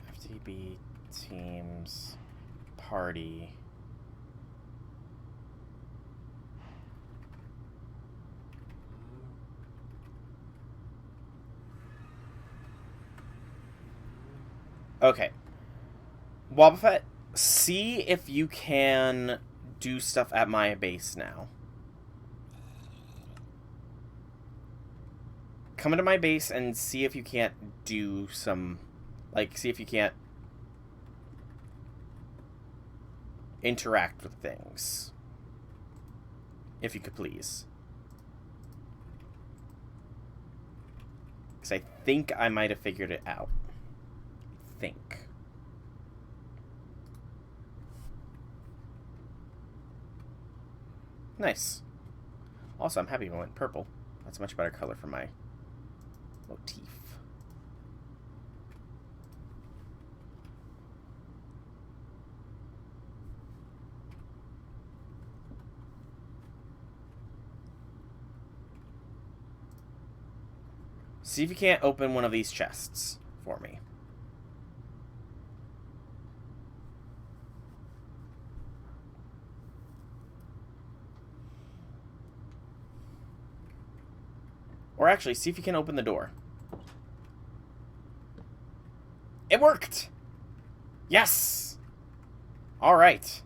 FTB teams party Okay. Boba Fett, see if you can do stuff at my base now. Come into my base and see if you can't do some... Like, see if you can't interact with things. If you could, please. Because I think I might have figured it out. Think. Nice. Also, I'm happy I went purple. That's a much better color for my motif. See if you can't open one of these chests for me. Or actually, see if you can open the door. It worked! Yes! Alright.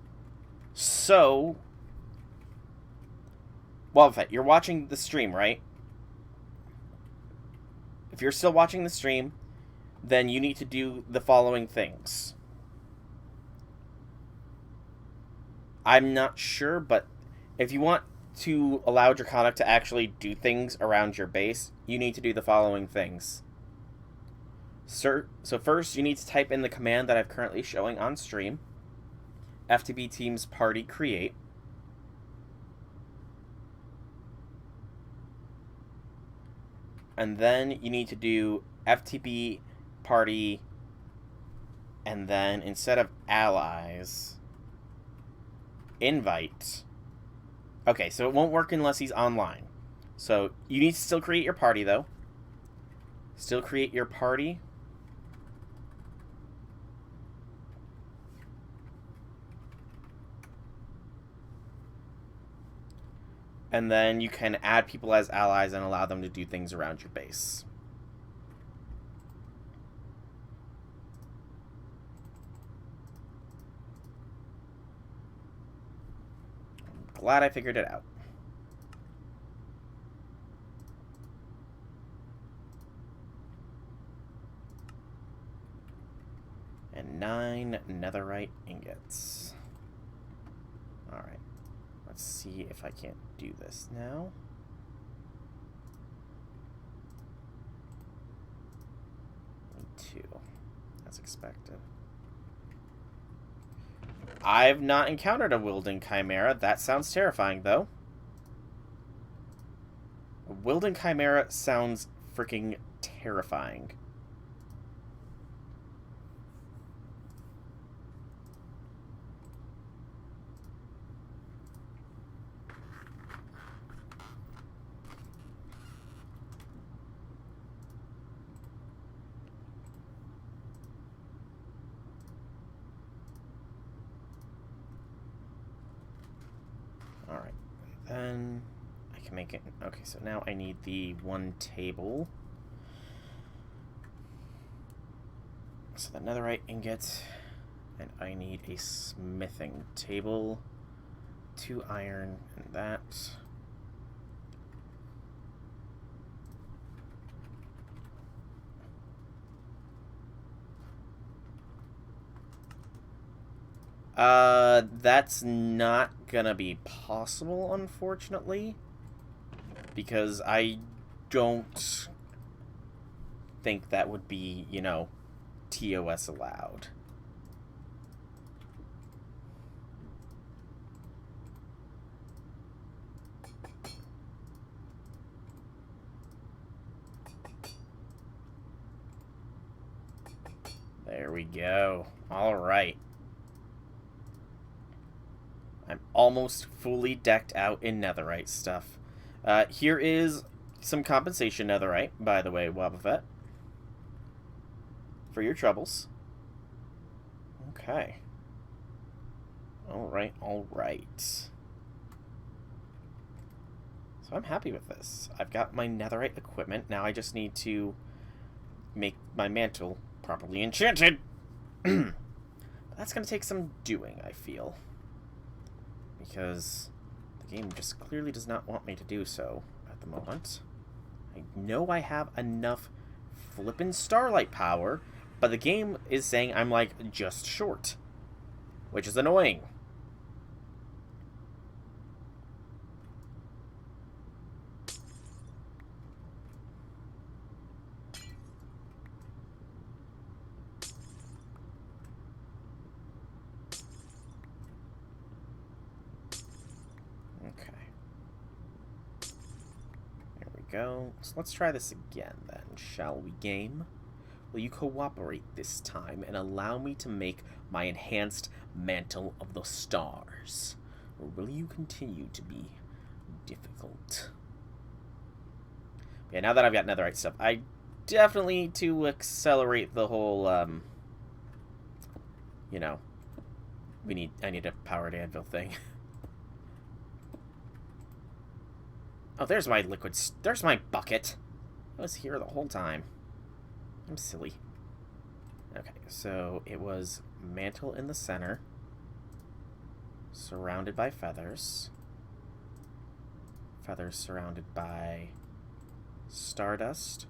So... Wildfet, you're watching the stream, right? If you're still watching the stream, then you need to do the following things. I'm not sure, but if you want to allow Draconic to actually do things around your base, you need to do the following things. So first, you need to type in the command that I'm currently showing on stream. FTB Teams Party Create. And then you need to do FTB Party, and then instead of allies, invite. Okay, so it won't work unless he's online. So you need to still create your party, though. Still create your party. And then you can add people as allies and allow them to do things around your base. I'm glad I figured it out. And 9 netherite ingots. Alright. Let's see if I can't do this now. Need 2, as expected. I've not encountered a Wilden Chimera. That sounds terrifying, though. A Wilden Chimera sounds freaking terrifying. Alright, then I can make it... Okay, so now I need the 1 table. So the netherite ingot, and I need a smithing table, 2 iron, and that. That's not gonna be possible, unfortunately, because I don't think that would be, you know, TOS allowed. There we go. All right. I'm almost fully decked out in netherite stuff. Here is some compensation netherite, by the way, Wobbuffet, for your troubles. Okay. Alright, alright. So I'm happy with this. I've got my netherite equipment. Now I just need to make my mantle properly enchanted. But that's going to take some doing, I feel. Because the game just clearly does not want me to do so at the moment. I know I have enough flippin' starlight power, but the game is saying I'm, like, just short. Which is annoying. Go. So let's try this again then, shall we, game? Will you cooperate this time and allow me to make my enhanced Mantle of the Stars? Or will you continue to be difficult? Yeah, now that I've got netherite stuff, I definitely need to accelerate the whole, you know, I need a powered anvil thing. Oh, there's my there's my bucket. I was here the whole time. I'm silly. Okay, so it was Mantle in the center, surrounded by feathers. Feathers surrounded by stardust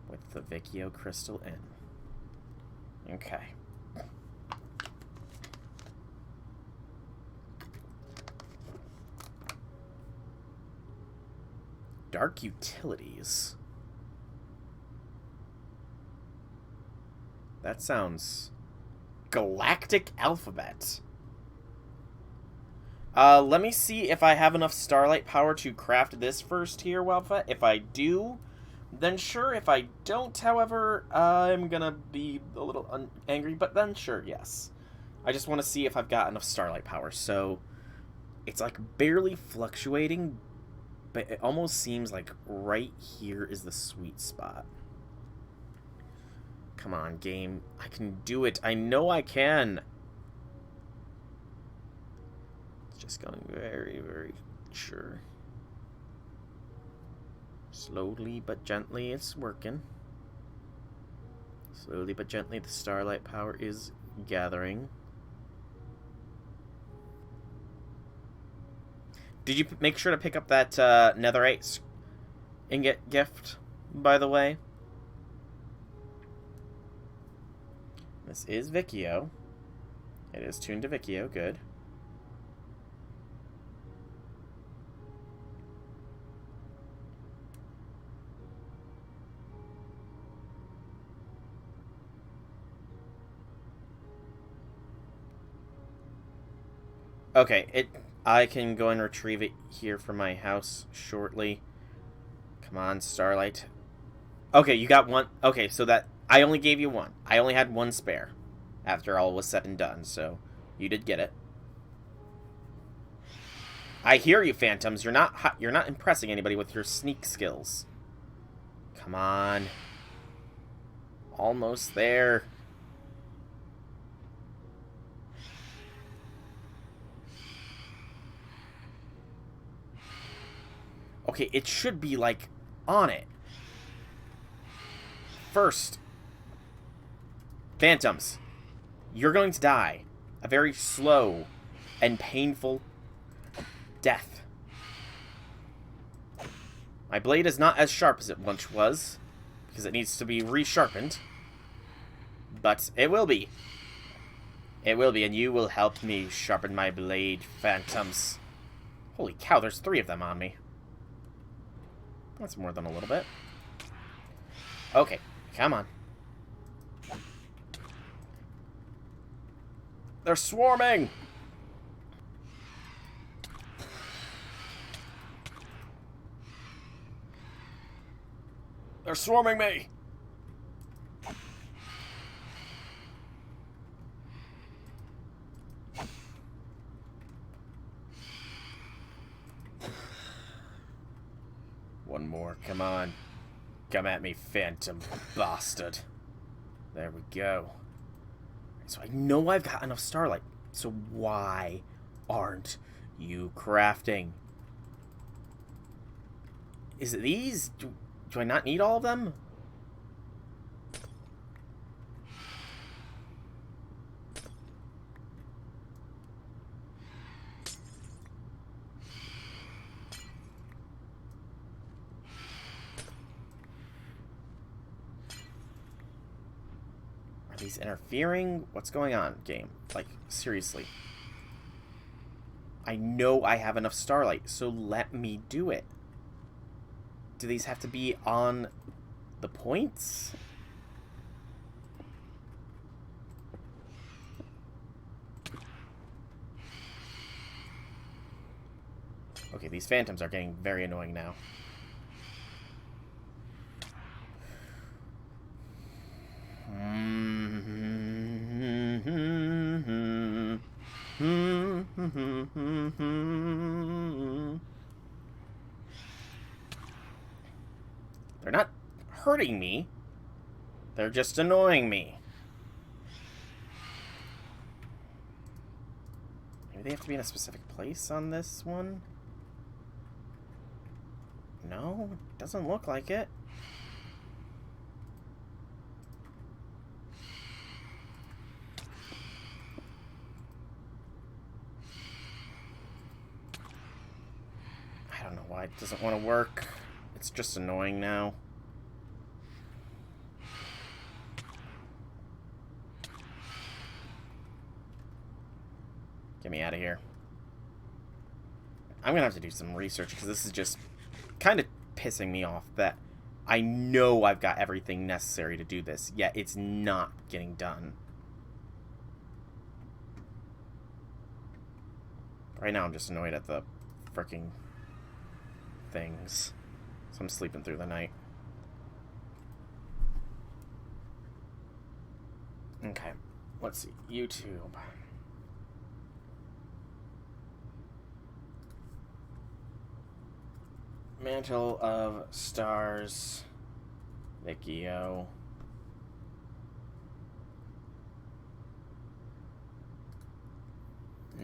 with the Vicchio crystal in. Okay. Dark utilities. That sounds... Galactic alphabet. Let me see if I have enough starlight power to craft this first here, Wildfet. If I do, then sure. If I don't, however, I'm gonna be a little angry, but then sure, yes. I just want to see if I've got enough starlight power. So, it's like barely fluctuating, but it almost seems like right here is the sweet spot. Come on, game. I can do it. I know I can. It's just going very, very sure. Slowly but gently, it's working. Slowly but gently, the starlight power is gathering. Did you make sure to pick up that netherite ingot gift, by the way? This is Vicchio. It is tuned to Vicchio. Good. Okay, I can go and retrieve it here from my house shortly. Come on, Starlight. Okay, you got one. Okay, so that... I only gave you one. I only had one spare after all was said and done, so you did get it. I hear you, Phantoms. You're not impressing anybody with your sneak skills. Come on. Almost there. Okay, it should be, like, on it. First... Phantoms, you're going to die a very slow and painful death. My blade is not as sharp as it once was, because it needs to be resharpened. But it will be. It will be, and you will help me sharpen my blade, Phantoms. Holy cow, there's 3 of them on me. That's more than a little bit. Okay, come on. They're swarming! They're swarming me! One more, come on. Come at me, phantom bastard. There we go. So I know I've got enough starlight. So why aren't you crafting? Is it these? Do I not need all of them? He's interfering? What's going on, game? Like, seriously. I know I have enough starlight, so let me do it. Do these have to be on the points? Okay, these phantoms are getting very annoying now. They're not hurting me. They're just annoying me. Maybe they have to be in a specific place on this one? No, doesn't look like it. It doesn't want to work. It's just annoying now. Get me out of here. I'm gonna have to do some research because this is just kind of pissing me off that I know I've got everything necessary to do this, yet it's not getting done. Right now I'm just annoyed at the frickin' things. So I'm sleeping through the night. Okay, let's see. YouTube. Mantle of Stars. Vikio.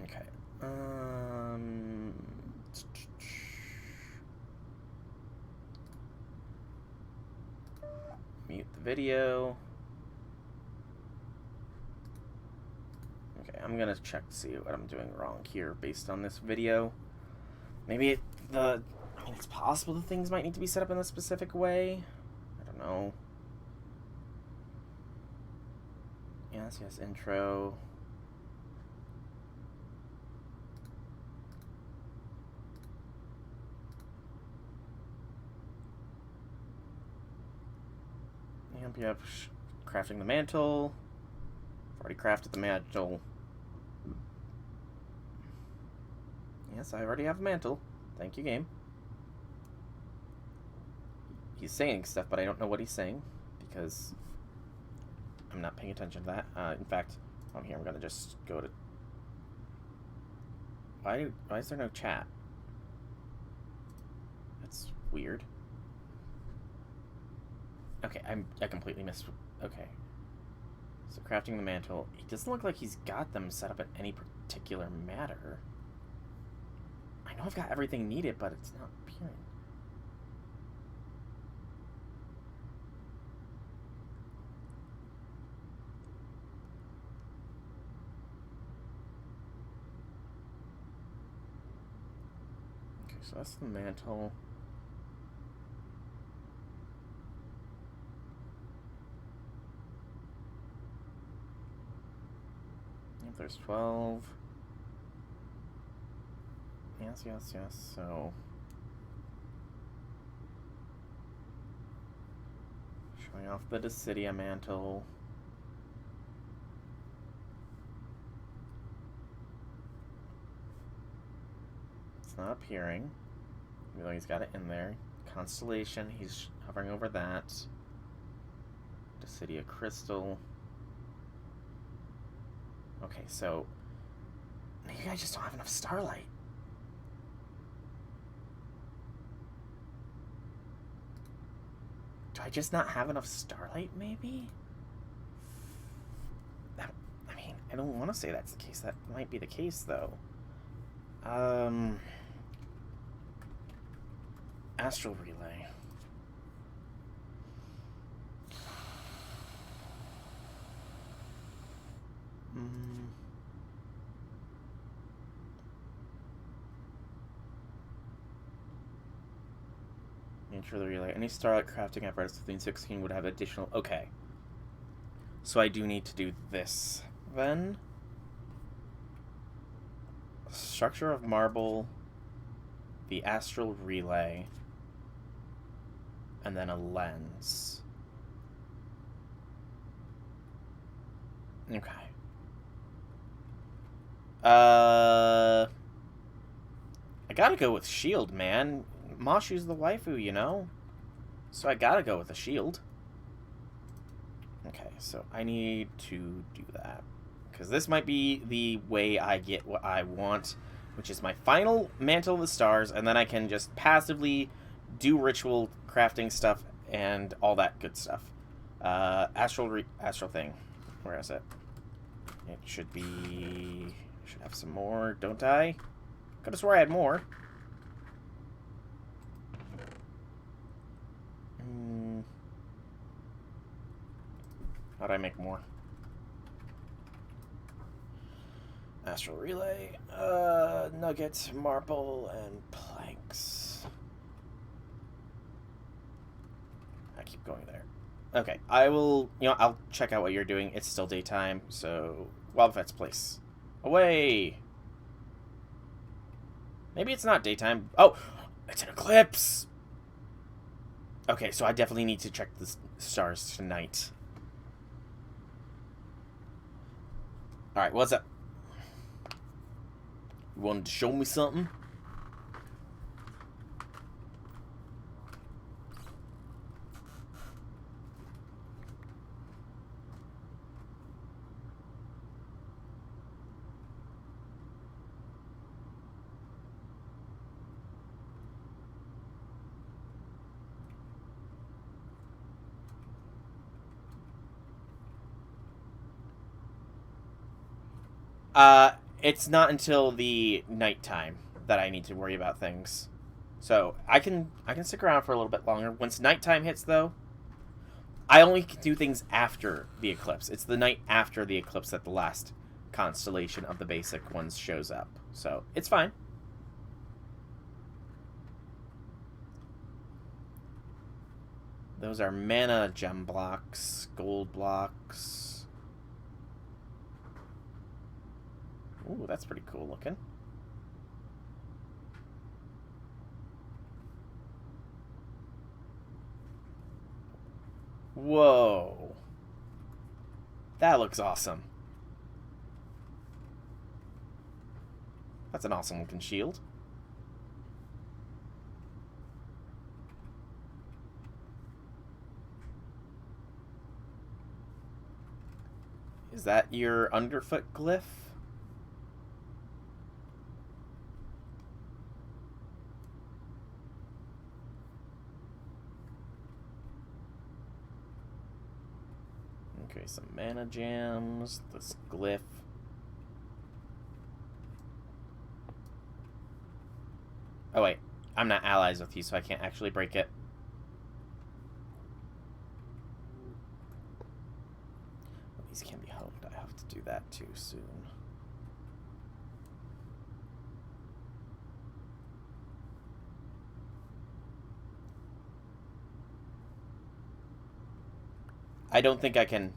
Okay. Mute the video. Okay, I'm gonna check to see what I'm doing wrong here based on this video. Maybe I mean, it's possible the things might need to be set up in a specific way. I don't know. Yes, intro. Yep, crafting the mantle. I've already crafted the mantle. Yes, I already have a mantle. Thank you, game. He's saying stuff, but I don't know what he's saying because I'm not paying attention to that. In fact, I'm here. I'm gonna just go to. Why is there no chat? That's weird. Okay, I completely missed. Okay. So crafting the mantle. It doesn't look like he's got them set up in any particular matter. I know I've got everything needed, but it's not appearing. Okay, so that's the mantle. There's 12. Yes. So showing off the Decidia mantle. It's not appearing, even though he's got it in there. Constellation, he's hovering over that. Decidia crystal. Okay, so maybe I just don't have enough starlight. Do I just not have enough starlight, maybe? I mean, I don't want to say that's the case. That might be the case, though. Astral Relay. Nature of the relay. Any starlight crafting apparatus within 16 would have additional. Okay. So I do need to do this then. Structure of marble, the astral relay, and then a lens. Okay. I gotta go with shield, man. Mashu's the waifu, you know? So I gotta go with a shield. Okay, so I need to do that. Because this might be the way I get what I want, which is my final Mantle of the Stars, and then I can just passively do ritual crafting stuff and all that good stuff. Astral thing. Where is it? It should be... should have some more, don't I? Could've swore I had more. How'd I make more? Astral Relay, nuggets, marble, and planks. keep going there. Okay, I will, I'll check out what you're doing. It's still daytime, so Wildfet's place. Away! Maybe it's not daytime. Oh, it's an eclipse! Okay, so I definitely need to check the stars tonight. Alright, what's up? You wanted to show me something? It's not until the nighttime that I need to worry about things. So, I can stick around for a little bit longer. Once nighttime hits, though, I only can do things after the eclipse. It's the night after the eclipse that the last constellation of the basic ones shows up. So, it's fine. Those are mana gem blocks, gold blocks. Ooh, that's pretty cool looking. Whoa. That looks awesome. That's an awesome looking shield. Is that your underfoot glyph? Okay, some mana gems, this glyph. Oh wait, I'm not allies with you, so I can't actually break it. Well, these can be honed. I have to do that too soon. I don't think I can...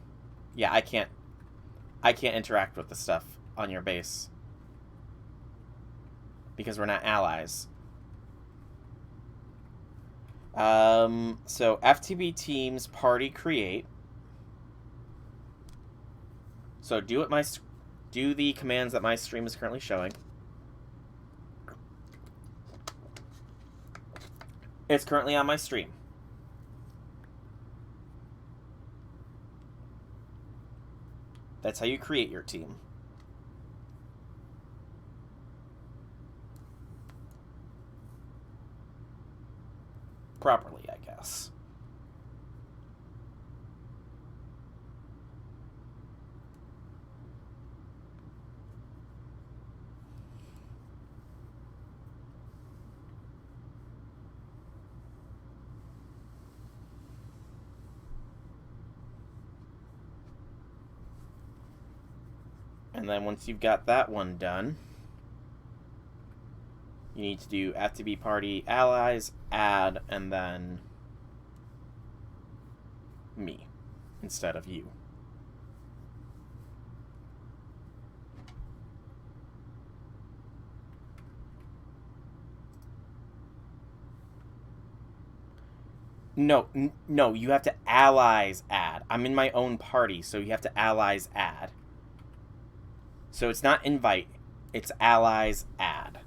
Yeah, I can't interact with the stuff on your base. Because we're not allies. So FTB teams party create. So do the commands that my stream is currently showing. It's currently on my stream. That's how you create your team. Properly, I guess. And then once you've got that one done, you need to do FTB party allies, add, and then me instead of you. No, you have to allies add. I'm in my own party, so you have to allies add. So it's not invite, it's allies add.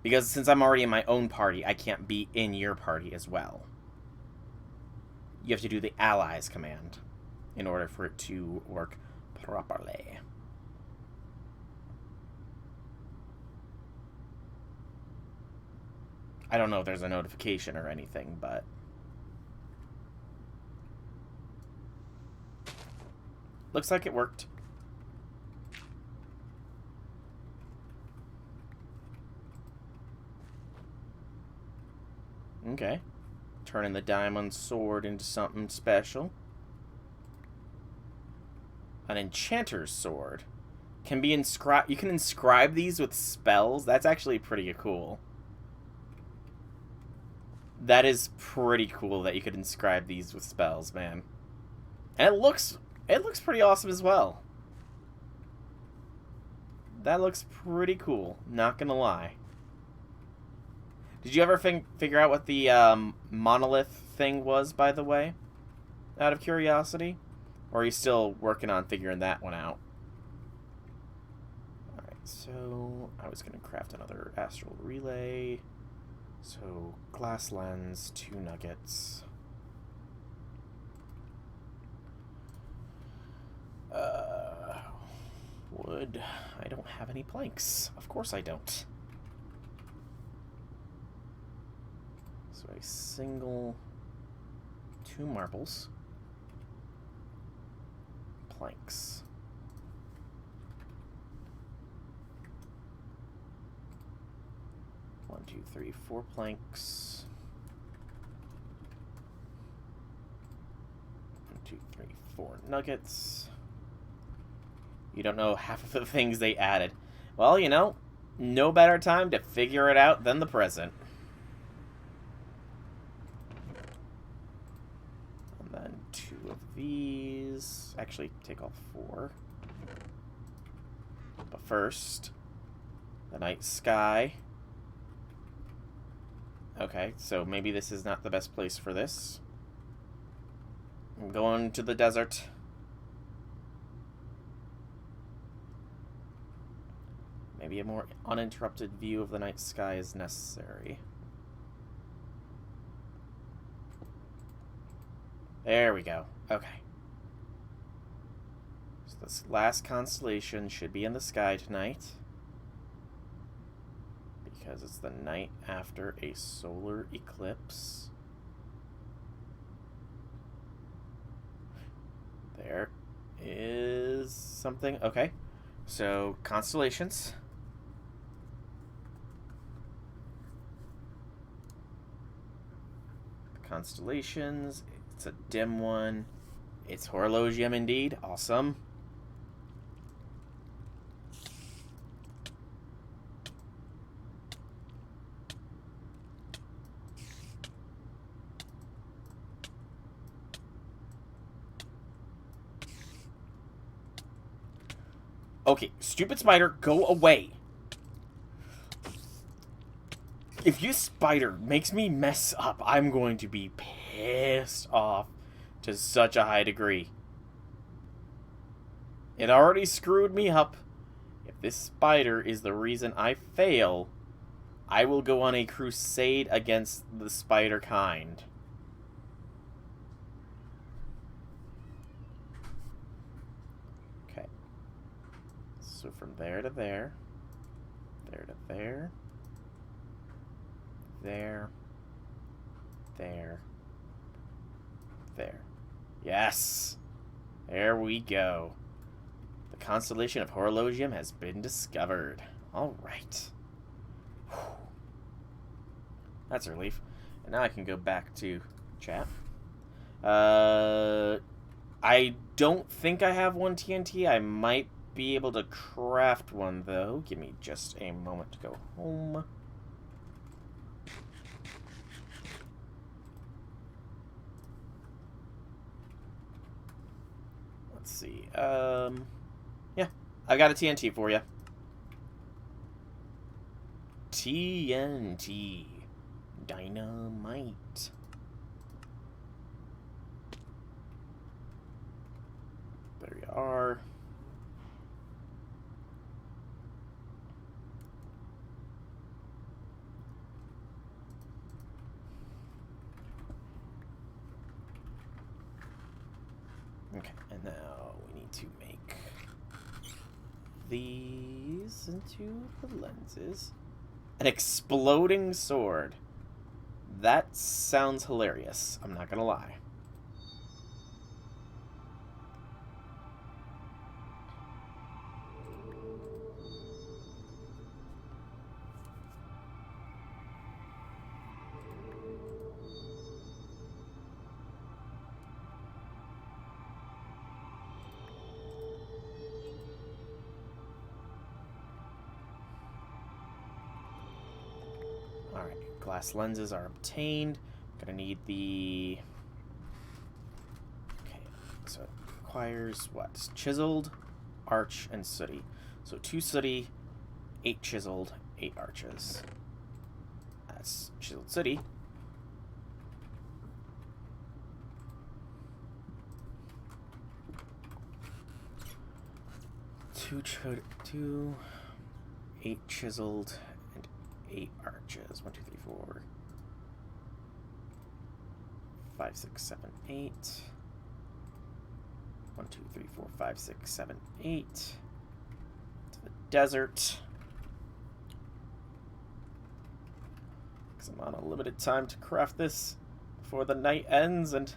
Because since I'm already in my own party, I can't be in your party as well. You have to do the allies command in order for it to work properly. I don't know if there's a notification or anything, but... looks like it worked. Okay. Turning the diamond sword into something special. An enchanter's sword. can be inscribed. You can inscribe these with spells. That's actually pretty cool. That is pretty cool that you could inscribe these with spells, man. And it looks pretty awesome as well. That looks pretty cool, not gonna lie. Did you ever figure out what the monolith thing was, by the way? Out of curiosity? Or are you still working on figuring that one out? Alright, so I was gonna craft another Astral Relay. So, glass lens, 2 nuggets. Wood. I don't have any planks. Of course I don't. So a single 2 marbles. Planks. One, two, three, 4 planks. 1, 2, 3, 4 nuggets. You don't know half of the things they added. Well, you know, no better time to figure it out than the present. And then 2 of these. Actually, take all 4. But first, the night sky. Okay, so maybe this is not the best place for this. I'm going to the desert. Maybe a more uninterrupted view of the night sky is necessary. There we go. Okay. So this last constellation should be in the sky tonight. Because it's the night after a solar eclipse. There is something. Okay. So, constellations. Constellations. It's a dim one. It's Horologium indeed. Awesome. Okay, stupid spider, go away. If you spider makes me mess up, I'm going to be pissed off to such a high degree. It already screwed me up. If this spider is the reason I fail, I will go on a crusade against the spider kind. Okay. So from there to there, there to there, there, there, there. Yes! There we go. The constellation of Horologium has been discovered. Alright. That's a relief. And now I can go back to chat. I don't think I have one TNT. I might be able to craft one, though. Give me just a moment to go home. Let's see. Yeah, I got a TNT for you. TNT. Dynamite. There you are. Okay, and now we need to make these into the lenses. An exploding sword. That sounds hilarious. I'm not gonna lie. Alright, glass lenses are obtained. Gonna need the... Okay, so it requires what? Chiseled, arch, and sooty. So 2 sooty, 8 chiseled, 8 arches. That's chiseled sooty. Two 8 chiseled and 8 arches. 1, 2, 3, 4, 5, 6, 7, 8. 1, 2, 3, 4, 5, 6, 7, 8. To the desert. Because I'm on a limited time to craft this before the night ends, and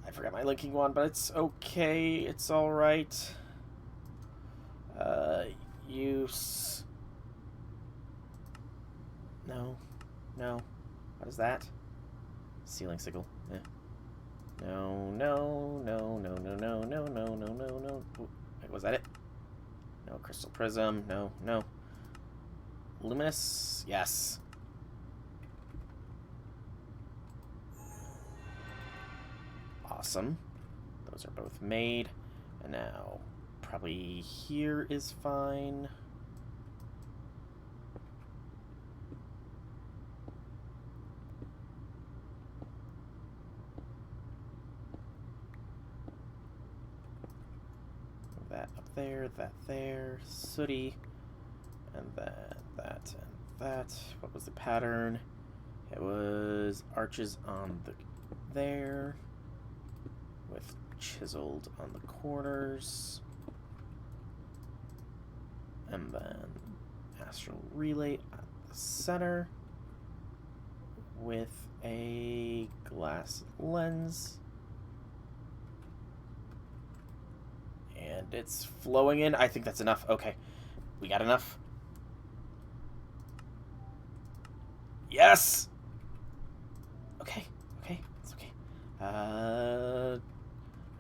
I forgot my linking wand, but it's okay. It's alright. Use... No. No. What is that? Ceiling sickle. Eh. No, no, no, no, no, no, no, no, no, no, no. Ooh, wait, was that it? No, crystal prism. No, no. Luminous? Yes. Awesome. Those are both made. And now, probably here is fine. That up there, that there, sooty, and then that and that. What was the pattern? It was arches on the there, with chiseled on the corners, and then Astral Relay at the center, with a glass lens. And it's flowing in. I think that's enough. Okay. We got enough. Yes! Okay. Okay. It's okay. I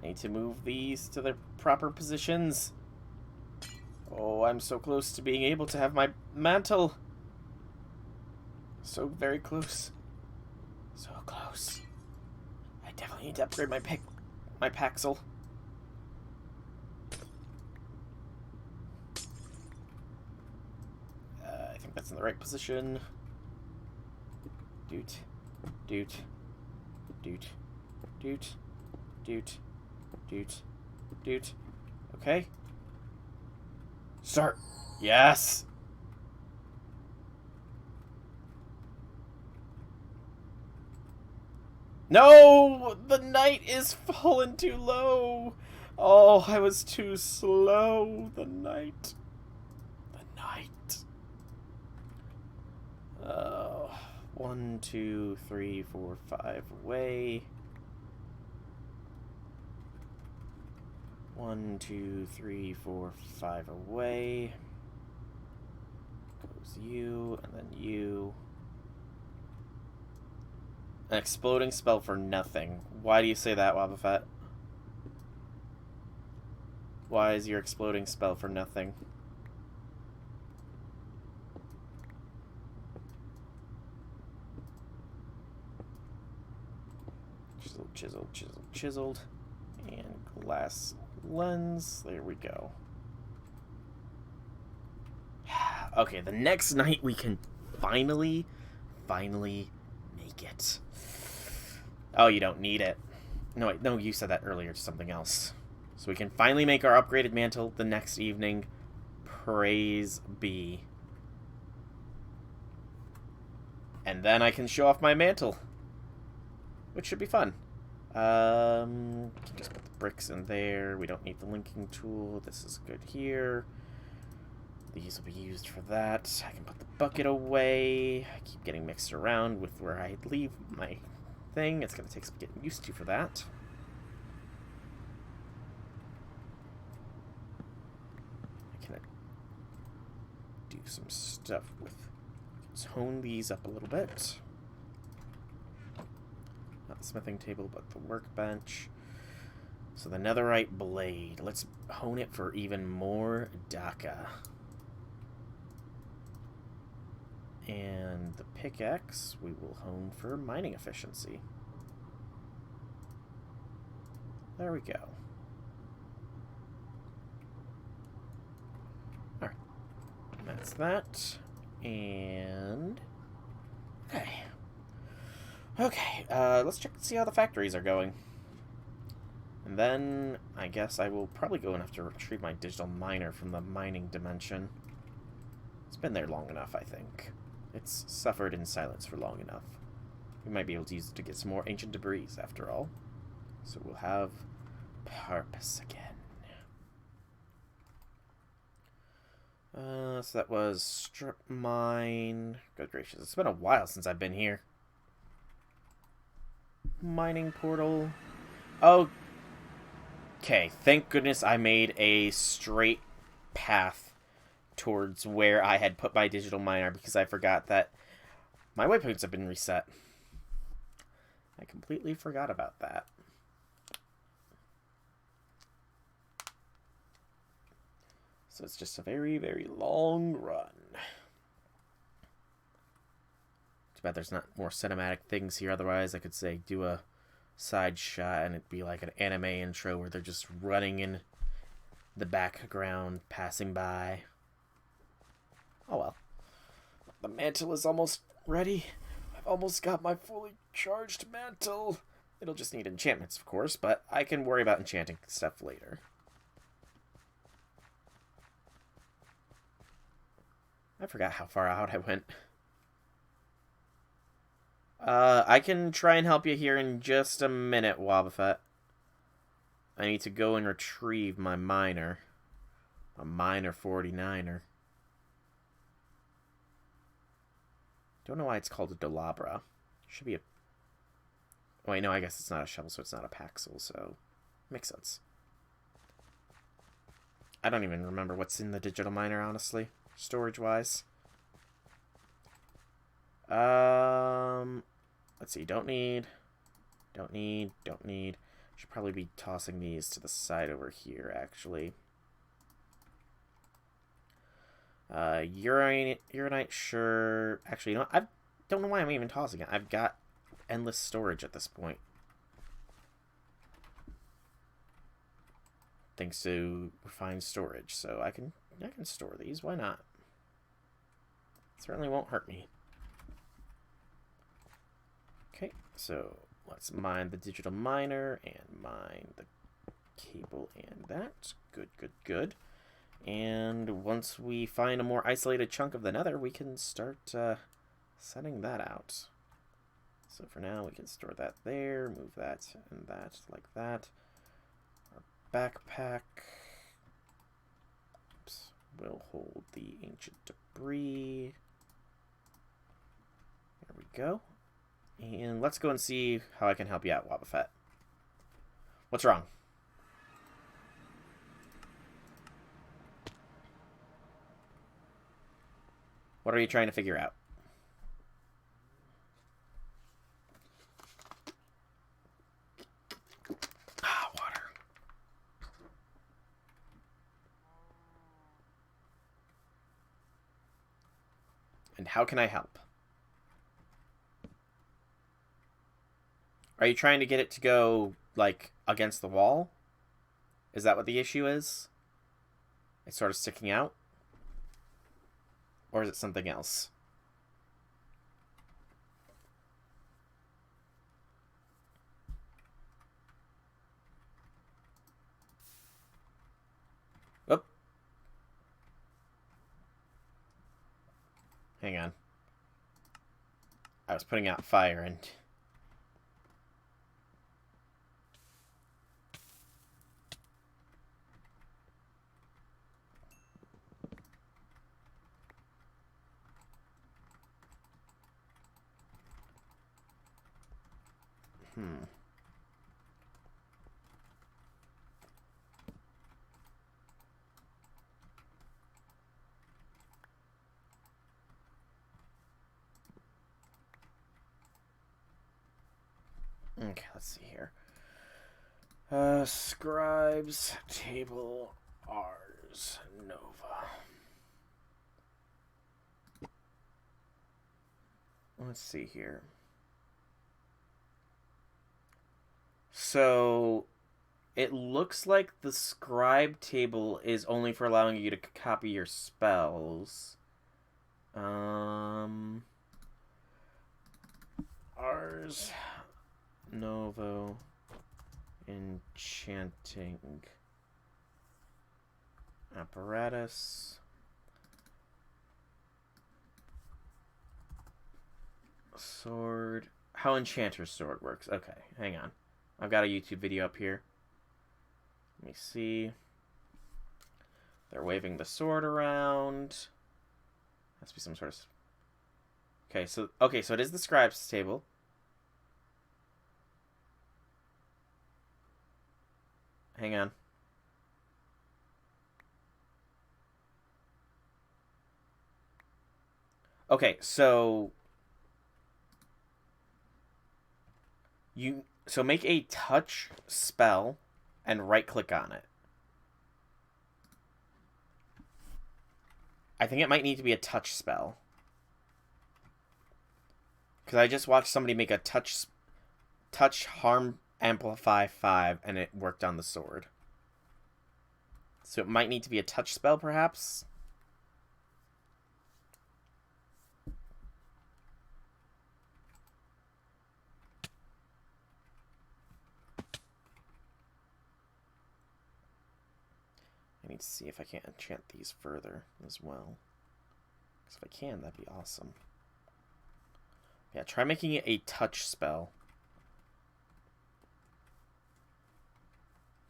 need to move these to their proper positions. Oh, I'm so close to being able to have my mantle. So very close. So close. I definitely need to upgrade my Paxel. That's in the right position. Doot. Doot. Doot. Doot. Doot. Doot. Doot. Okay. Start. Yes! No! The night is fallen too low! Oh, I was too slow. The night. The night. 1, 2, 3, 4, 5 away. 1, 2, 3, 4, 5 away. Goes you, and then you. An exploding spell for nothing. Why do you say that, Wobbuffet? Why is your exploding spell for nothing? Chiseled, chiseled, chiseled. And glass lens. There we go. Okay, the next night we can finally make it. Oh, you don't need it. No, wait, no, you said that earlier to something else. So we can finally make our upgraded mantle the next evening. Praise be. And then I can show off my mantle, which should be fun. Can just put the bricks in there. We don't need the linking tool. This is good here. These will be used for that. I can put the bucket away. I keep getting mixed around with where I leave my thing. It's going to take some getting used to for that. I can do some stuff with... Tone these up a little bit. Not the smithing table, but the workbench. So the netherite blade. Let's hone it for even more Daka. And the pickaxe we will hone for mining efficiency. There we go. Alright. That's that. And... Okay. Okay, let's check and see how the factories are going. And then, I guess I will probably go and have to retrieve my digital miner from the mining dimension. It's been there long enough, I think. It's suffered in silence for long enough. We might be able to use it to get some more ancient debris, after all. So we'll have purpose again. So that was strip mine. Good gracious, it's been a while since I've been here. Mining portal. Oh. Okay, thank goodness I made a straight path towards where I had put my digital miner, because I forgot that my waypoints have been reset. I completely forgot about that. So it's just a very, very long run. Too bad there's not more cinematic things here, otherwise I could say do a side shot and it'd be like an anime intro where they're just running in the background, passing by. Oh well. The mantle is almost ready. I've almost got my fully charged mantle. It'll just need enchantments, of course, but I can worry about enchanting stuff later. I forgot how far out I went. I can try and help you here in just a minute, Wobbuffet. I need to go and retrieve my miner. A miner 49er. Don't know why it's called a Dolabra. Should be a... Oh, wait, no, I guess it's not a shovel, so it's not a Paxel, so... Makes sense. I don't even remember what's in the digital miner, honestly. Storage-wise. Let's see, don't need. Should probably be tossing these to the side over here, actually. Uranite, sure. Actually, you know what? I don't know why I'm even tossing it. I've got endless storage at this point. Thanks to refined storage, so I can store these. Why not? Certainly won't hurt me. Okay, so let's mine the digital miner and mine the cable and that. Good, good, good. And once we find a more isolated chunk of the nether, we can start setting that out. So for now, we can store that there, move that and that like that. Our backpack will hold the ancient debris. There we go. And let's go and see how I can help you out, Wobbuffet. What's wrong? What are you trying to figure out? Ah, water. And how can I help? Are you trying to get it to go, like, against the wall? Is that what the issue is? It's sort of sticking out? Or is it something else? Oop. Hang on. I was putting out fire and... Okay, let's see here. Scribes, table, Ars, Nova. let's see here. So it looks like the scribe table is only for allowing you to copy your spells. Ars Novo Enchanting Apparatus. Sword. How Enchanter's Sword works. Okay, hang on. I've got a YouTube video up here. Let me see. They're waving the sword around. Has to be some sort of... Okay, so it is the scribe's table. Hang on. Okay, so make a touch spell and right click on it. I think it might need to be a touch spell. Because I just watched somebody make a touch harm amplify 5 and it worked on the sword. So it might need to be a touch spell perhaps. I need to see if I can't enchant these further as well. Because if I can, that'd be awesome. Yeah, try making it a touch spell.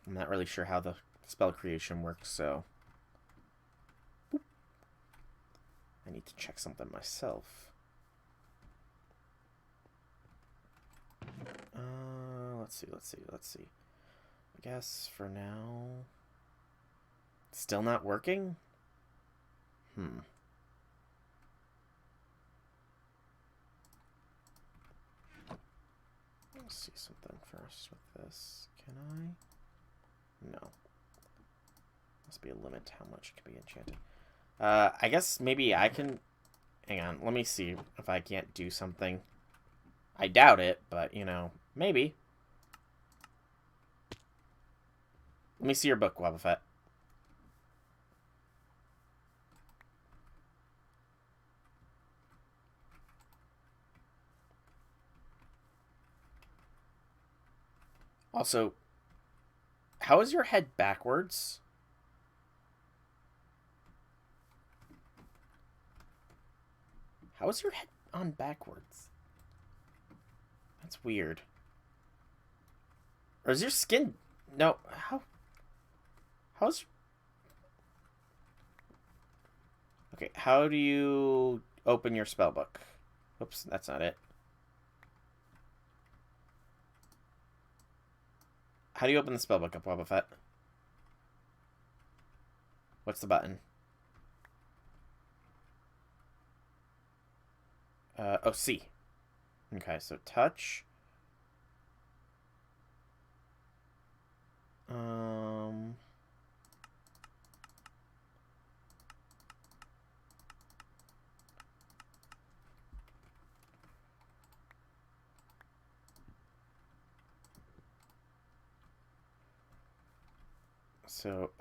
I'm not really sure how the spell creation works, so... Boop. I need to check something myself. Let's see. I guess for now... Still not working? Let's see something first with this. Can I? No. Must be a limit to how much can be enchanted. I guess maybe I can... Hang on, let me see if I can't do something. I doubt it, but, you know, maybe. Let me see your book, Wobbuffet. Also, how is your head backwards? How is your head on backwards? That's weird. Or is your skin... No, how's... Okay, how do you open your spellbook? Oops, that's not it. How do you open the spellbook up, Wobbuffet? What's the button? Oh, C. Okay, so touch.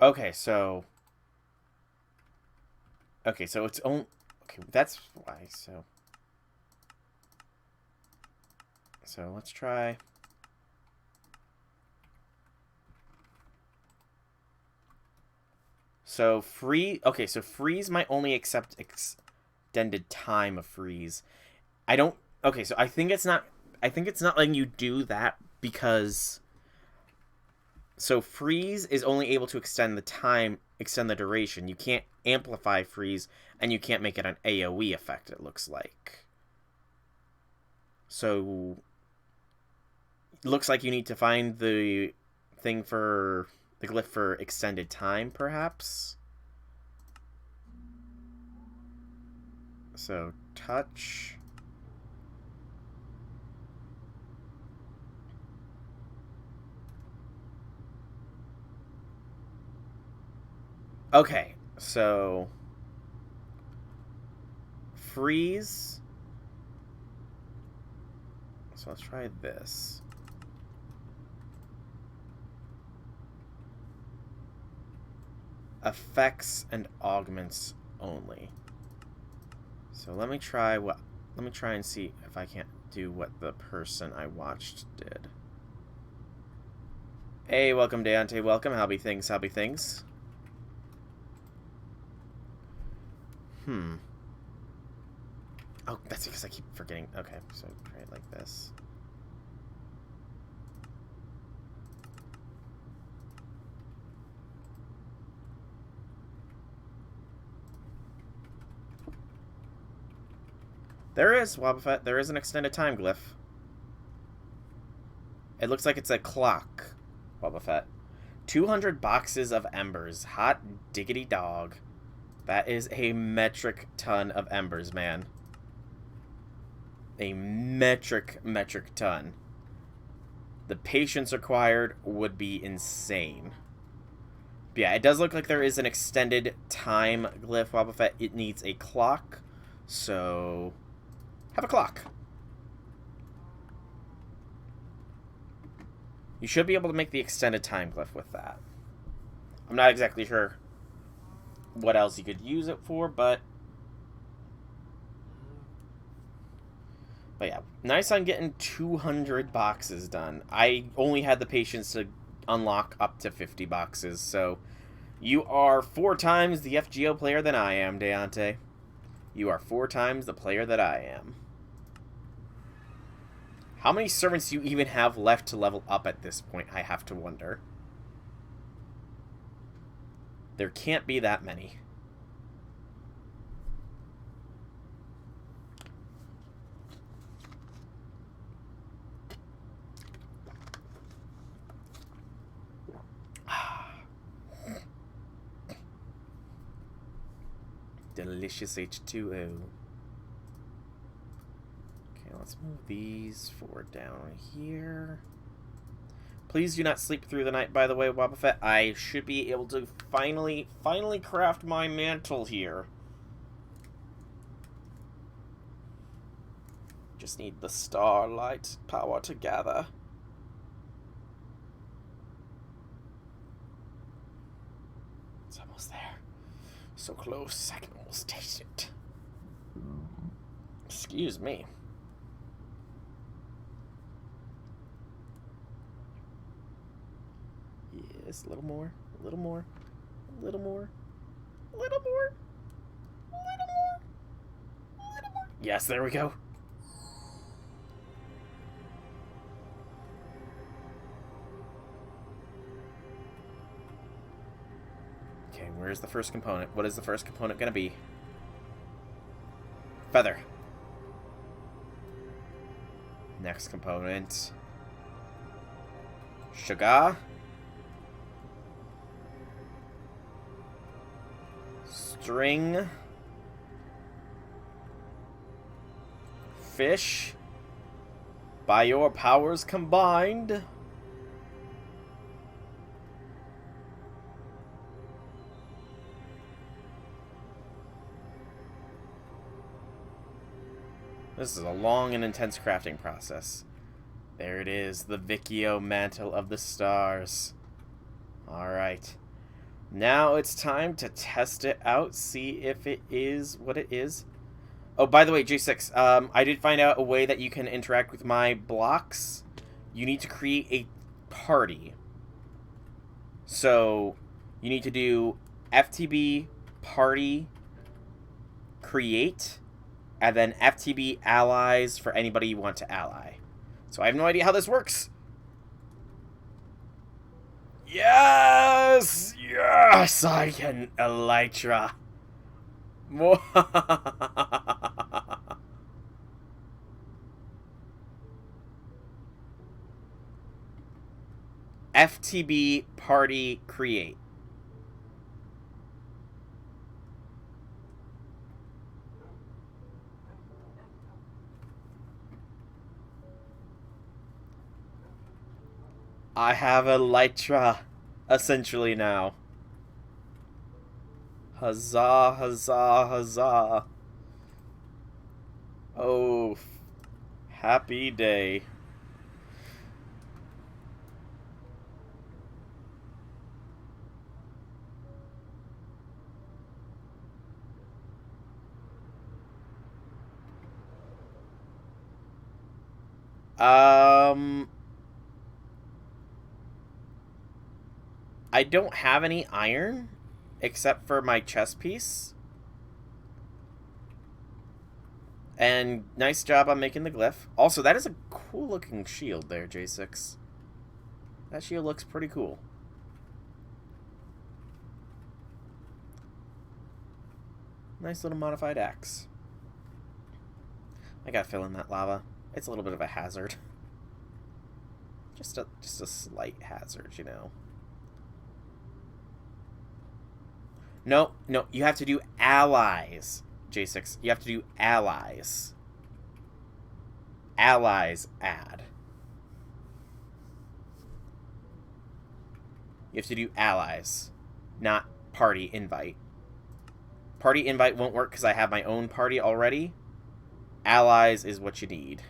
Okay, so it's only... Okay, that's why, so let's try... So okay, so freeze might only accept extended time of freeze. I don't... Okay, so I think it's not letting you do that because... So freeze is only able to extend the time, extend the duration. You can't amplify freeze, and you can't make it an AoE effect, it looks like. So it looks like you need to find the thing for the glyph for extended time, perhaps. So touch. Okay, so freeze So let's try this. Effects and augments only. So let me try and see if I can't do what the person I watched did. Hey, welcome Deontay, welcome. Howby things, howby things. Oh, that's because I keep forgetting. Okay, so try it like this. There is, Wobbuffet. There is an extended time glyph. It looks like it's a clock, Wobbuffet. 200 boxes of embers. Hot diggity dog. That is a metric ton of embers, man. A metric ton. The patience required would be insane. But yeah, it does look like there is an extended time glyph, Wobbuffet. It needs a clock, so have a clock. You should be able to make the extended time glyph with that. I'm not exactly sure what else you could use it for, but yeah, nice on getting 200 boxes done. I only had the patience to unlock up to 50 boxes, so you are 4 times the FGO player than I am, Deontay. You are 4 times the player that I am. How many servants do you even have left to level up at this point, I have to wonder. There can't be that many. Delicious H2O. Okay, let's move these 4 down here. Please do not sleep through the night, by the way, Wobbuffet. I should be able to finally craft my mantle here. Just need the starlight power to gather. It's almost there. So close, I can almost taste it. Excuse me. Yes, a little more, a little more, a little more, a little more, a little more, a little more. Yes, there we go. Okay, where's the first component? What is the first component gonna be? Feather. Next component. Sugar. String. Fish. By your powers combined. This is a long and intense crafting process. There it is, the Vikio Mantle of the Stars. Alright. Now it's time to test it out, see if it is what it is. Oh, by the way, J6, I did find out a way that you can interact with my blocks. You need to create a party. So, you need to do FTB party create, and then FTB allies for anybody you want to ally. So I have no idea how this works. Yes! Yes! I can Elytra. FTB party create. I have Elytra, essentially, now. Huzzah, huzzah, huzzah. Oh, Happy day. I don't have any iron except for my chest piece. And nice job on making the glyph. Also, that is a cool looking shield there, J6. That shield looks pretty cool. Nice little modified axe. I gotta fill in that lava. It's a little bit of a hazard. Just a slight hazard, you know. No, you have to do allies, J6. You have to do allies. Allies add. You have to do allies, not party invite. Party invite won't work because I have my own party already. Allies is what you need.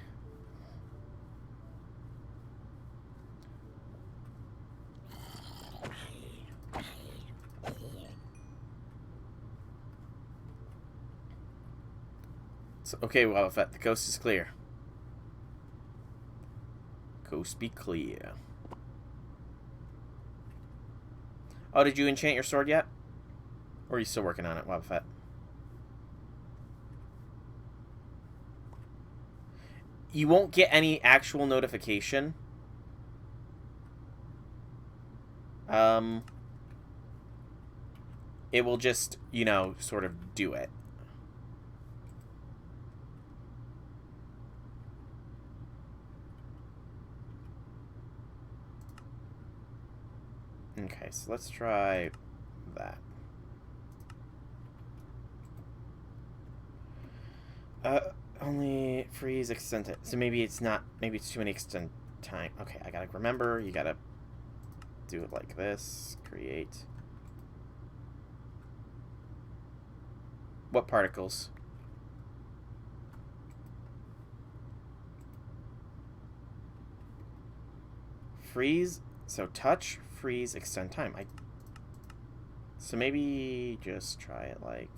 So, okay, Wobbuffet, the coast is clear. Coast be clear. Oh, did you enchant your sword yet? Or are you still working on it, Wobbuffet? You won't get any actual notification. It will just, you know, sort of do it. Okay, so let's try that. Only freeze extend. So maybe it's not. Maybe it's too many extend time. Okay, I gotta remember. You gotta do it like this. Create. What particles? Freeze. So touch, freeze, extend time. So maybe just try it like.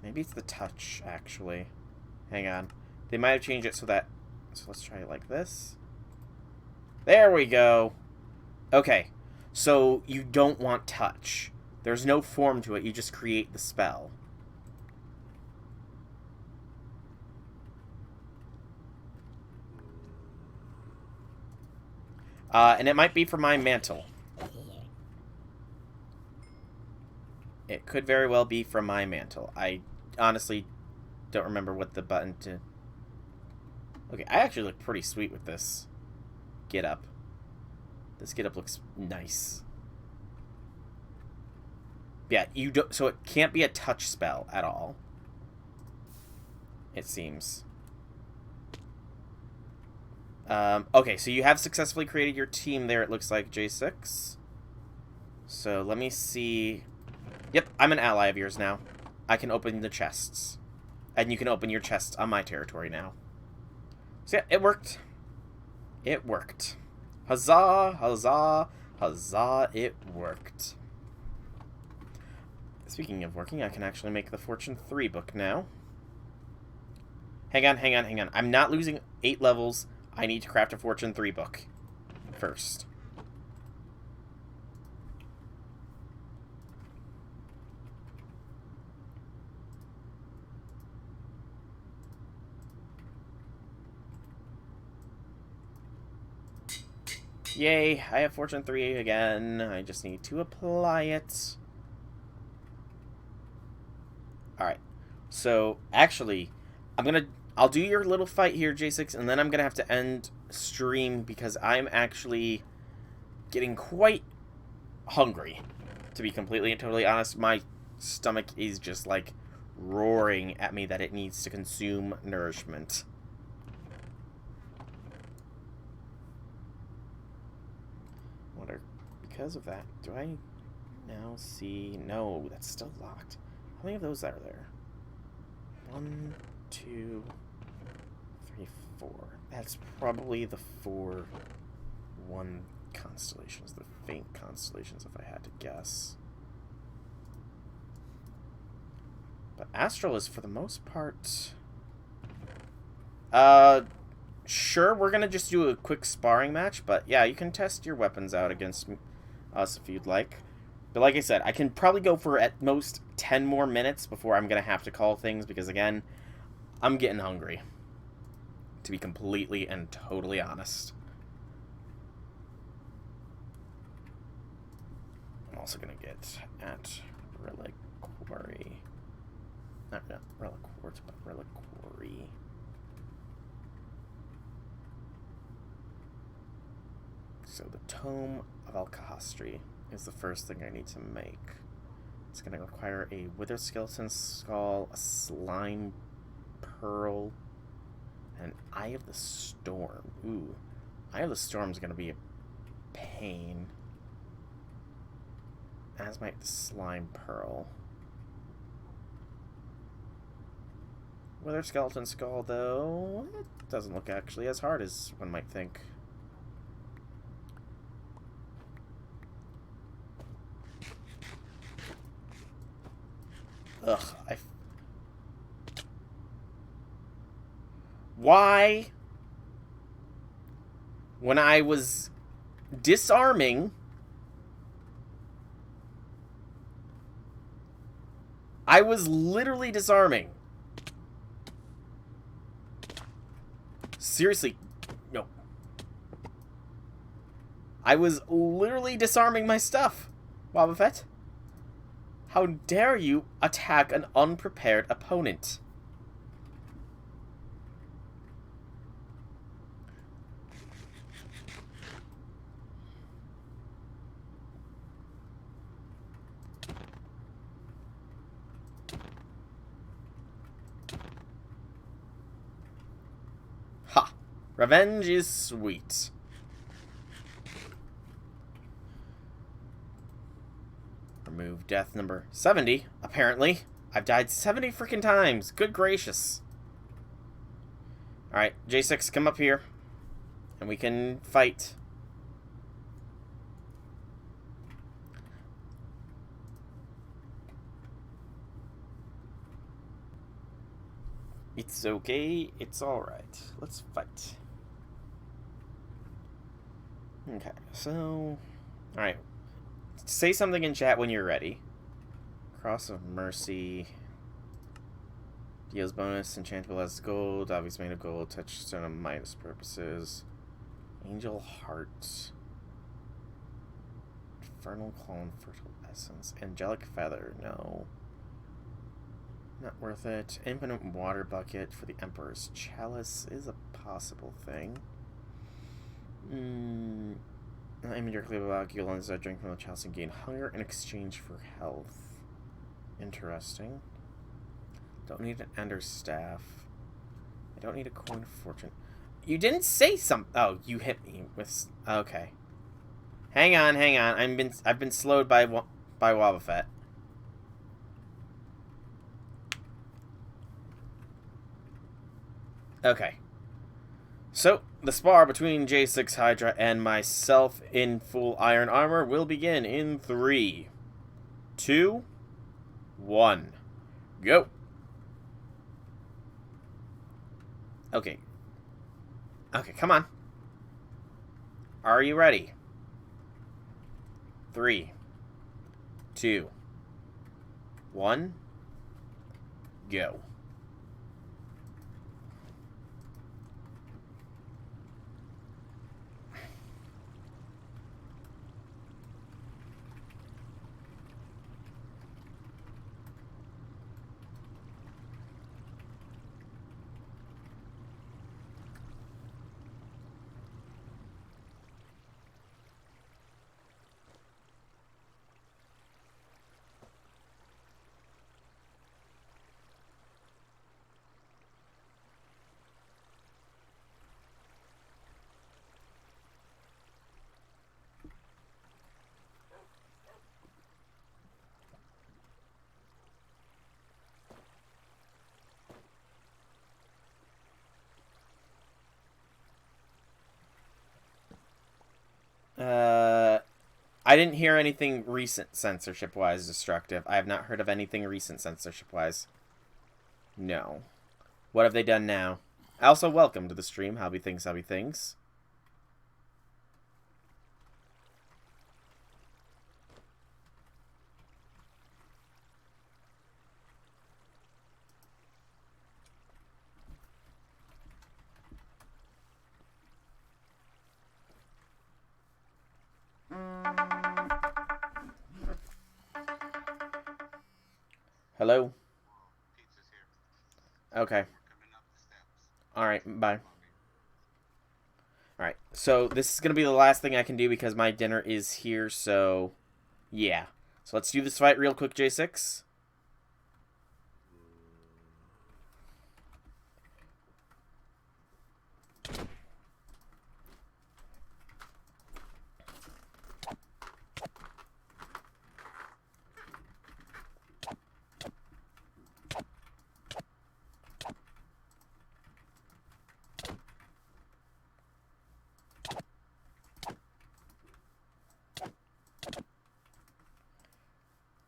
Maybe it's the touch, actually. Hang on. They might have changed it so that... So let's try it like this. There we go. Okay. So you don't want touch. There's no form to it. You just create the spell. And it might be for my mantle. It could very well be from my mantle. I honestly don't remember what the button to... Okay, I actually look pretty sweet with this get up. This get up looks nice. Yeah, you don't... So it can't be a touch spell at all. It seems. Okay, so you have successfully created your team there, it looks like, J6. So let me see... Yep, I'm an ally of yours now. I can open the chests. And you can open your chests on my territory now. So yeah, it worked. It worked. Huzzah, huzzah, huzzah, it worked. Speaking of working, I can actually make the Fortune 3 book now. Hang on. I'm not losing 8 levels. I need to craft a Fortune 3 book first. Yay, I have Fortune 3 again. I just need to apply it. Alright. So, actually, I'll do your little fight here, J6, and then I'm gonna have to end stream because I'm actually getting quite hungry. To be completely and totally honest, my stomach is just, like, roaring at me that it needs to consume nourishment. Because of that, do I now see... No, that's still locked. How many of those are there? 1, 2, 3, 4. That's probably the 4 1 constellations, the faint constellations, if I had to guess. But Astral is, for the most part... Sure, we're gonna just do a quick sparring match, but yeah, you can test your weapons out against us if you'd like. But like I said, I can probably go for at most 10 more minutes before I'm gonna have to call things, because again, I'm getting hungry. To be completely and totally honest. I'm also gonna get at Reliquary. Not Relic Quartz, but Reliquary. So the Tome of Alcahastri is the first thing I need to make. It's going to require a Withered Skeleton Skull, a Slime Pearl, and an Eye of the Storm. Ooh, Eye of the Storm is going to be a pain. As might the Slime Pearl. Withered Skeleton Skull, though, it doesn't look actually as hard as one might think. Ugh, Why, when I was disarming, I was literally disarming. Seriously, no. I was literally disarming my stuff, Boba Fett. How dare you attack an unprepared opponent? Ha! Revenge is sweet. Remove death number 70, apparently. I've died 70 freaking times. Good gracious. Alright, J6, come up here. And we can fight. It's okay. It's alright. Let's fight. Okay, so... Alright. Say something in chat when you're ready. Cross of Mercy. Deals bonus. Enchantable as gold. Obviously made of gold. Touchstone of Midas purposes. Angel Heart. Infernal Clone. Fertile Essence. Angelic Feather. No. Not worth it. Infinite Water Bucket for the Emperor's Chalice is a possible thing. I'm directly about Gillen's drink from the chalice and gain hunger in exchange for health. Interesting. Don't need an Ender Staff. I don't need a Coin of Fortune. You didn't say something. Oh, you hit me with. Okay. Hang on, hang on. I've been slowed by Wobba Fett. Okay. So, the spar between J6 Hydra and myself in full iron armor will begin in 3, 2, 1. Go! Okay. Okay, come on. Are you ready? 3, 2, 1, go. I didn't hear anything recent censorship-wise destructive. I have not heard of anything recent censorship-wise. No. What have they done now? Also, welcome to the stream. Howby things, howby things. Hello? Pizza's here. Okay. Coming up the steps. Alright, bye. Alright, so this is going to be the last thing I can do because my dinner is here, so... yeah. So let's do this fight real quick, J6.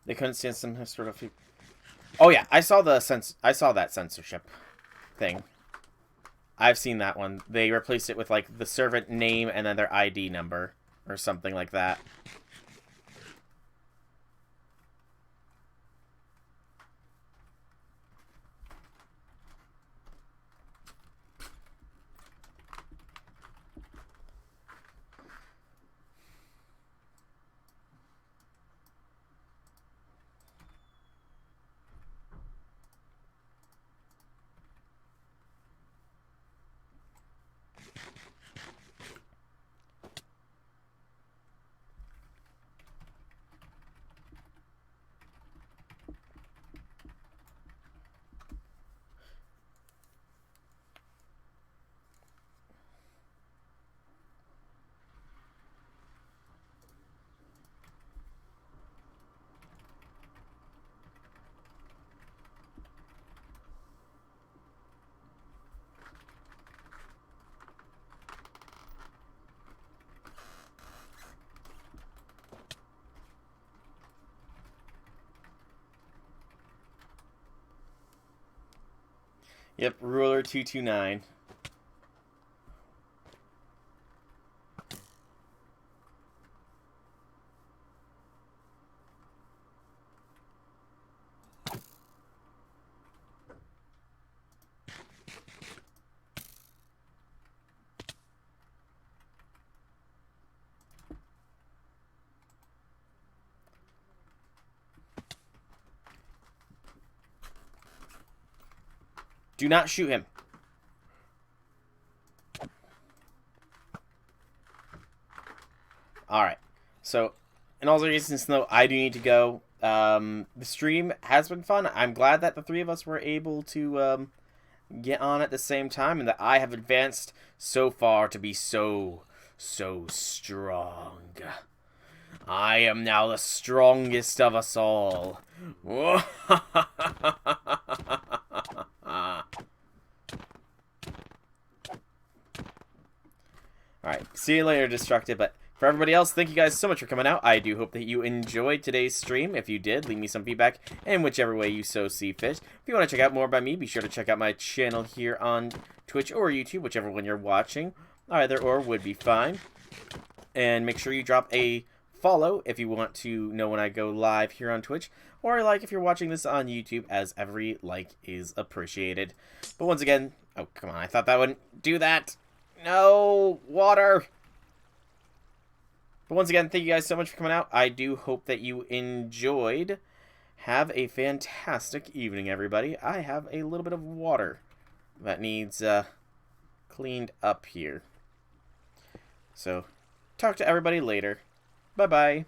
They couldn't stand some historical... oh yeah, I saw that censorship thing. I've seen that one. They replaced it with like the servant name and then their ID number or something like that. Yep, Ruler 229. Do not shoot him. Alright. So, in all seriousness, though, I do need to go. The stream has been fun. I'm glad that the three of us were able to get on at the same time and that I have advanced so far to be so strong. I am now the strongest of us all. Alright, see you later, Destructive, but for everybody else, thank you guys so much for coming out. I do hope that you enjoyed today's stream. If you did, leave me some feedback in whichever way you so see fit. If you want to check out more by me, be sure to check out my channel here on Twitch or YouTube, whichever one you're watching. Either or would be fine. And make sure you drop a follow if you want to know when I go live here on Twitch, or a like if you're watching this on YouTube, as every like is appreciated. But once again, oh, come on, I thought that wouldn't do that. No, water. But once again, thank you guys so much for coming out. I do hope that you enjoyed. Have a fantastic evening, everybody. I have a little bit of water that needs cleaned up here. So, talk to everybody later. Bye-bye.